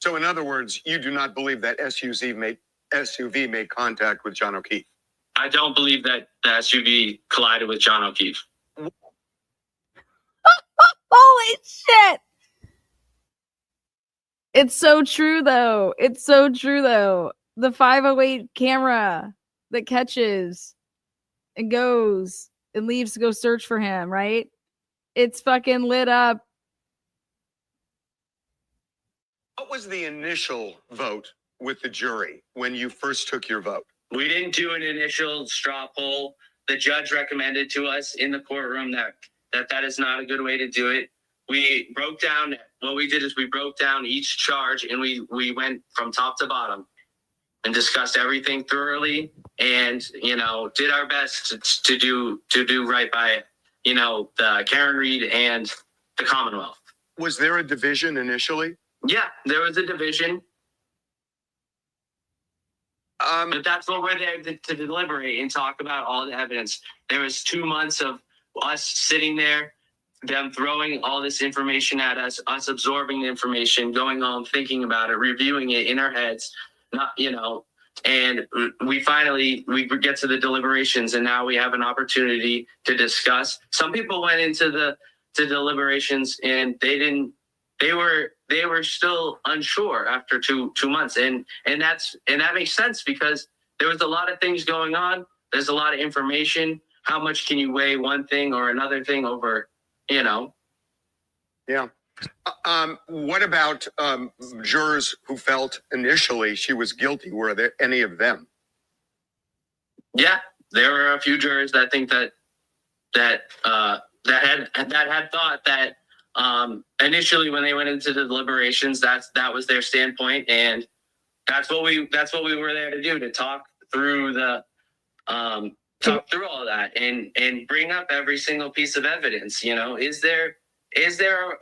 So in other words, you do not believe that SUV made contact with John O'Keefe? I don't believe that the SUV collided with John O'Keefe. Holy shit! It's so true, though. It's so true, though. The 508 camera that catches and goes and leaves to go search for him, right? It's fucking lit up. What was the initial vote with the jury when you first took your vote? We didn't do an initial straw poll. The judge recommended to us in the courtroom that is not a good way to do it. We broke down, what we did is we broke down each charge, and we went from top to bottom and discussed everything thoroughly, and did our best to do right by the Karen Reed and the Commonwealth. Was there a division initially? Yeah, there was a division. But that's what we're there to deliberate and talk about all the evidence. There was 2 months of us sitting there, them throwing all this information at us absorbing the information, going home, thinking about it, reviewing it in our heads, and we get to the deliberations, and now we have an opportunity to discuss. Some people went into the deliberations and they were still unsure after two months. And that makes sense, because there was a lot of things going on. There's a lot of information. How much can you weigh one thing or another thing over, Yeah. What about jurors who felt initially she was guilty? Were there any of them? Yeah, there were a few jurors that think that had thought that initially when they went into the deliberations, that was their standpoint, and that's what we were there to do, to talk through all that and bring up every single piece of evidence. Is there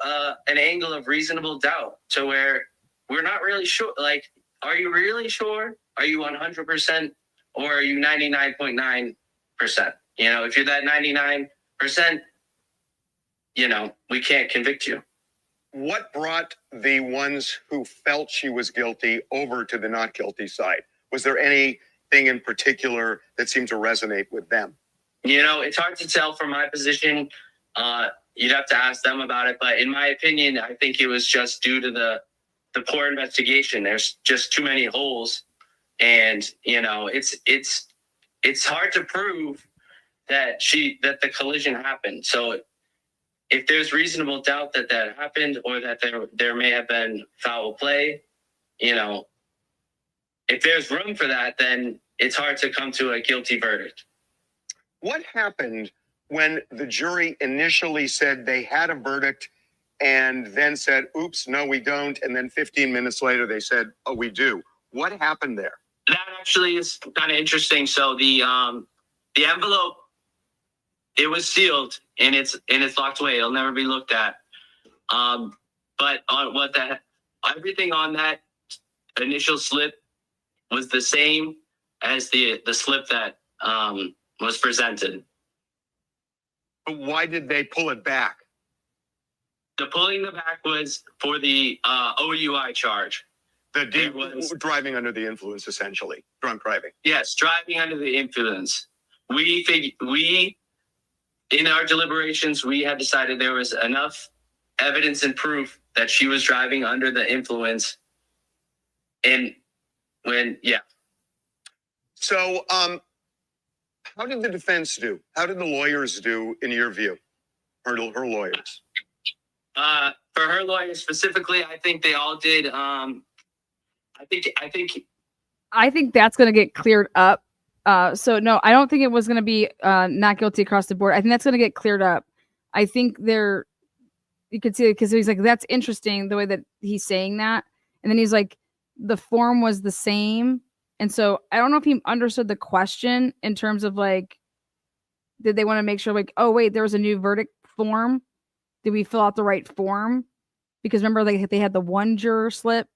an angle of reasonable doubt to where we're not really sure? Like, are you really sure? Are you 100%, or are you 99.9%? If you're that 99%, we can't convict you. What brought the ones who felt she was guilty over to the not guilty side? Was there anything in particular that seemed to resonate with them? It's hard to tell from my position. You'd have to ask them about it. But in my opinion, I think it was just due to the poor investigation. There's just too many holes. And, it's hard to prove that the collision happened. So if there's reasonable doubt that happened, or that there may have been foul play, you know, if there's room for that, then it's hard to come to a guilty verdict. What happened when the jury initially said they had a verdict and then said, oops, no, we don't. And then 15 minutes later, they said, oh, we do. What happened there? That actually is kind of interesting. So the envelope, it was sealed and it's locked away. It'll never be looked at. But on everything on that initial slip was the same as the slip that was presented. But why did they pull it back? The pulling the back was for the OUI charge. Driving under the influence, essentially. Drunk driving. Yes, driving under the influence. We in our deliberations, we had decided there was enough evidence and proof that she was driving under the influence. And So, how did the defense do? How did the lawyers do, in your view? Her lawyers. For her lawyers specifically, I think they all did. I think that's going to get cleared up. So no, I don't think it was going to be not guilty across the board. I think that's going to get cleared up. I think you could see it because he's like, that's interesting the way that he's saying that. And then he's like, the form was the same. And so I don't know if he understood the question in terms of like, did they want to make sure like, oh wait, there was a new verdict form. Did we fill out the right form? Because remember they had the one juror slip.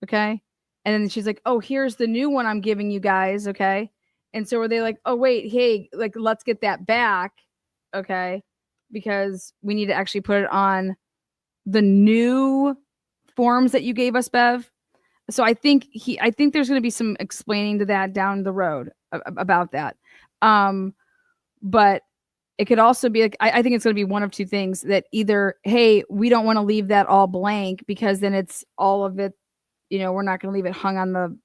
Okay. And then she's like, oh, here's the new one I'm giving you guys. Okay. And so were they like, oh wait, hey, like, let's get that back. Okay. Because we need to actually put it on the new forms that you gave us, Bev. So I think there's going to be some explaining to that down the road about that. But it could also be like, I think it's going to be one of two things, that either, hey, we don't want to leave that all blank because then it's all of it, we're not going to leave it hung on the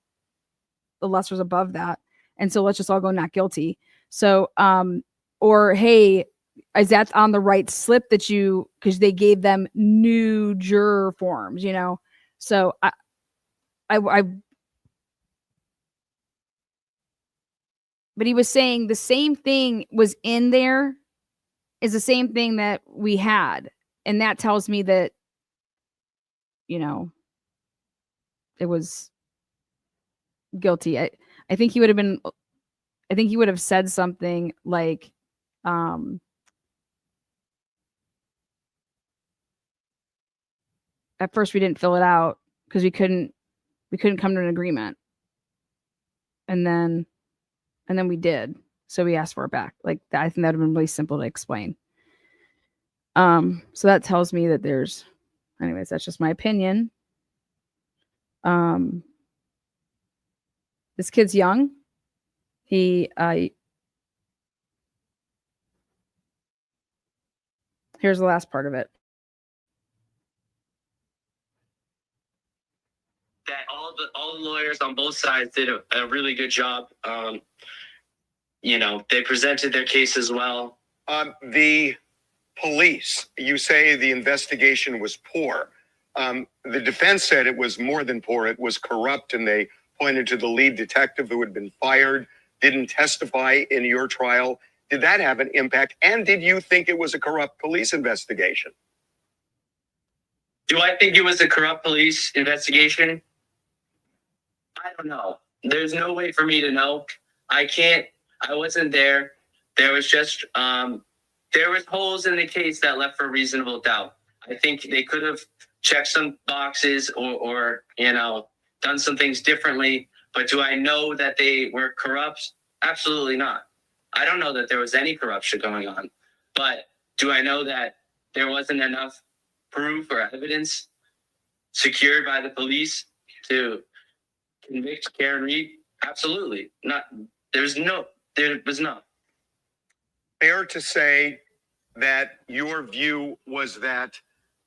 lessers above that. And so let's just all go not guilty. So, or hey, is that on the right slip that because they gave them new juror forms, So but he was saying the same thing was in there is the same thing that we had. And that tells me that, it was guilty. I think he would have said something like, at first we didn't fill it out because we couldn't come to an agreement. And then we did. So we asked for it back. Like that, I think that would have been really simple to explain. So that tells me that anyways, that's just my opinion. This kid's young. Here's the last part of it. That all the lawyers on both sides did a really good job. They presented their case as well. The police, you say the investigation was poor. The defense said it was more than poor. It was corrupt, and they pointed to the lead detective who had been fired, didn't testify in your trial. Did that have an impact? And did you think it was a corrupt police investigation? Do I think it was a corrupt police investigation? I don't know. There's no way for me to know. I wasn't there. There was just, there was holes in the case that left for reasonable doubt. I think they could have checked some boxes or done some things differently. But do I know that they were corrupt? Absolutely not. I don't know that there was any corruption going on. But do I know that there wasn't enough proof or evidence secured by the police to convict Karen Reed? Absolutely not. There was not. Fair to say that your view was that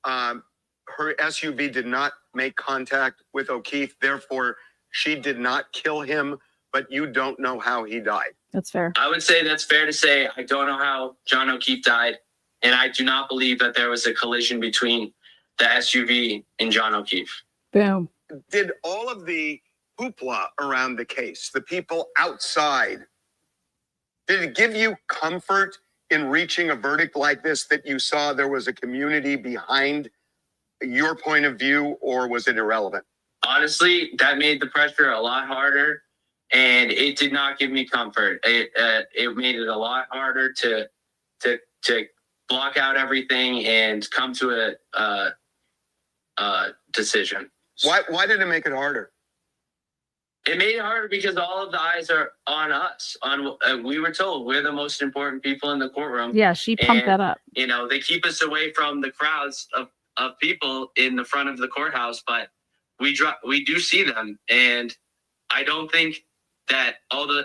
her SUV did not make contact with O'Keefe, therefore she did not kill him, but you don't know how he died. That's fair. I would say that's fair to say. I don't know how John O'Keefe died, and I do not believe that there was a collision between the SUV and John O'Keefe. Boom. did all of the hoopla around the case, the people outside, did it give you comfort in reaching a verdict like this, that you saw there was a community behind your point of view, or was it irrelevant? Honestly, that made the pressure a lot harder, and it did not give me comfort. It made it a lot harder to block out everything and come to a decision. Why did it make it harder? It made it harder because all of the eyes are on us. We were told we're the most important people in the courtroom. Yeah, she pumped that up. You know, they keep us away from the crowds of people in the front of the courthouse, but we do see them, and I don't think that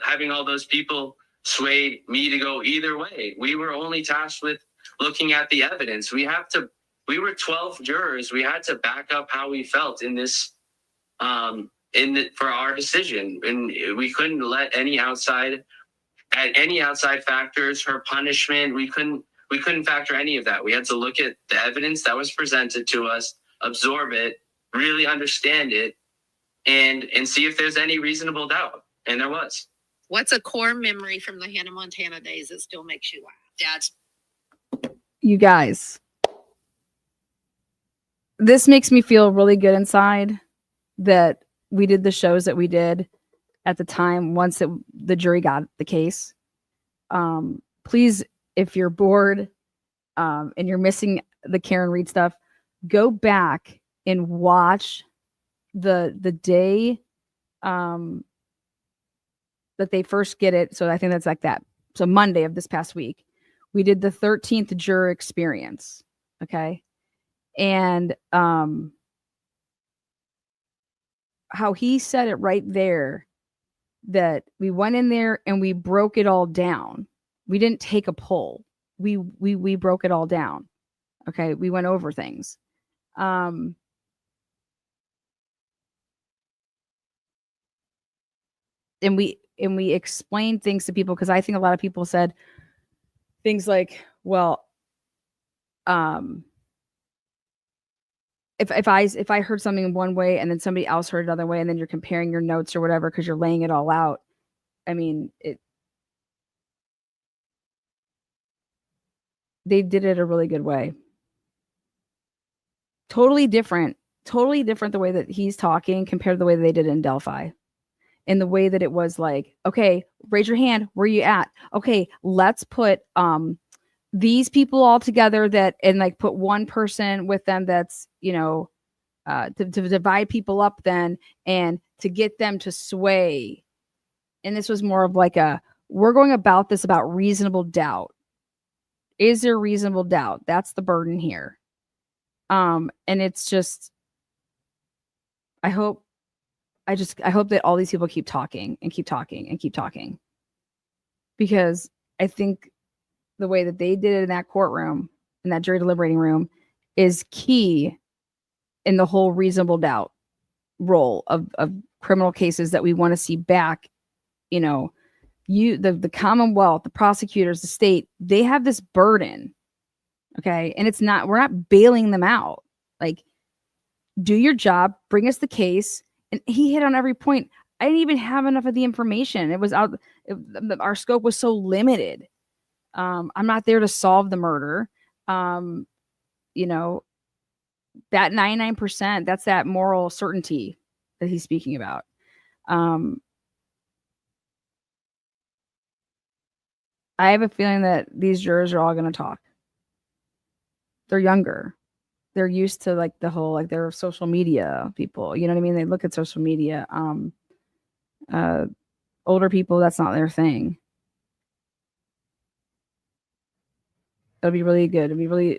having all those people swayed me to go either way. We were only tasked with looking at the evidence. We were 12 jurors. We had to back up how we felt in this for our decision, and we couldn't let any outside factors, her punishment. We couldn't factor any of that. We had to look at the evidence that was presented to us, absorb it, really understand it, and see if there's any reasonable doubt. And there was. What's a core memory from the Hannah Montana days that still makes you laugh? Dad's. You guys, this makes me feel really good inside that we did the shows that we did at the time once the jury got the case. Please, if you're bored and you're missing the Karen Reed stuff, go back and watch the day that they first get it. So I think that's like that. So Monday of this past week, we did the 13th juror experience. Okay. And how he said it right there, that we went in there and we broke it all down. We didn't take a poll. We broke it all down. Okay. We went over things. And we explained things to people, because I think a lot of people said things like, well, if I heard something one way and then somebody else heard it another way, and then you're comparing your notes or whatever because you're laying it all out. I mean, they did it a really good way. Totally different the way that he's talking compared to the way that they did it in Delphi. In the way that it was like, okay, raise your hand. Where you at? Okay, let's put these people all together and like put one person with them that's, to divide people up then and to get them to sway. And this was more of like we're going about this about reasonable doubt. Is there reasonable doubt? That's the burden here. And it's just, I hope that all these people keep talking and keep talking and keep talking, because I think the way that they did it in that courtroom, in that jury deliberating room, is key in the whole reasonable doubt role of criminal cases that we want to see back. The Commonwealth, the prosecutors, the state, they have this burden. Okay. And we're not bailing them out. Like, do your job, bring us the case. And he hit on every point. I didn't even have enough of the information. It was out. Our scope was so limited. I'm not there to solve the murder. That 99%, that's that moral certainty that he's speaking about. I have a feeling that these jurors are all going to talk. They're younger. They're used to like the whole, like they're social media people, you know what I mean? They look at social media. Older people, that's not their thing. It'll be really good.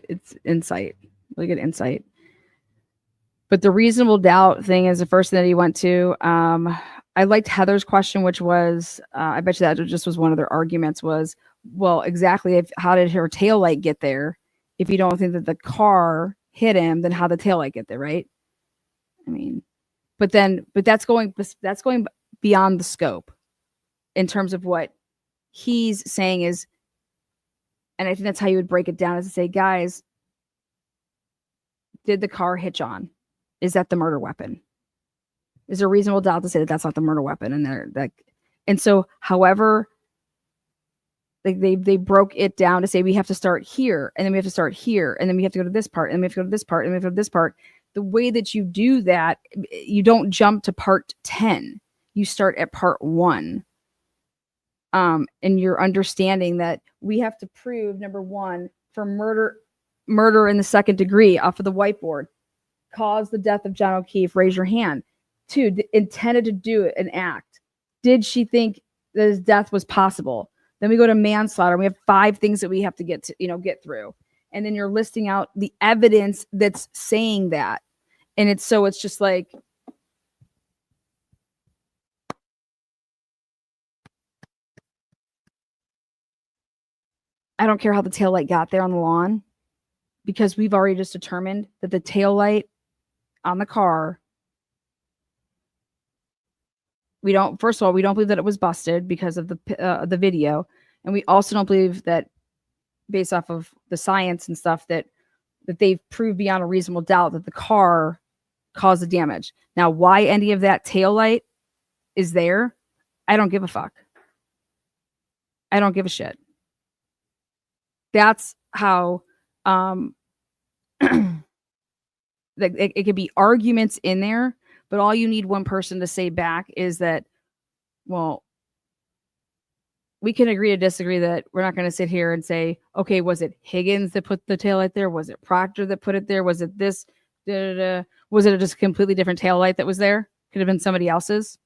It's insight, really good insight. But the reasonable doubt thing is the first thing that he went to. I liked Heather's question, which was, I bet you that just was one of their arguments was, well, exactly. How did her taillight get there? If you don't think that the car hit him, then how the taillight get there, right? I mean, but that's going beyond the scope in terms of what he's saying is, and I think that's how you would break it down, is to say, guys, did the car hitch on? Is that the murder weapon? is there a reasonable doubt to say that that's not the murder weapon? And so, however, like they broke it down to say we have to start here, and then we have to start here, and then we have to go to this part, and we have to go to this part, and we have to go to this part. The way that you do that, you don't jump to part 10. You start at part 1. And you're understanding that we have to prove, number 1, for murder in the second degree off of the whiteboard, caused the death of John O'Keefe, raise your hand. 2, intended to do an act. Did she think that his death was possible? Then we go to manslaughter. We have 5 things that we have to get through. And then you're listing out the evidence that's saying that. And it's just like, I don't care how the taillight got there on the lawn, because we've already just determined that the taillight on the car, first of all, we don't believe that it was busted because of the video. And we also don't believe that, based off of the science and stuff, that they've proved beyond a reasonable doubt that the car caused the damage. Now, why any of that taillight is there, I don't give a fuck. I don't give a shit. That's how it could be arguments in there, but all you need one person to say back is that, well, we can agree to disagree, that we're not going to sit here and say, okay, was it Higgins that put the taillight there? Was it Proctor that put it there? Was it this? Was it just a completely different taillight that was there? Could have been somebody else's.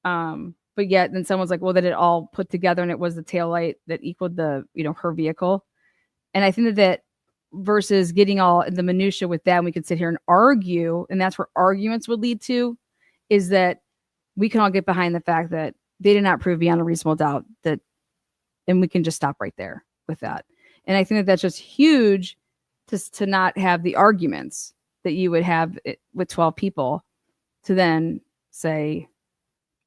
But yet then someone's like, well, that it all put together and it was the taillight that equaled the, her vehicle. And I think that versus getting all in the minutia with that, and we could sit here and argue, and that's where arguments would lead to, is that we can all get behind the fact that they did not prove beyond a reasonable doubt that, and we can just stop right there with that. And I think that that's just huge to not have the arguments that you would have with 12 people to then say,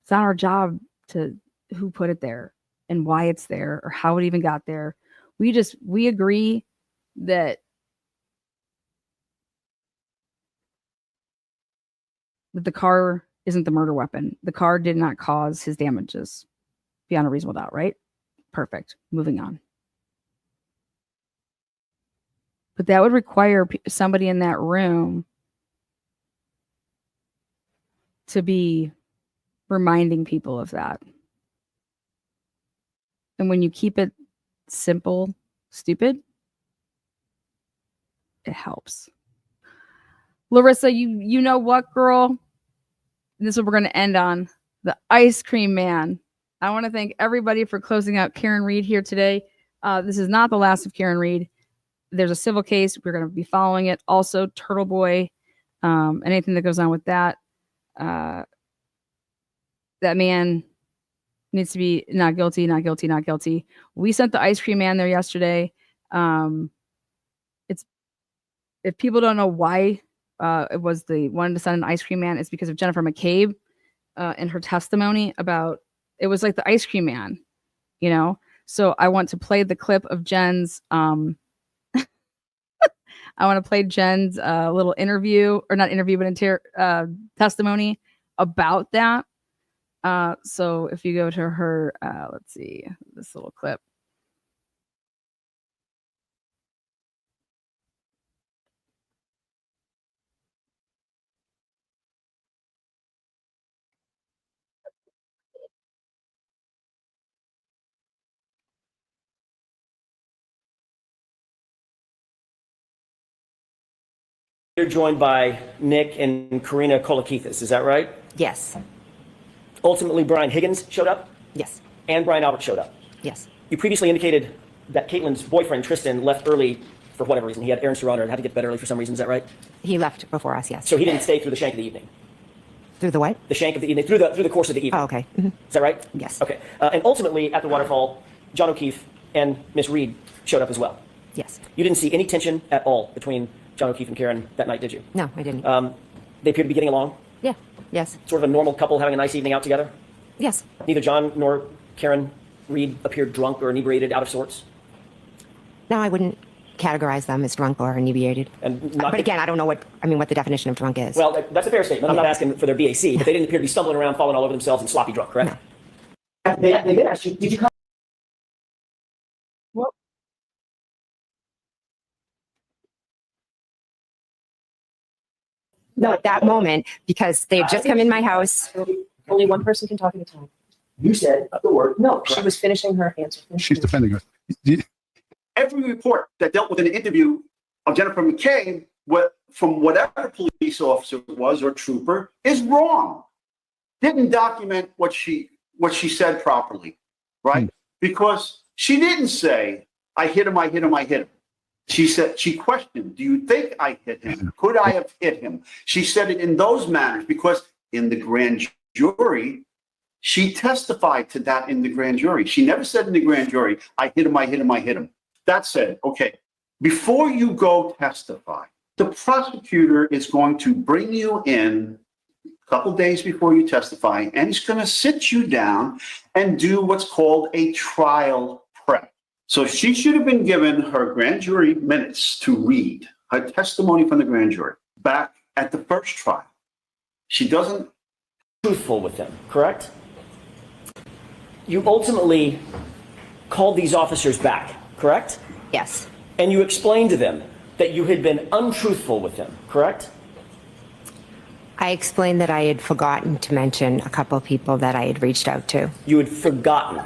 it's not our job to who put it there and why it's there or how it even got there. We agree that the car isn't the murder weapon. The car did not cause his damages beyond a reasonable doubt, right? Perfect. Moving on. But that would require somebody in that room to be reminding people of that. And when you keep it simple, stupid, it helps. Larissa, you know what, girl? This is what we're going to end on. The ice cream man. I want to thank everybody for closing out Karen Reed here today. This is not the last of Karen Reed. There's a civil case. We're going to be following it. Also, Turtle Boy, anything that goes on with that. That man needs to be not guilty, not guilty, not guilty. We sent the ice cream man there yesterday. If people don't know why it was the one to send an ice cream man, it's because of Jennifer McCabe and her testimony about, it was like the ice cream man, So I want to play the clip of Jen's. I want to play Jen's little interview, or not interview, but testimony about that. So if you go to her, let's see this little clip. You're joined by Nick and Karina Kolakithis, is that right? Yes. Ultimately, Brian Higgins showed up? Yes. And Brian Albert showed up? Yes. You previously indicated that Caitlin's boyfriend, Tristan, left early for whatever reason. He had errands to run or had to get to bed early for some reason, is that right? He left before us, yes. So he didn't stay through the shank of the evening? Through the what? The shank of the evening, through the course of the evening. Oh, okay. Mm-hmm. Is that right? Yes. Okay. And ultimately, at the waterfall, John O'Keefe and Miss Reed showed up as well? Yes. You didn't see any tension at all between John O'Keefe and Karen that night, did you? No, I didn't. They appear to be getting along? Yeah. Yes. Sort of a normal couple having a nice evening out together? Yes. Neither John nor Karen Reed appeared drunk or inebriated, out of sorts? No, I wouldn't categorize them as drunk or inebriated. But again, I don't know what the definition of drunk is. Well, that's a fair statement. I'm not asking for their BAC, but they didn't appear to be stumbling around, falling all over themselves and sloppy drunk, correct? No. They did ask you, did you come? No, at that moment, because they had just come in my house. Only one person can talk at a time. You said the word no. She was finishing her answer. She's defending her. Every report that dealt with an interview of Jennifer McCabe, from whatever police officer it was or trooper, is wrong. Didn't document what she said properly, right? Because she didn't say, I hit him, I hit him, I hit him. She questioned, do you think I hit him? Could I have hit him? She said it in those manners because in the grand jury, she testified to that in the grand jury. She never said in the grand jury, I hit him, I hit him, I hit him. That said, okay, before you go testify, the prosecutor is going to bring you in a couple days before you testify, and he's going to sit you down and do what's called a trial prep. So she should have been given her grand jury minutes to read her testimony from the grand jury back at the first trial. She doesn't. Truthful with them, correct? You ultimately called these officers back, correct? Yes. And you explained to them that you had been untruthful with them, correct? I explained that I had forgotten to mention a couple of people that I had reached out to. You had forgotten.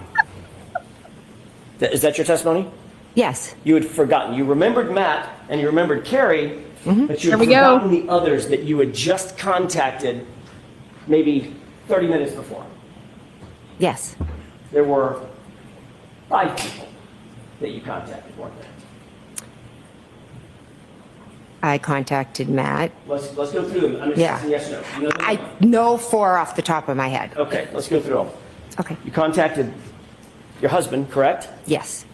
Is that your testimony? Yes. You had forgotten. You remembered Matt and you remembered Carrie, but you had There we go. forgotten the others that you had just contacted maybe 30 minutes before. Yes. There were 5 people that you contacted, weren't there? I contacted Matt. Let's go through them. I'm just asking yes or no. You know them? I know 4 off the top of my head. Okay, let's go through them. Okay. You contacted your husband, correct? Yes.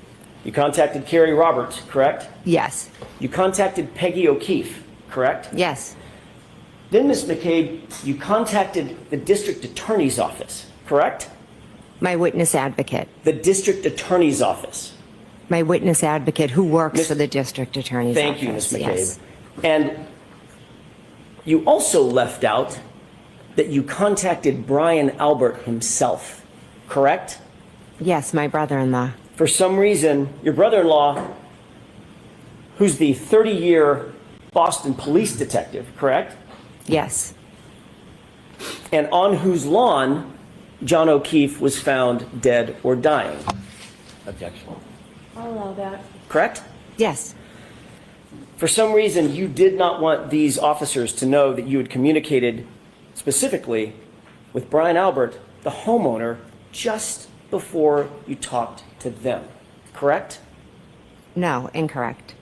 You contacted Carrie Roberts, correct? Yes. You contacted Peggy O'Keefe, correct? Yes. Then, Ms. McCabe, you contacted the district attorney's office, correct? My witness advocate. The district attorney's office. My witness advocate who works for the district attorney's office. Thank you, Ms. McCabe. Yes. And you also left out that you contacted Brian Albert himself, correct? Yes, my brother-in-law. For some reason, your brother-in-law, who's the 30-year Boston police detective, correct? Yes. And on whose lawn John O'Keefe was found dead or dying. Objection. I'll allow that. Correct? Yes. For some reason, you did not want these officers to know that you had communicated specifically with Brian Albert, the homeowner, just before you talked to them, correct? No, incorrect.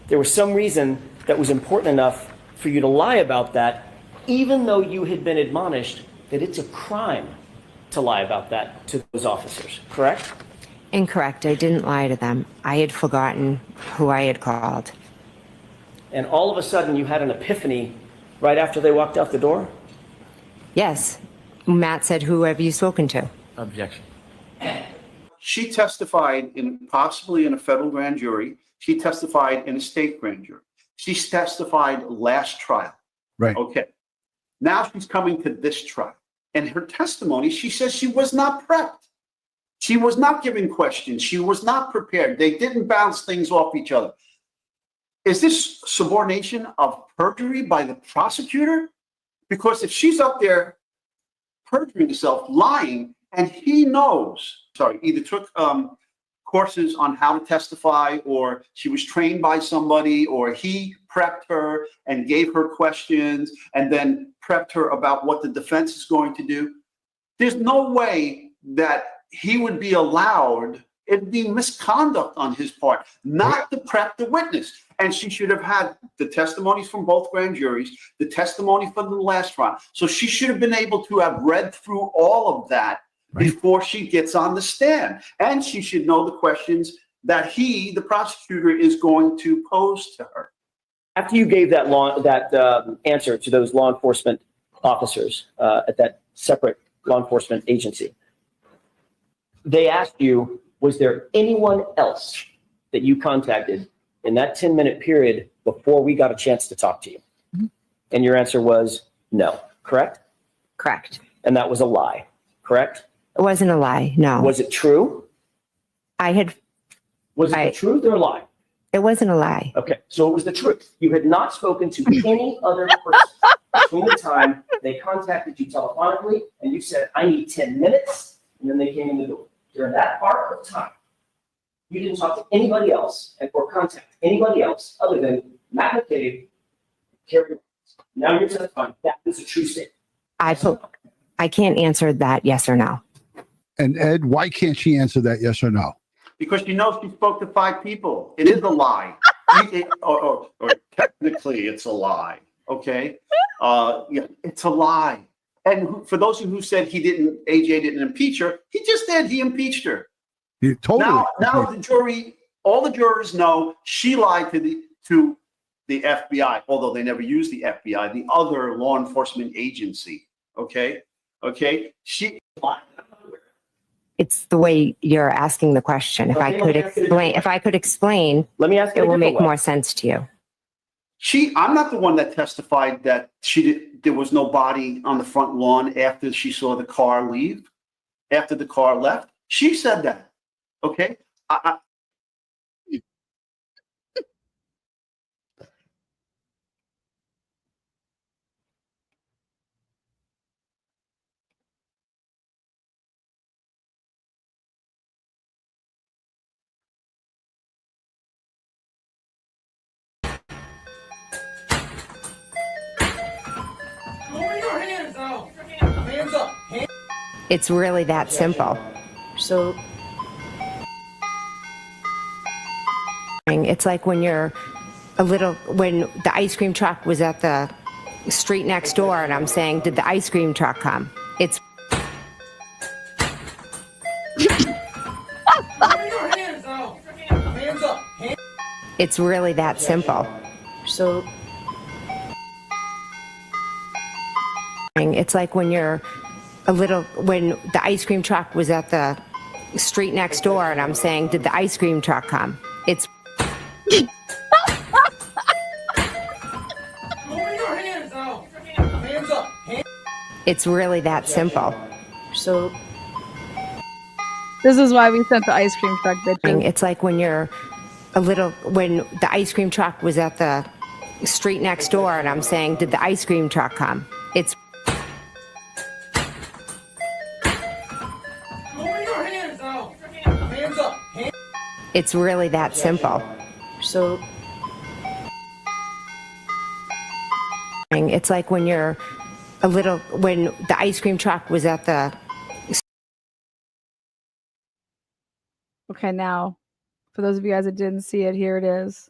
There was some reason that was important enough for you to lie about that, even though you had been admonished that it's a crime to lie about that to those officers, correct? Incorrect. I didn't lie to them. I had forgotten who I had called. And all of a sudden you had an epiphany right after they walked out the door? Yes. Matt said, who have you spoken to? Objection. She testified possibly in a federal grand jury. She testified in a state grand jury. She testified last trial. Right. Okay. Now she's coming to this trial. And her testimony, she says she was not prepped. She was not given questions. She was not prepared. They didn't bounce things off each other. Is this subordination of perjury by the prosecutor? Because if she's up there perjuring herself, lying, and he knows, either took courses on how to testify, or she was trained by somebody, or he prepped her and gave her questions and then prepped her about what the defense is going to do. There's no way that he would be allowed, it'd be misconduct on his part, not to prep the witness. And she should have had the testimonies from both grand juries, the testimony from the last trial. So she should have been able to have read through all of that before she gets on the stand. And she should know the questions that he, the prosecutor, is going to pose to her. After you gave that answer to those law enforcement officers at that separate law enforcement agency, they asked you, was there anyone else that you contacted in that 10-minute period before we got a chance to talk to you? Mhm. And your answer was no, correct? Correct. And that was a lie, correct? It wasn't a lie. No. Was it true? Was it the truth or a lie? It wasn't a lie. Okay, so it was the truth. You had not spoken to any other person between the time they contacted you telephonically and you said, I need 10 minutes, and then they came in the door. During that part of time, you didn't talk to anybody else or contact anybody else other than Matt McCabe, Carrie. Now you're testifying that was a true statement. I can't answer that yes or no. And Ed, why can't she answer that yes or no? Because she knows she spoke to 5 people. It is a lie. Or technically, it's a lie. Okay? Yeah, it's a lie. And for those who said AJ didn't impeach her, he just did. He impeached her. You totally. Now the jury, all the jurors know she lied to the FBI, although they never used the FBI, the other law enforcement agency. Okay? She lied. It's the way you're asking the question. If I could explain, let me ask it will make more sense to you. I'm not the one that testified that there was no body on the front lawn after she saw the car leave, after the car left. She said that. Okay? Hands up. It's really that simple. So it's like when when the ice cream truck was at the street next door and I'm saying, did the ice cream truck come? It's really that simple. So it's like when when the ice cream truck was at the street next door and I'm saying, did the ice cream truck come? It's really that simple. So this is why we sent the ice cream truck, bitches. It's like when when the ice cream truck was at the street next door and I'm saying, did the ice cream truck come? It's really that simple. So it's like when when the ice cream truck was at the. Okay, now, for those of you guys that didn't see it, here it is.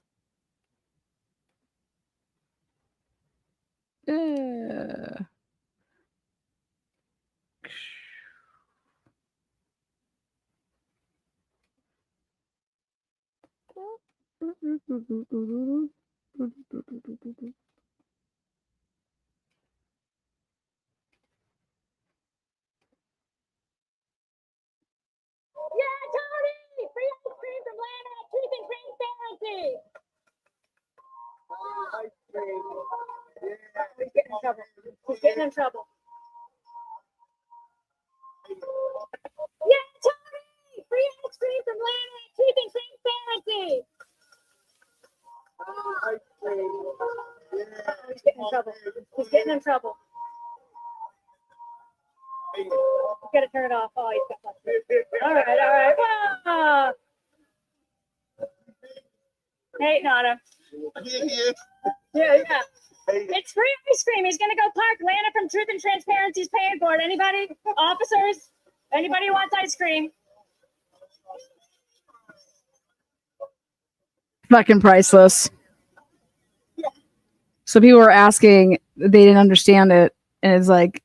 He's getting in trouble. Yeah, Tony! Free ice cream from Lana, truth and transparency. He's getting in trouble. He's getting in trouble. He's got to turn it off. Oh, he's got flustered. All right. Ah. Hey, Nana. Yeah. It's free ice cream. He's gonna go park. Lana from Truth and Transparency's paying for it. Anybody? Officers? Anybody who wants ice cream? Fucking priceless. So people were asking, they didn't understand it. And it's like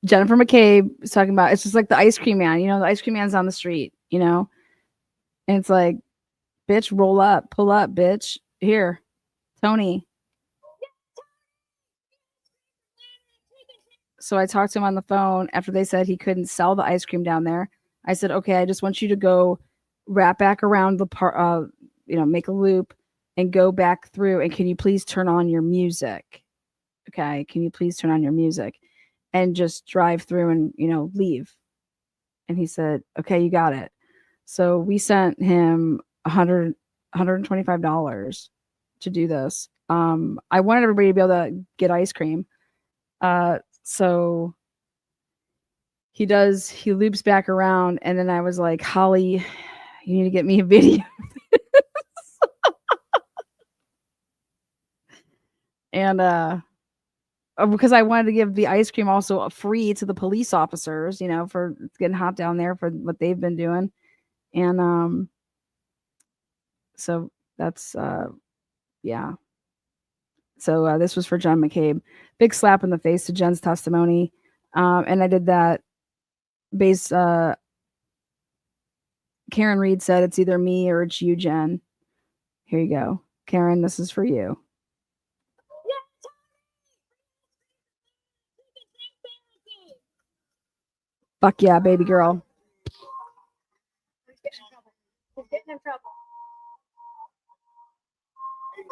Jennifer McCabe is talking about, it's just like the ice cream man, the ice cream man's on the street, and it's like, bitch, roll up, pull up, bitch. Here, Tony. So I talked to him on the phone after they said he couldn't sell the ice cream down there. I said, okay, I just want you to go wrap back around the part, make a loop and go back through, and can you please turn on your music? Okay, can you please turn on your music? And just drive through and, leave. And he said, okay, you got it. So we sent him $125 to do this. I wanted everybody to be able to get ice cream. So he loops back around, and then I was like, Holly, you need to get me a video. And because I wanted to give the ice cream also free to the police officers, for it's getting hot down there for what they've been doing. And so that's yeah. So this was for Jen McCabe. Big slap in the face to Jen's testimony. And I did that based Karen Reed said it's either me or it's you, Jen. Here you go. Karen, this is for you. Fuck yeah, baby girl. He's getting in trouble. He's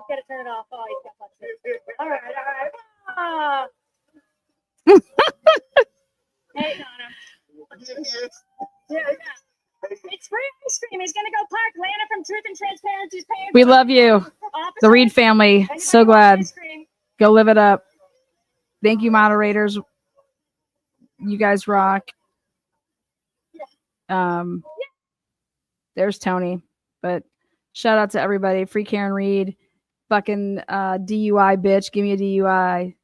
got to turn it off. Oh, he's got it. All right. Ah. Hey, Donna. Yeah. It's free ice cream. He's going to go park. Lana from Truth and Transparency is paying. We love you. The Reed family. So glad. Go live it up. Thank you, moderators. You guys rock. There's Tony. But shout out to everybody. Free Karen Reed. Fucking DUI bitch. Give me a DUI.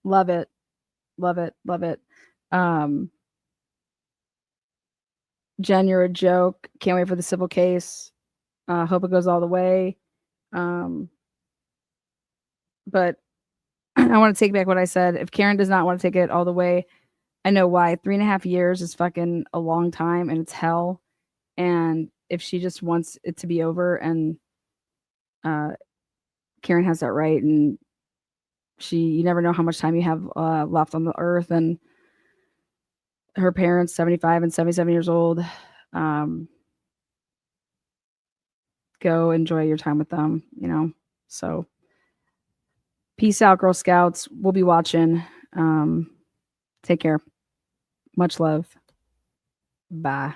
Love it. Love it. Love it. Jen, you're a joke. Can't wait for the civil case. Hope it goes all the way. But I want to take back what I said. If Karen does not want to take it all the way, I know why. 3.5 years is fucking a long time, and it's hell. And if she just wants it to be over, and Karen has that right, and you never know how much time you have left on the earth, and her parents, 75 and 77 years old. Go enjoy your time with them, So peace out, Girl Scouts. We'll be watching. Take care. Much love. Bye.